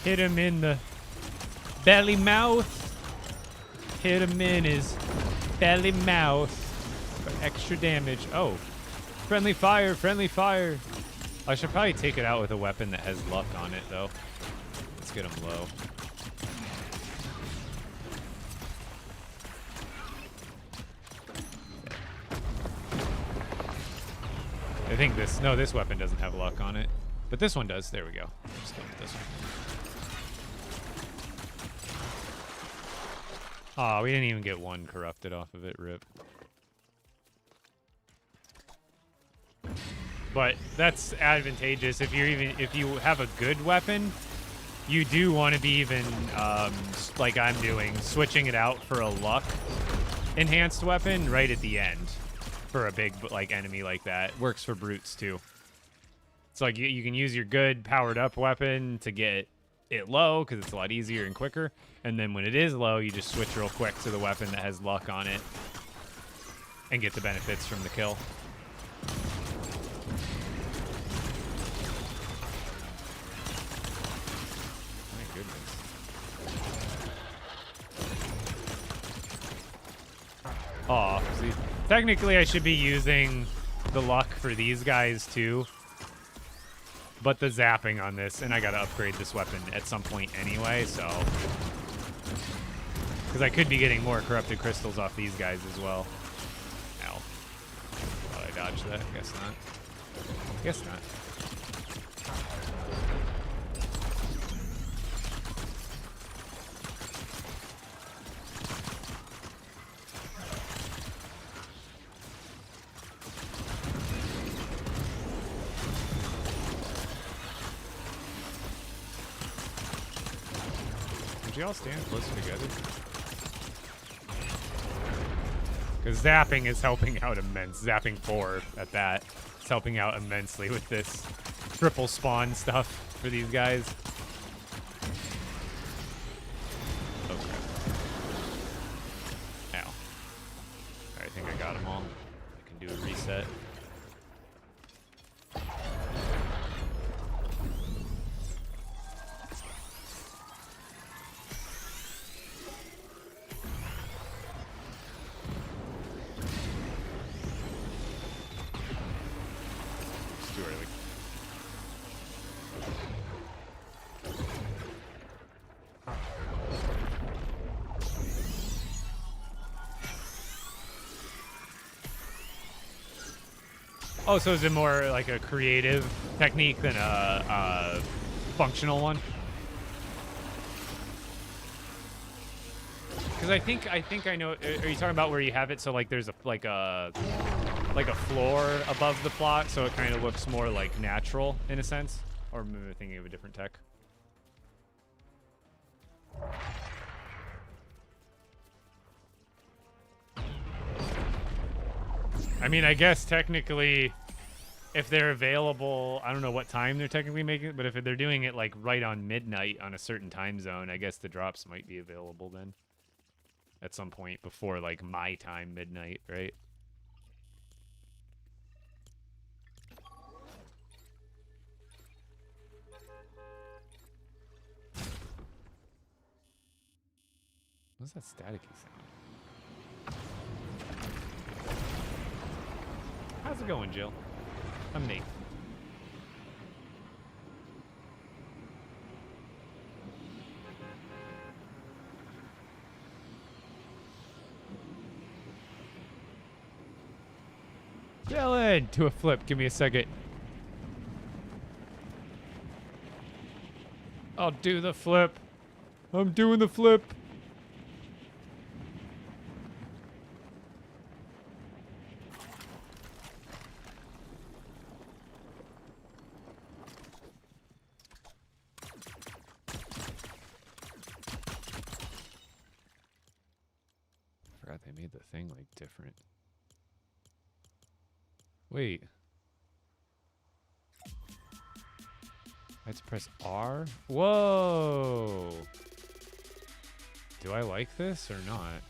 Hit him in the belly mouth. Hit him in his belly mouth for extra damage. Oh, friendly fire, friendly fire. I should probably take it out with a weapon that has luck on it, though. Let's get him low. I think this weapon doesn't have luck on it. But this one does. There we go. Just go with this one. Aw, we didn't even get one corrupted off of it, rip. But that's advantageous if you have a good weapon. You do want to be even like I'm doing, switching it out for a luck enhanced weapon right at the end for a big like enemy like that. Works for brutes too. It's like you can use your good powered up weapon to get it low because it's a lot easier and quicker, and then when it is low you just switch real quick to the weapon that has luck on it and get the benefits from the kill. My goodness. Aw, see, technically I should be using the luck for these guys too, but the zapping on this, and I gotta upgrade this weapon at some point anyway, so. Because I could be getting more corrupted crystals off these guys as well. Ow. Thought I dodged that. Guess not. Guess not. Would you all stand closer together? Because zapping is helping out immense. Zapping 4 at that. It's helping out immensely with this triple spawn stuff for these guys. Okay. Ow. Alright, I think I got them all. I can do a reset. Oh, so is it more like a creative technique than a functional one? Because I think I know. Are you talking about where you have it so like there's a like a floor above the plot, so it kind of looks more like natural in a sense? Or maybe I'm thinking of a different tech. I mean, I guess technically, if they're available, I don't know what time they're technically making it, but if they're doing it like right on midnight on a certain time zone, I guess the drops might be available then. At some point before like my time, midnight, right? What's that staticky sound? How's it going, Jill? I'm Nate. Dylan, to a flip. Give me a second. I'll do the flip. I'm doing the flip. Forgot they made the thing like different. Wait. I have to press R? Whoa! Do I like this or not?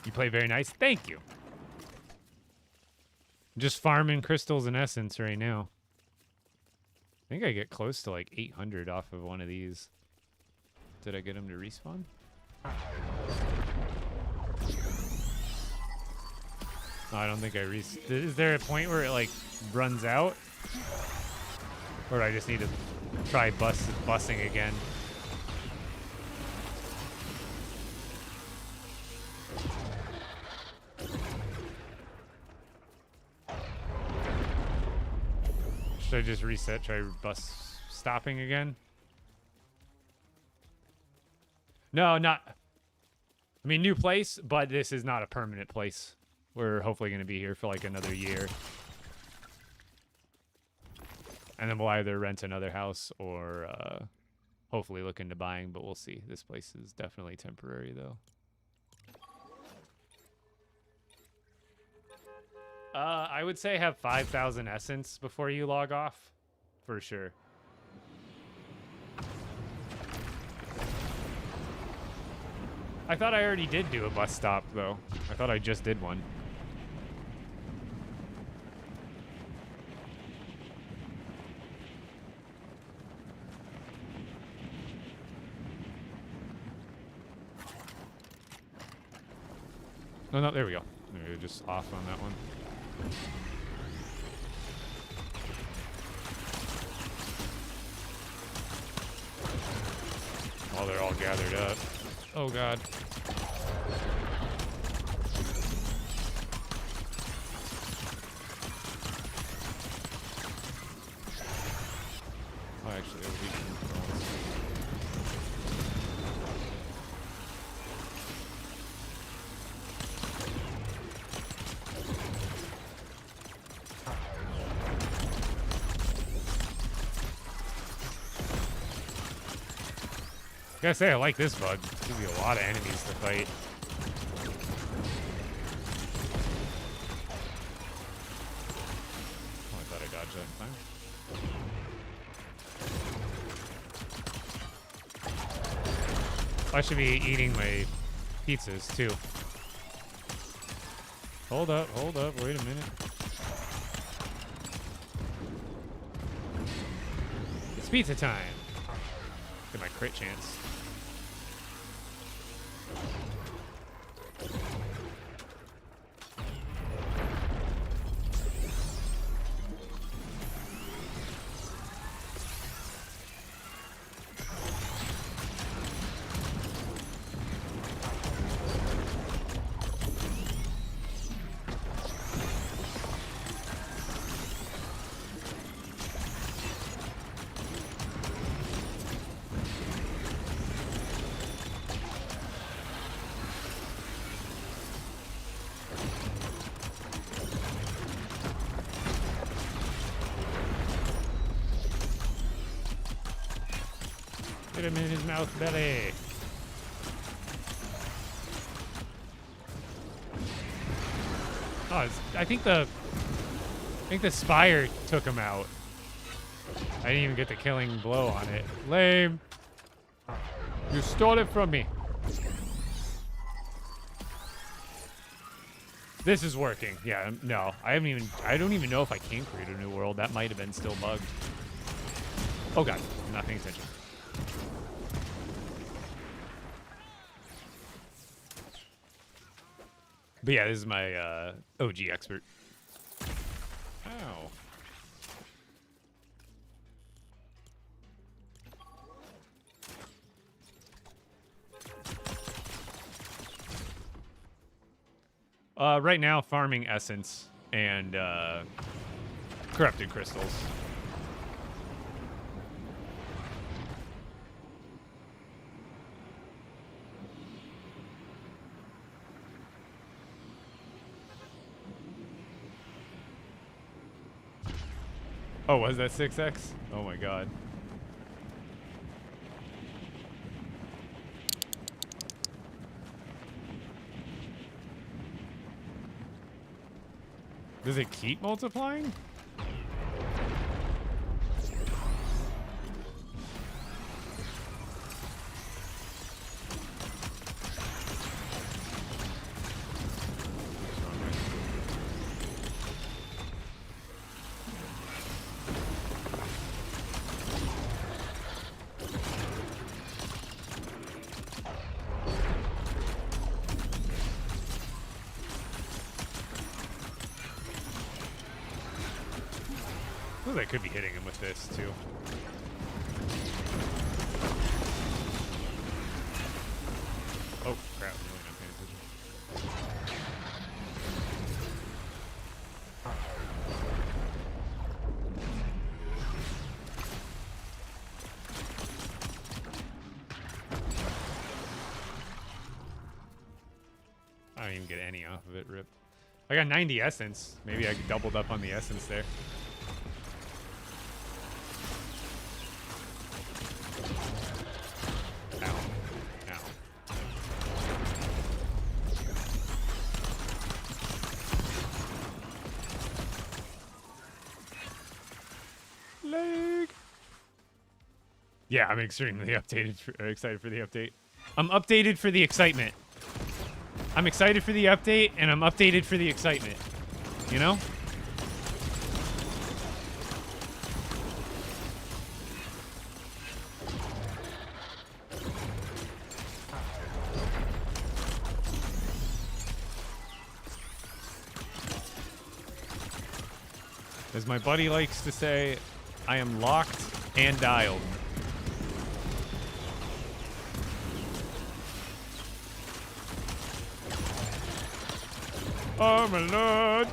You play very nice. Thank you. I'm just farming crystals and essence right now. I think I get close to like 800 off of one of these. Did I get him to respawn? No, I don't think I Is there a point where it like runs out? Or do I just need to try busing again? Should I just reset? Try bus stopping again? No, not. I mean, new place, but this is not a permanent place. We're hopefully going to be here for like another year. And then we'll either rent another house or hopefully look into buying, but we'll see. This place is definitely temporary, though. I would say have 5,000 essence before you log off, for sure. I thought I already did do a bus stop, though. I thought I just did one. Oh, no, there we go. Maybe just off on that one. While they're all gathered up. Oh, God. Oh, actually, it would be gotta say, I like this bug. Gives you a lot of enemies to fight. Oh, I thought I dodged that time. I should be eating my pizzas, too. Hold up, wait a minute. It's pizza time. Get my crit chance. Hit him in his mouth belly. Oh, I think the spire took him out. I didn't even get the killing blow on it. Lame. You stole it from me. This is working. Yeah, no. I don't even know if I can create a new world. That might have been still bugged. Oh god, I'm not paying attention. But yeah, this is my OG expert. Ow. Right now, farming essence and corrupted crystals. Oh, was that 6x? Oh my god. Does it keep multiplying? I could be hitting him with this too. Oh crap! I'm really not paying attention. I don't even get any off of it. Rip. I got 90 essence. Maybe I doubled up on the essence there. Yeah, I'm extremely excited for the update. I'm updated for the excitement. I'm excited for the update, and I'm updated for the excitement. You know? As my buddy likes to say, I am locked and dialed. Oh my lord!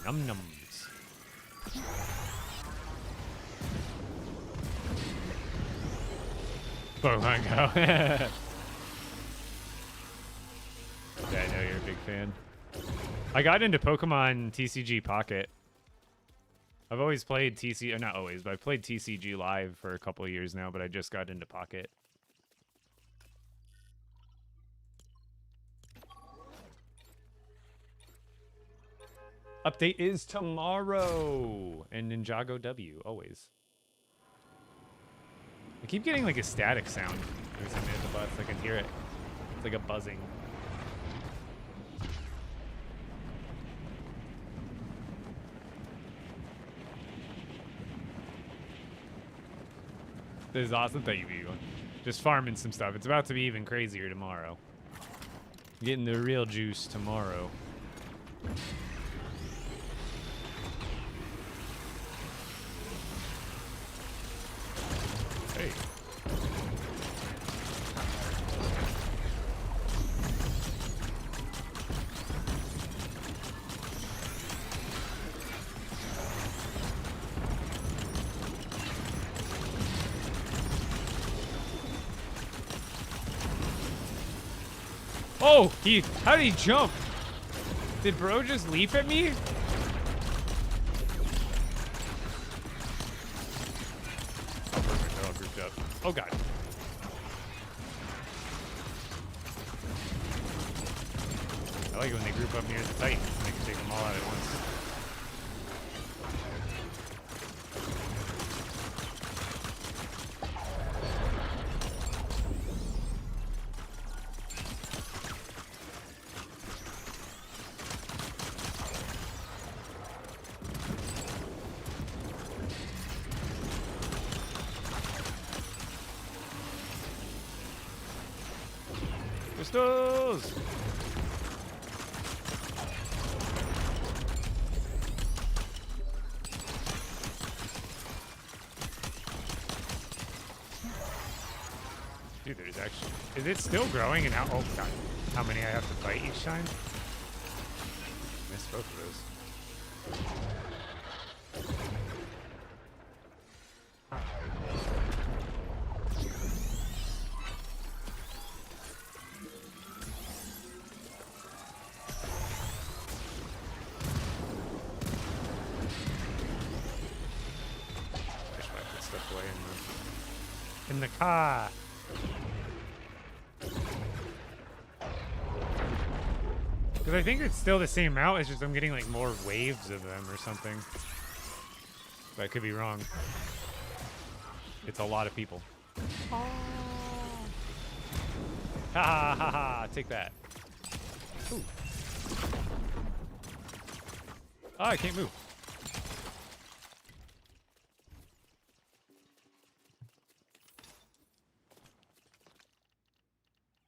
Num nums. Pokemon Go. Yeah, I know you're a big fan. I got into Pokemon TCG Pocket. I've always played not always, but I've played TCG Live for a couple of years now, but I just got into Pocket. Update is tomorrow. And Ninjago W, always. I keep getting like a static sound every time I hit the butts. I can hear it. It's like a buzzing. This is awesome. Thank you, everyone. Just farming some stuff. It's about to be even crazier tomorrow. Getting the real juice tomorrow. Hey. Oh, how did he jump? Did bro just leap at me? Oh, perfect. They're all grouped up. Oh, God. I like it when they group up near the Titan. They can take them all out at once. Crystals! Dude, there's actually... Is it still growing? And how... Oh, God. How many I have to fight each time? Missed both of those. Wish I put stuff away in the car. Because I think it's still the same amount, it's just I'm getting like more waves of them or something. But I could be wrong. It's a lot of people. Oh. Ha ha ha ha, take that. Ooh. Oh, I can't move.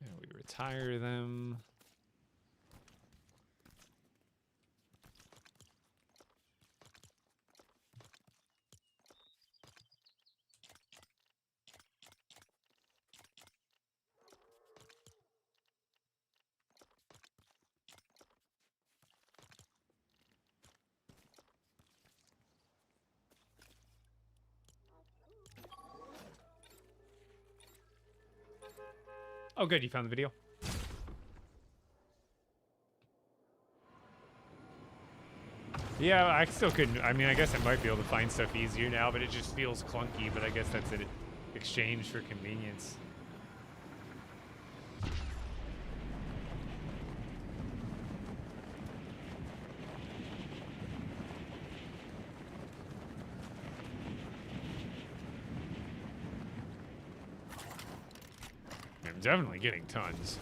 Yeah, we retire them. Oh, good. You found the video? Yeah, I still couldn't. I mean, I guess I might be able to find stuff easier now, but it just feels clunky. But I guess that's an exchange for convenience. I'm definitely getting tons.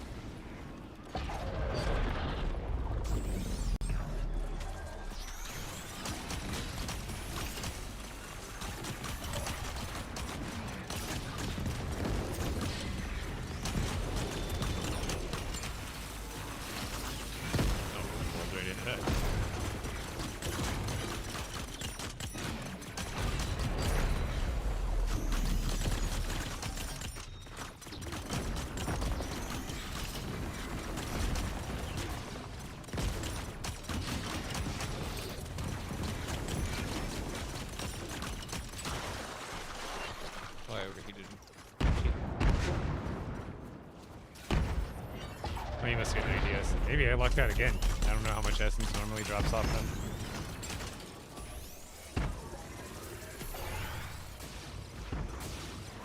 Oh, you must get an ADS. Maybe I lucked out again. I don't know how much essence normally drops off them.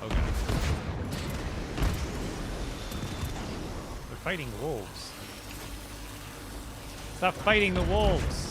Okay. They're fighting wolves. Stop fighting the wolves!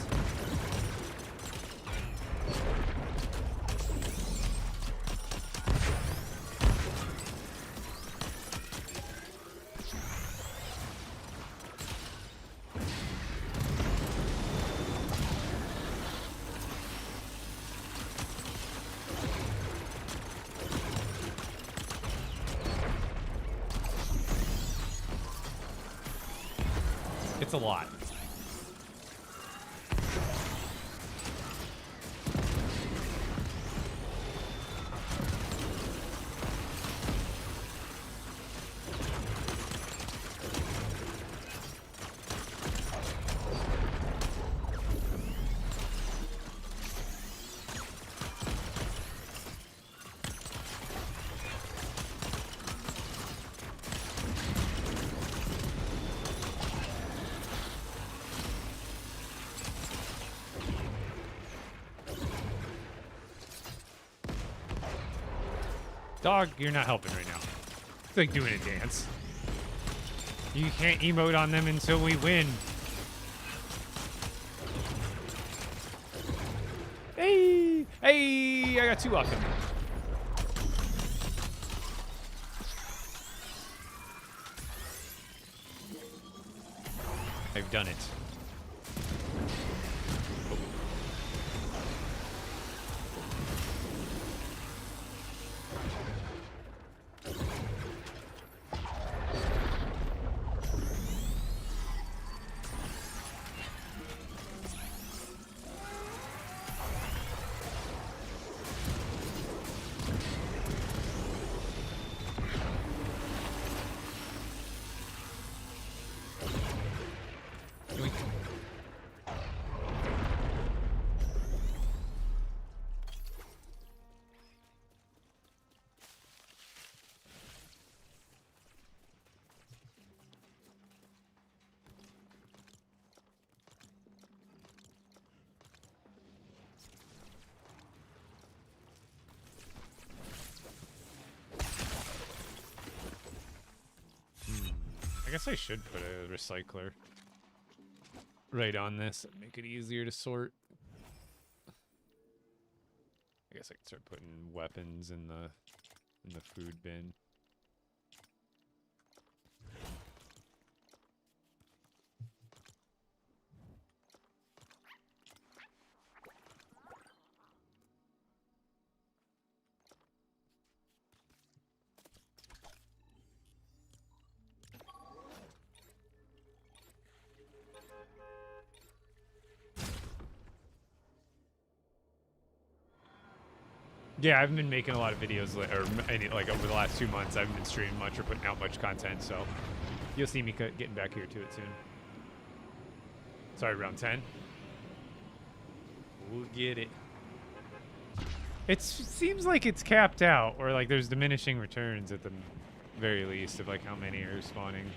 It's a lot. Dog, you're not helping right now. It's like doing a dance. You can't emote on them until we win. Hey! Hey! I got 2 off them. I've done it. I guess I should put a recycler right on this and make it easier to sort. I guess I can start putting weapons in the food bin. Yeah, I haven't been making a lot of videos, like over the last 2 months. I haven't been streaming much or putting out much content, so you'll see me getting back here to it soon. Sorry, round 10. We'll get it. It seems like it's capped out, or like there's diminishing returns at the very least of like how many are spawning.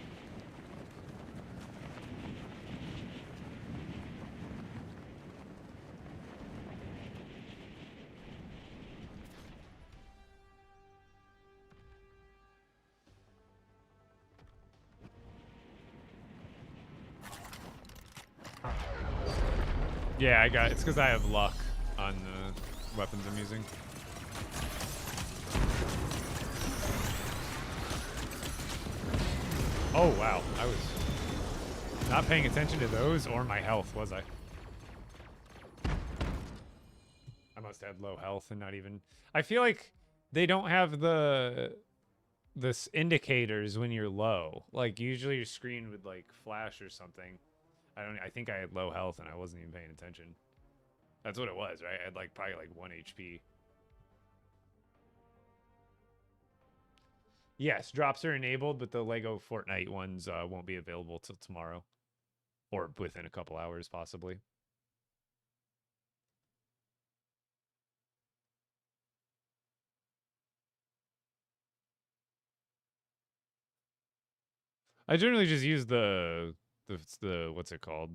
Yeah, it's because I have luck on the weapons I'm using. Oh, wow. I was not paying attention to those or my health, was I? I must have low health and not even... I feel like they don't have this indicators when you're low. Like, usually your screen would, like, flash or something. I think I had low health and I wasn't even paying attention. That's what it was, right? I had like probably like 1 HP. Yes, drops are enabled, but the LEGO Fortnite ones won't be available till tomorrow. Or within a couple hours, possibly. I generally just use the what's it called?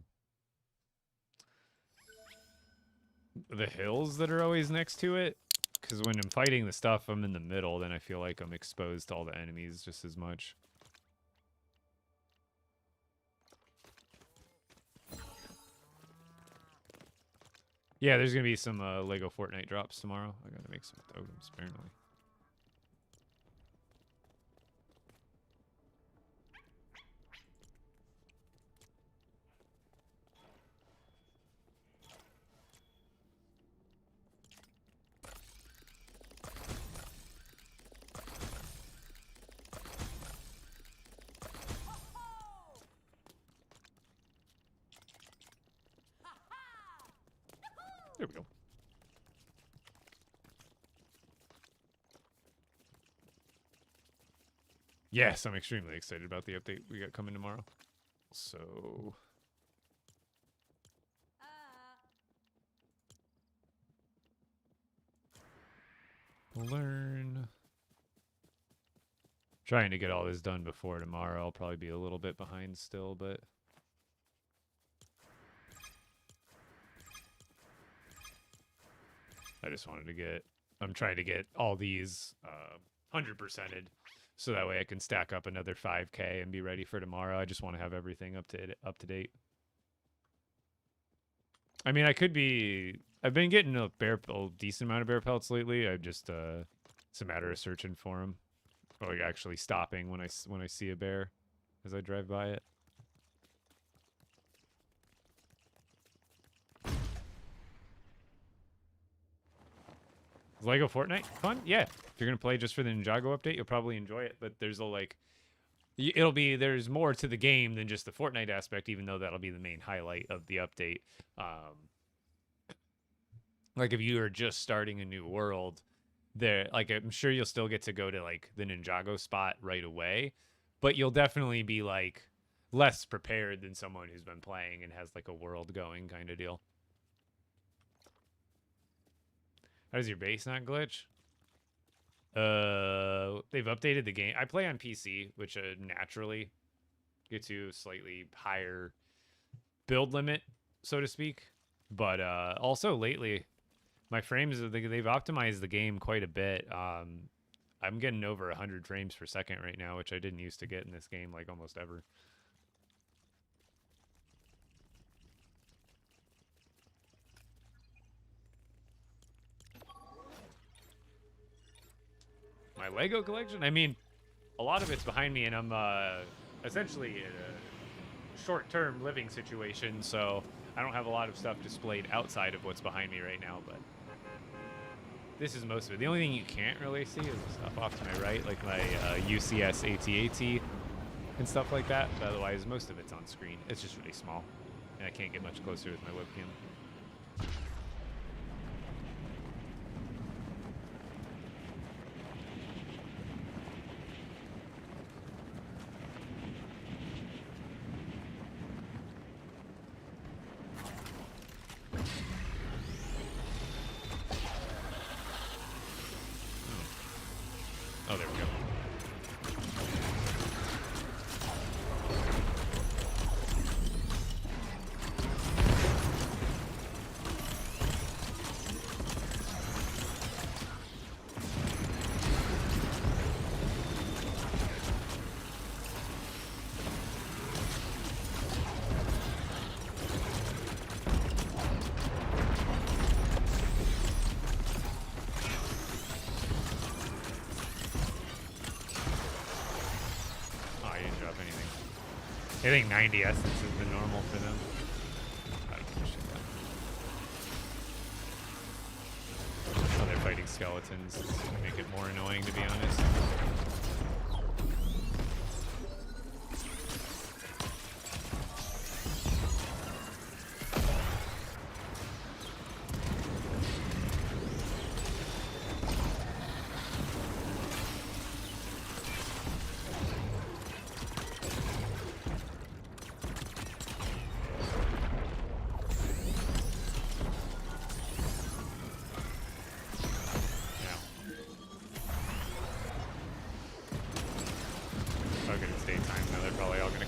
The hills that are always next to it, because when I'm fighting the stuff, I'm in the middle, then I feel like I'm exposed to all the enemies just as much. Yeah, there's gonna be some LEGO Fortnite drops tomorrow. I gotta make some totems, apparently. There we go. Yes, I'm extremely excited about the update we got coming tomorrow. So... learn. Trying to get all this done before tomorrow. I'll probably be a little bit behind still, but... I just wanted to get... I'm trying to get all these 100%ed, so that way I can stack up another 5K and be ready for tomorrow. I just want to have everything up to date. I mean, I've been getting a decent amount of bear pelts lately. I just it's a matter of searching for them, or like actually stopping when I see a bear as I drive by it. Is LEGO Fortnite fun? Yeah. If you're gonna play just for the Ninjago update, you'll probably enjoy it. But there's there's more to the game than just the Fortnite aspect, even though that'll be the main highlight of the update. Like if you are just starting a new world, like I'm sure you'll still get to go to like the Ninjago spot right away, but you'll definitely be like less prepared than someone who's been playing and has like a world going kind of deal. How does your base not glitch? They've updated the game. I play on PC, which naturally gets you slightly higher build limit, so to speak. But also lately, my frames, they've optimized the game quite a bit. I'm getting over 100 frames per second right now, which I didn't used to get in this game like almost ever. My Lego collection? I mean, a lot of it's behind me, and I'm essentially in a short-term living situation, so I don't have a lot of stuff displayed outside of what's behind me right now, but this is most of it. The only thing you can't really see is the stuff off to my right, like my UCS AT-AT and stuff like that. But otherwise, most of it's on screen. It's just really small, and I can't get much closer with my webcam. Oh, there we go. I think 90 essence is the normal for them. Oh, they're fighting skeletons. It's gonna make it more annoying, to be honest.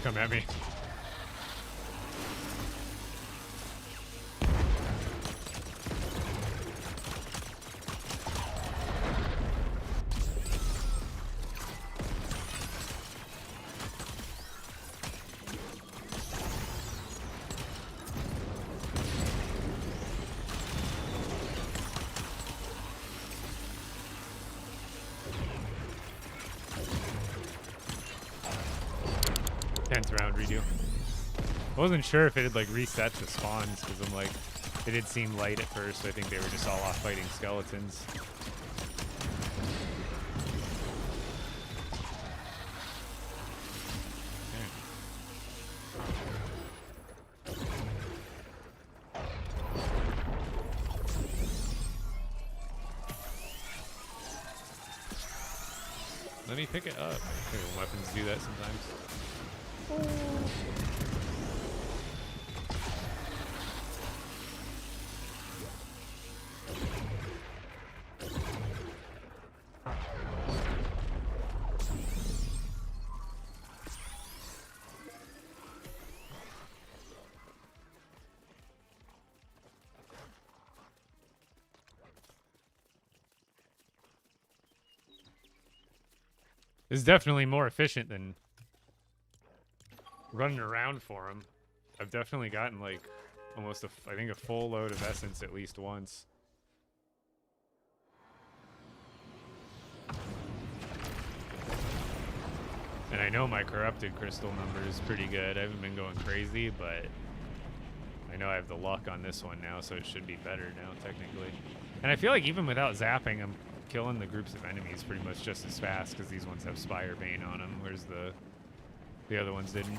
Come at me. Round redo. I wasn't sure if it had like reset the spawns because I'm like, it did seem light at first. I think they were just all off fighting skeletons. Let me pick it up. Weapons do that sometimes. It's definitely more efficient than running around for them. I've definitely gotten like almost I think a full load of essence at least once. And I know my corrupted crystal number is pretty good. I haven't been going crazy, but I know I have the luck on this one now, so it should be better now, technically. And I feel like even without zapping, I'm killing the groups of enemies pretty much just as fast, because these ones have Spire Bane on them, whereas the other ones didn't.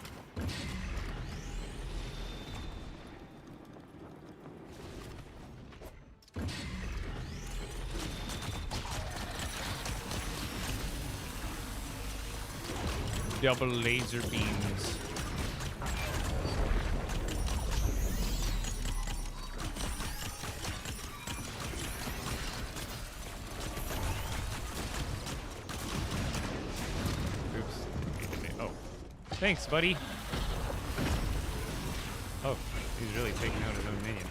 Double laser beams. Oops. Oh. Thanks, buddy. Oh, he's really taking out his own minion.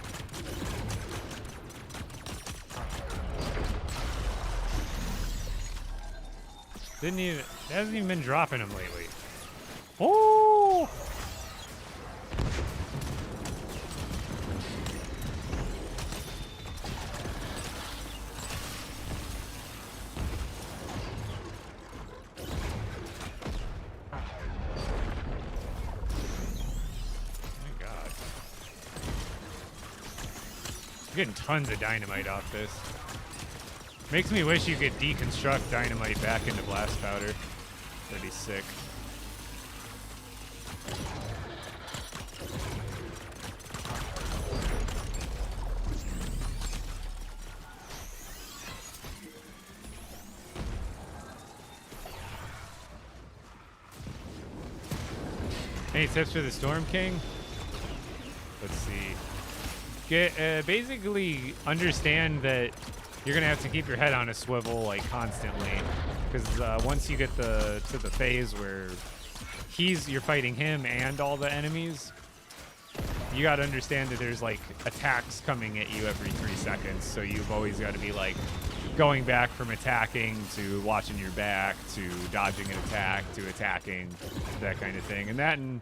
Hasn't even been dropping him lately. Oh! My God. I'm getting tons of dynamite off this. Makes me wish you could deconstruct dynamite back into blast powder. That'd be sick. Any tips for the Storm King? Let's see. Basically understand that you're gonna have to keep your head on a swivel like constantly, because once you get to the phase where you're fighting him and all the enemies, you gotta understand that there's like attacks coming at you every 3 seconds. So you've always got to be like going back from attacking to watching your back to dodging an attack to attacking, that kind of thing. And that and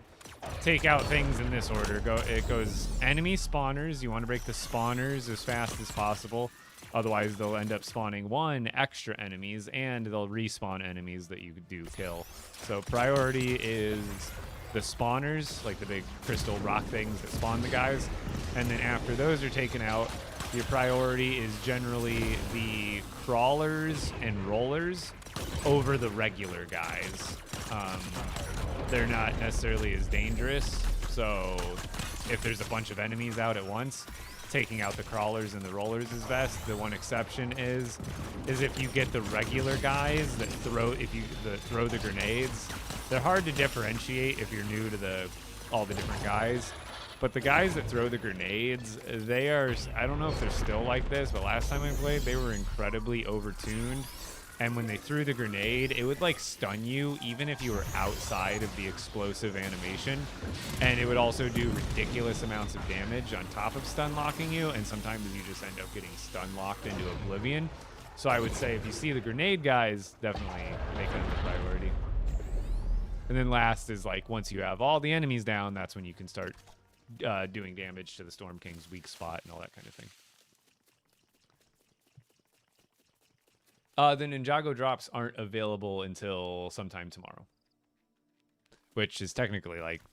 take out things in this order. It goes enemy spawners. You want to break the spawners as fast as possible. Otherwise, they'll end up spawning 1 extra enemies, and they'll respawn enemies that you do kill. So priority is the spawners, like the big crystal rock things that spawn the guys. And then after those are taken out, your priority is generally the crawlers and rollers over the regular guys. They're not necessarily as dangerous, so if there's a bunch of enemies out at once, taking out the crawlers and the rollers is best. The one exception is if you get the regular guys that throw the grenades. They're hard to differentiate if you're new to all the different guys. But the guys that throw the grenades, they are, I don't know if they're still like this, but last time I played, they were incredibly overtuned. And when they threw the grenade, it would like stun you even if you were outside of the explosive animation. And it would also do ridiculous amounts of damage on top of stun locking you. And sometimes you just end up getting stun locked into oblivion. So I would say if you see the grenade guys, definitely make them the priority. And then last is like once you have all the enemies down, that's when you can start doing damage to the Storm King's weak spot and all that kind of thing. The Ninjago drops aren't available until sometime tomorrow, which is technically like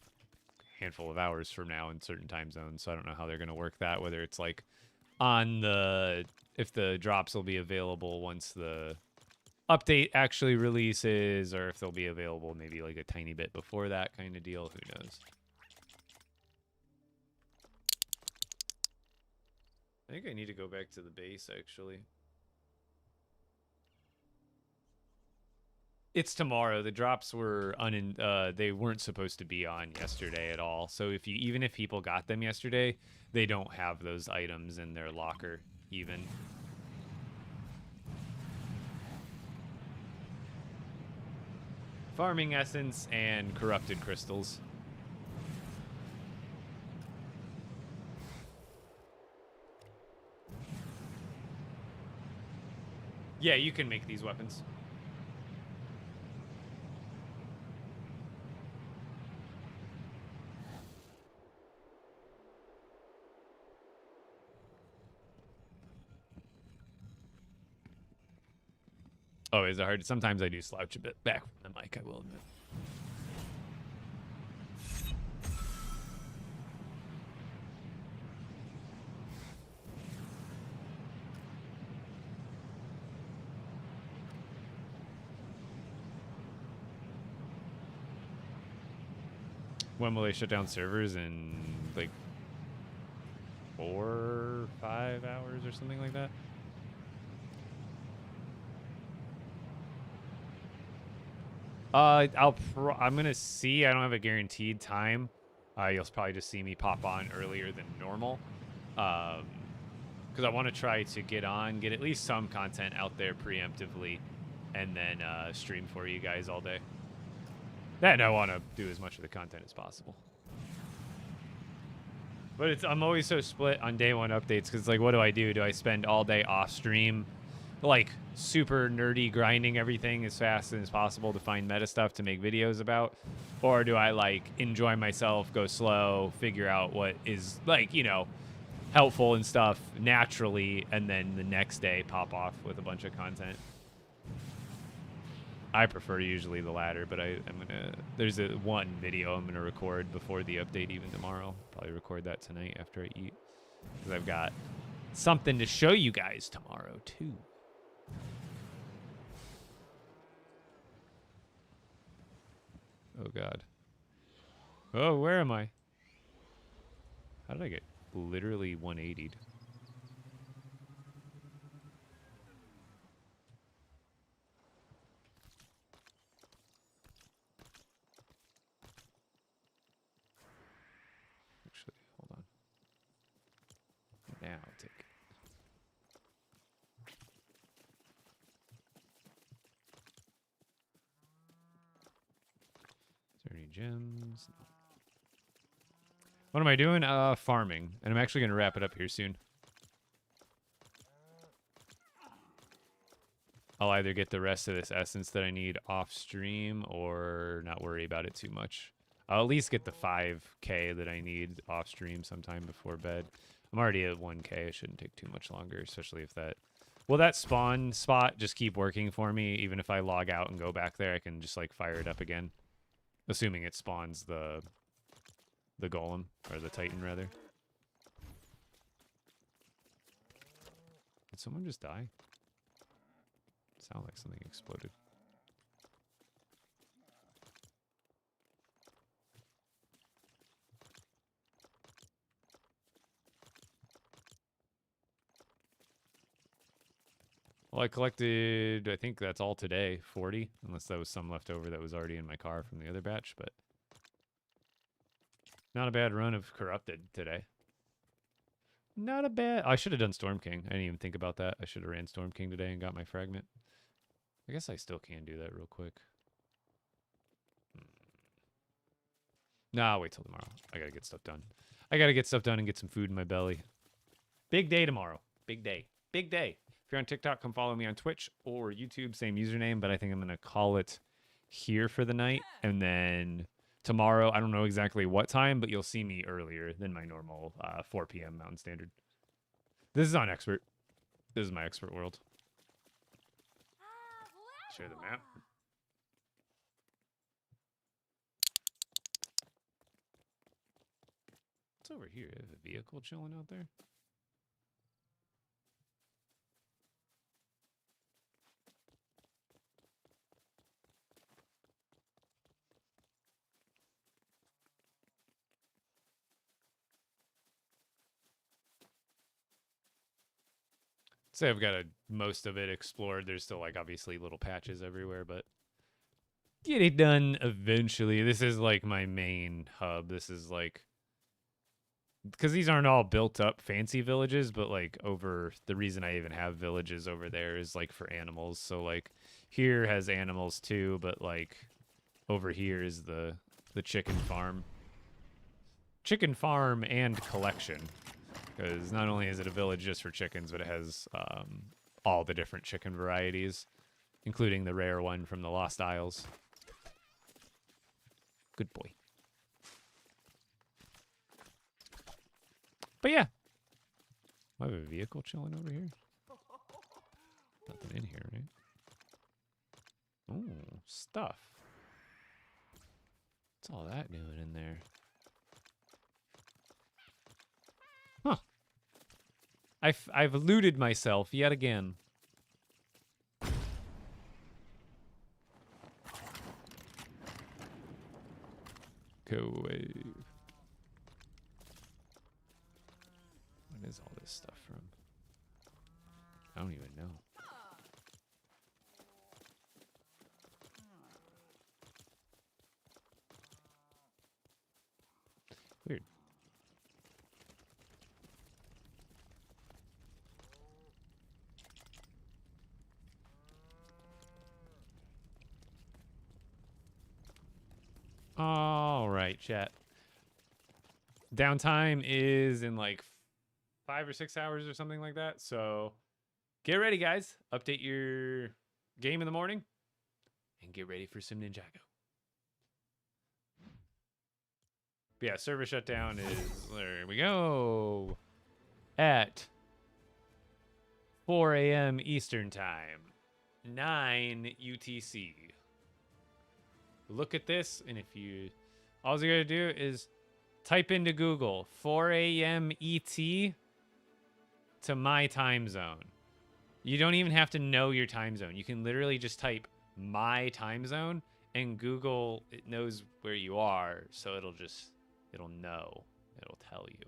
a handful of hours from now in certain time zones. So I don't know how they're going to work that, whether it's like if the drops will be available once the update actually releases, or if they'll be available maybe like a tiny bit before that kind of deal. Who knows? I think I need to go back to the base actually. It's tomorrow. The drops were they weren't supposed to be on yesterday at all. So even if people got them yesterday, they don't have those items in their locker even. Farming essence and corrupted crystals. Yeah, you can make these weapons. Oh, is it hard? Sometimes I do slouch a bit back from the mic, I will admit. When will they shut down servers? In like 4 or 5 hours or something like that? I'm gonna see. I don't have a guaranteed time. You'll probably just see me pop on earlier than normal, because I want to try to get at least some content out there preemptively, and then stream for you guys all day. And I want to do as much of the content as possible. But I'm always so split on day one updates because, like, what do I do? Do I spend all day off stream, like, super nerdy grinding everything as fast as possible to find meta stuff to make videos about? Or do I, like, enjoy myself, go slow, figure out what is, like, you know, helpful and stuff naturally, and then the next day pop off with a bunch of content? I prefer usually the latter, but there's one video I'm gonna record before the update even tomorrow. Probably record that tonight after I eat, because I've got something to show you guys tomorrow too. Oh God. Oh, where am I? How did I get literally 180'd? Now take it. Is there any gems? No. What am I doing? Farming. And I'm actually going to wrap it up here soon. I'll either get the rest of this essence that I need off stream or not worry about it too much. I'll at least get the 5K that I need off stream sometime before bed. I'm already at 1K. It shouldn't take too much longer, especially if that... Will that spawn spot just keep working for me? Even if I log out and go back there, I can just, like, fire it up again. Assuming it spawns the golem, or the titan, rather. Did someone just die? Sound like something exploded. Well, I collected, I think that's all today, 40, unless there was some left over that was already in my car from the other batch, but not a bad run of Corrupted today. Not a bad... I should have done Storm King. I didn't even think about that. I should have ran Storm King today and got my fragment. I guess I still can do that real quick. Nah, I'll wait till tomorrow. I gotta get stuff done. I gotta get stuff done and get some food in my belly. Big day tomorrow. Big day. Big day. If you're on TikTok, come follow me on Twitch or YouTube. Same username, but I think I'm gonna call it here for the night. And then tomorrow, I don't know exactly what time, but you'll see me earlier than my normal 4 p.m. Mountain Standard. This is on Expert. This is my Expert world. Share the map. What's over here? Is a vehicle chilling out there? Say I've got most of it explored. There's still, like, obviously little patches everywhere, but get it done eventually. This is like my main hub. This is like, because these aren't all built up fancy villages, but like over the reason I even have villages over there is like for animals. So like here has animals too, but like over here is the chicken farm. Chicken farm and collection. Because not only is it a village just for chickens, but it has all the different chicken varieties, including the rare one from the Lost Isles. Good boy. But yeah. I have a vehicle chilling over here. Nothing in here, right? Ooh, stuff. What's all that doing in there? Huh. I've eluded myself yet again. Go away. What is all this stuff from? I don't even know. Weird. All right, chat. Downtime is in like 5 or 6 hours or something like that. So get ready, guys. Update your game in the morning and get ready for some Ninjago. But yeah, server shutdown is, there we go, at 4 a.m. Eastern Time, 9 UTC. Look at this, and if you, all you gotta do is type into Google 4 a.m. ET to my time zone. You don't even have to know your time zone. You can literally just type my time zone, and Google, it knows where you are, so it'll know. It'll tell you.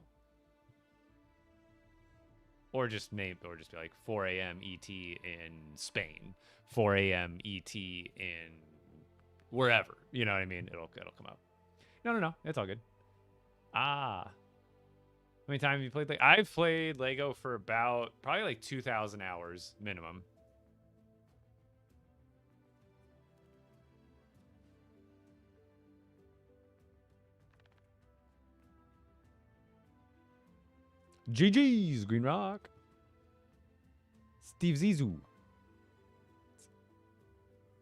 Or just be like 4 a.m. ET in Spain, 4 a.m. ET in wherever. You know what I mean? It'll come up. No. It's all good. Ah. How many times have you played? I've played Lego for about probably like 2,000 hours minimum. GG's, Green Rock. Steve Zissou.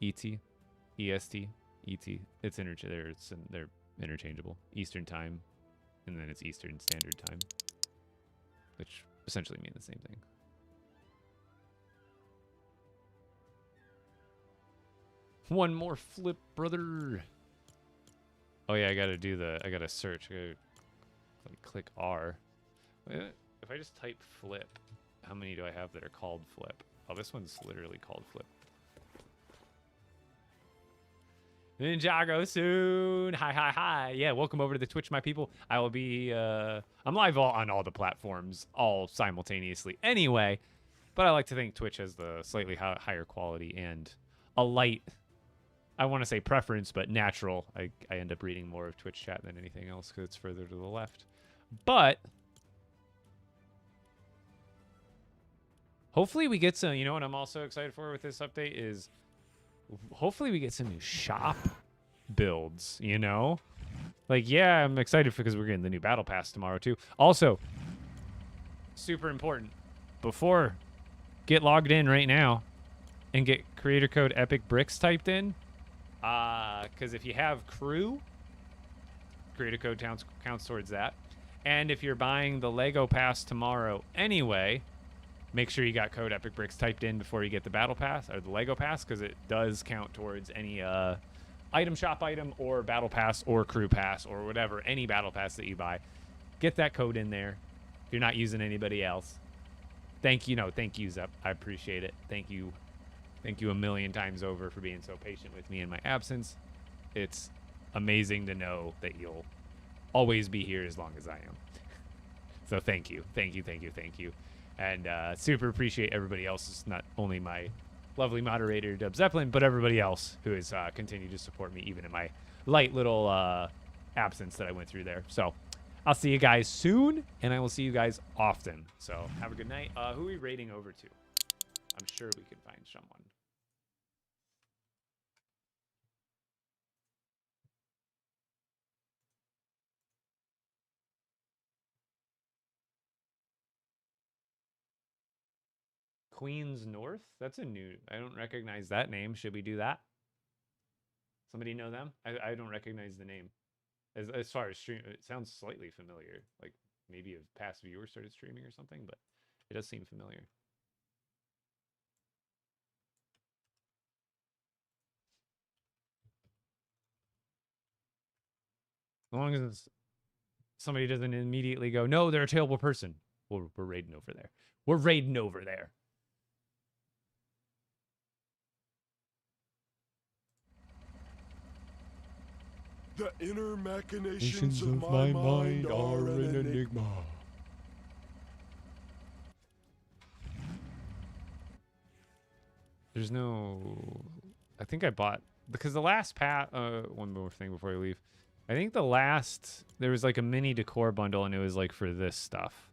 ET, EST, ET. It's they're interchangeable. Eastern time, and then it's Eastern Standard Time, which essentially mean the same thing. One more flip, brother. Oh yeah, I gotta search. Let me click R. If I just type flip, how many do I have that are called flip? Oh, this one's literally called flip. Ninjago soon. Hi. Yeah, welcome over to the Twitch, my people. I will be, I'm live on all the platforms, all simultaneously anyway. But I like to think Twitch has the slightly higher quality and a light, I want to say preference, but natural. I end up reading more of Twitch chat than anything else because it's further to the left. But hopefully we get some, you know what I'm also excited for with this update is hopefully we get some new shop builds, you know? Like, yeah, I'm excited because we're getting the new battle pass tomorrow too. Also, super important, get logged in right now and get creator code Epic Bricks typed in. Because if you have crew, creator code counts towards that. And if you're buying the Lego pass tomorrow anyway, make sure you got code Epic Bricks typed in before you get the battle pass or the Lego pass, because it does count towards any item shop item or battle pass or crew pass or whatever, any battle pass that you buy. Get that code in there if you're not using anybody else. Thank you, Zep. I appreciate it. Thank you a million times over for being so patient with me in my absence. It's amazing to know that you'll always be here as long as I am. So thank you. And super appreciate everybody else, not only my lovely moderator, Dub Zeppelin, but everybody else who has continued to support me, even in my light little absence that I went through there. So I'll see you guys soon, and I will see you guys often. So have a good night. Who are we raiding over to? I'm sure we could find someone. Queens North? That's a new, I don't recognize that name. Should we do that? Somebody know them? I don't recognize the name. As far as stream, it sounds slightly familiar. Like maybe a past viewer started streaming or something, but it does seem familiar. long as somebody doesn't immediately go, no, they're a terrible person. We're raiding over there. We're raiding over there. The inner machinations of my mind are an enigma. There's no... I think I bought... Because the last one more thing before we leave. I think the last... There was like a mini decor bundle, and it was like for this stuff.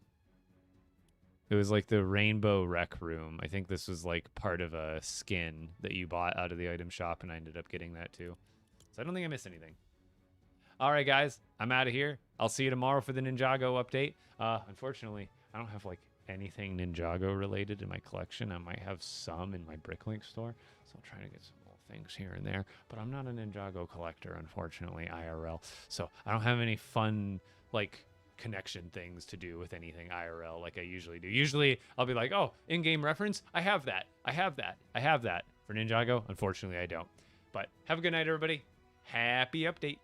It was like the Rainbow Rec Room. I think this was like part of a skin that you bought out of the item shop, and I ended up getting that too. So I don't think I missed anything. All right, guys. I'm out of here. I'll see you tomorrow for the Ninjago update. Unfortunately, I don't have like anything Ninjago related in my collection. I might have some in my Bricklink store, so I'll try to get some little things here and there. But I'm not a Ninjago collector, unfortunately, IRL. So I don't have any fun like connection things to do with anything IRL like I usually do. Usually I'll be like, oh, in-game reference, I have that. I have that. I have that. For Ninjago, unfortunately, I don't. But have a good night, everybody. Happy update.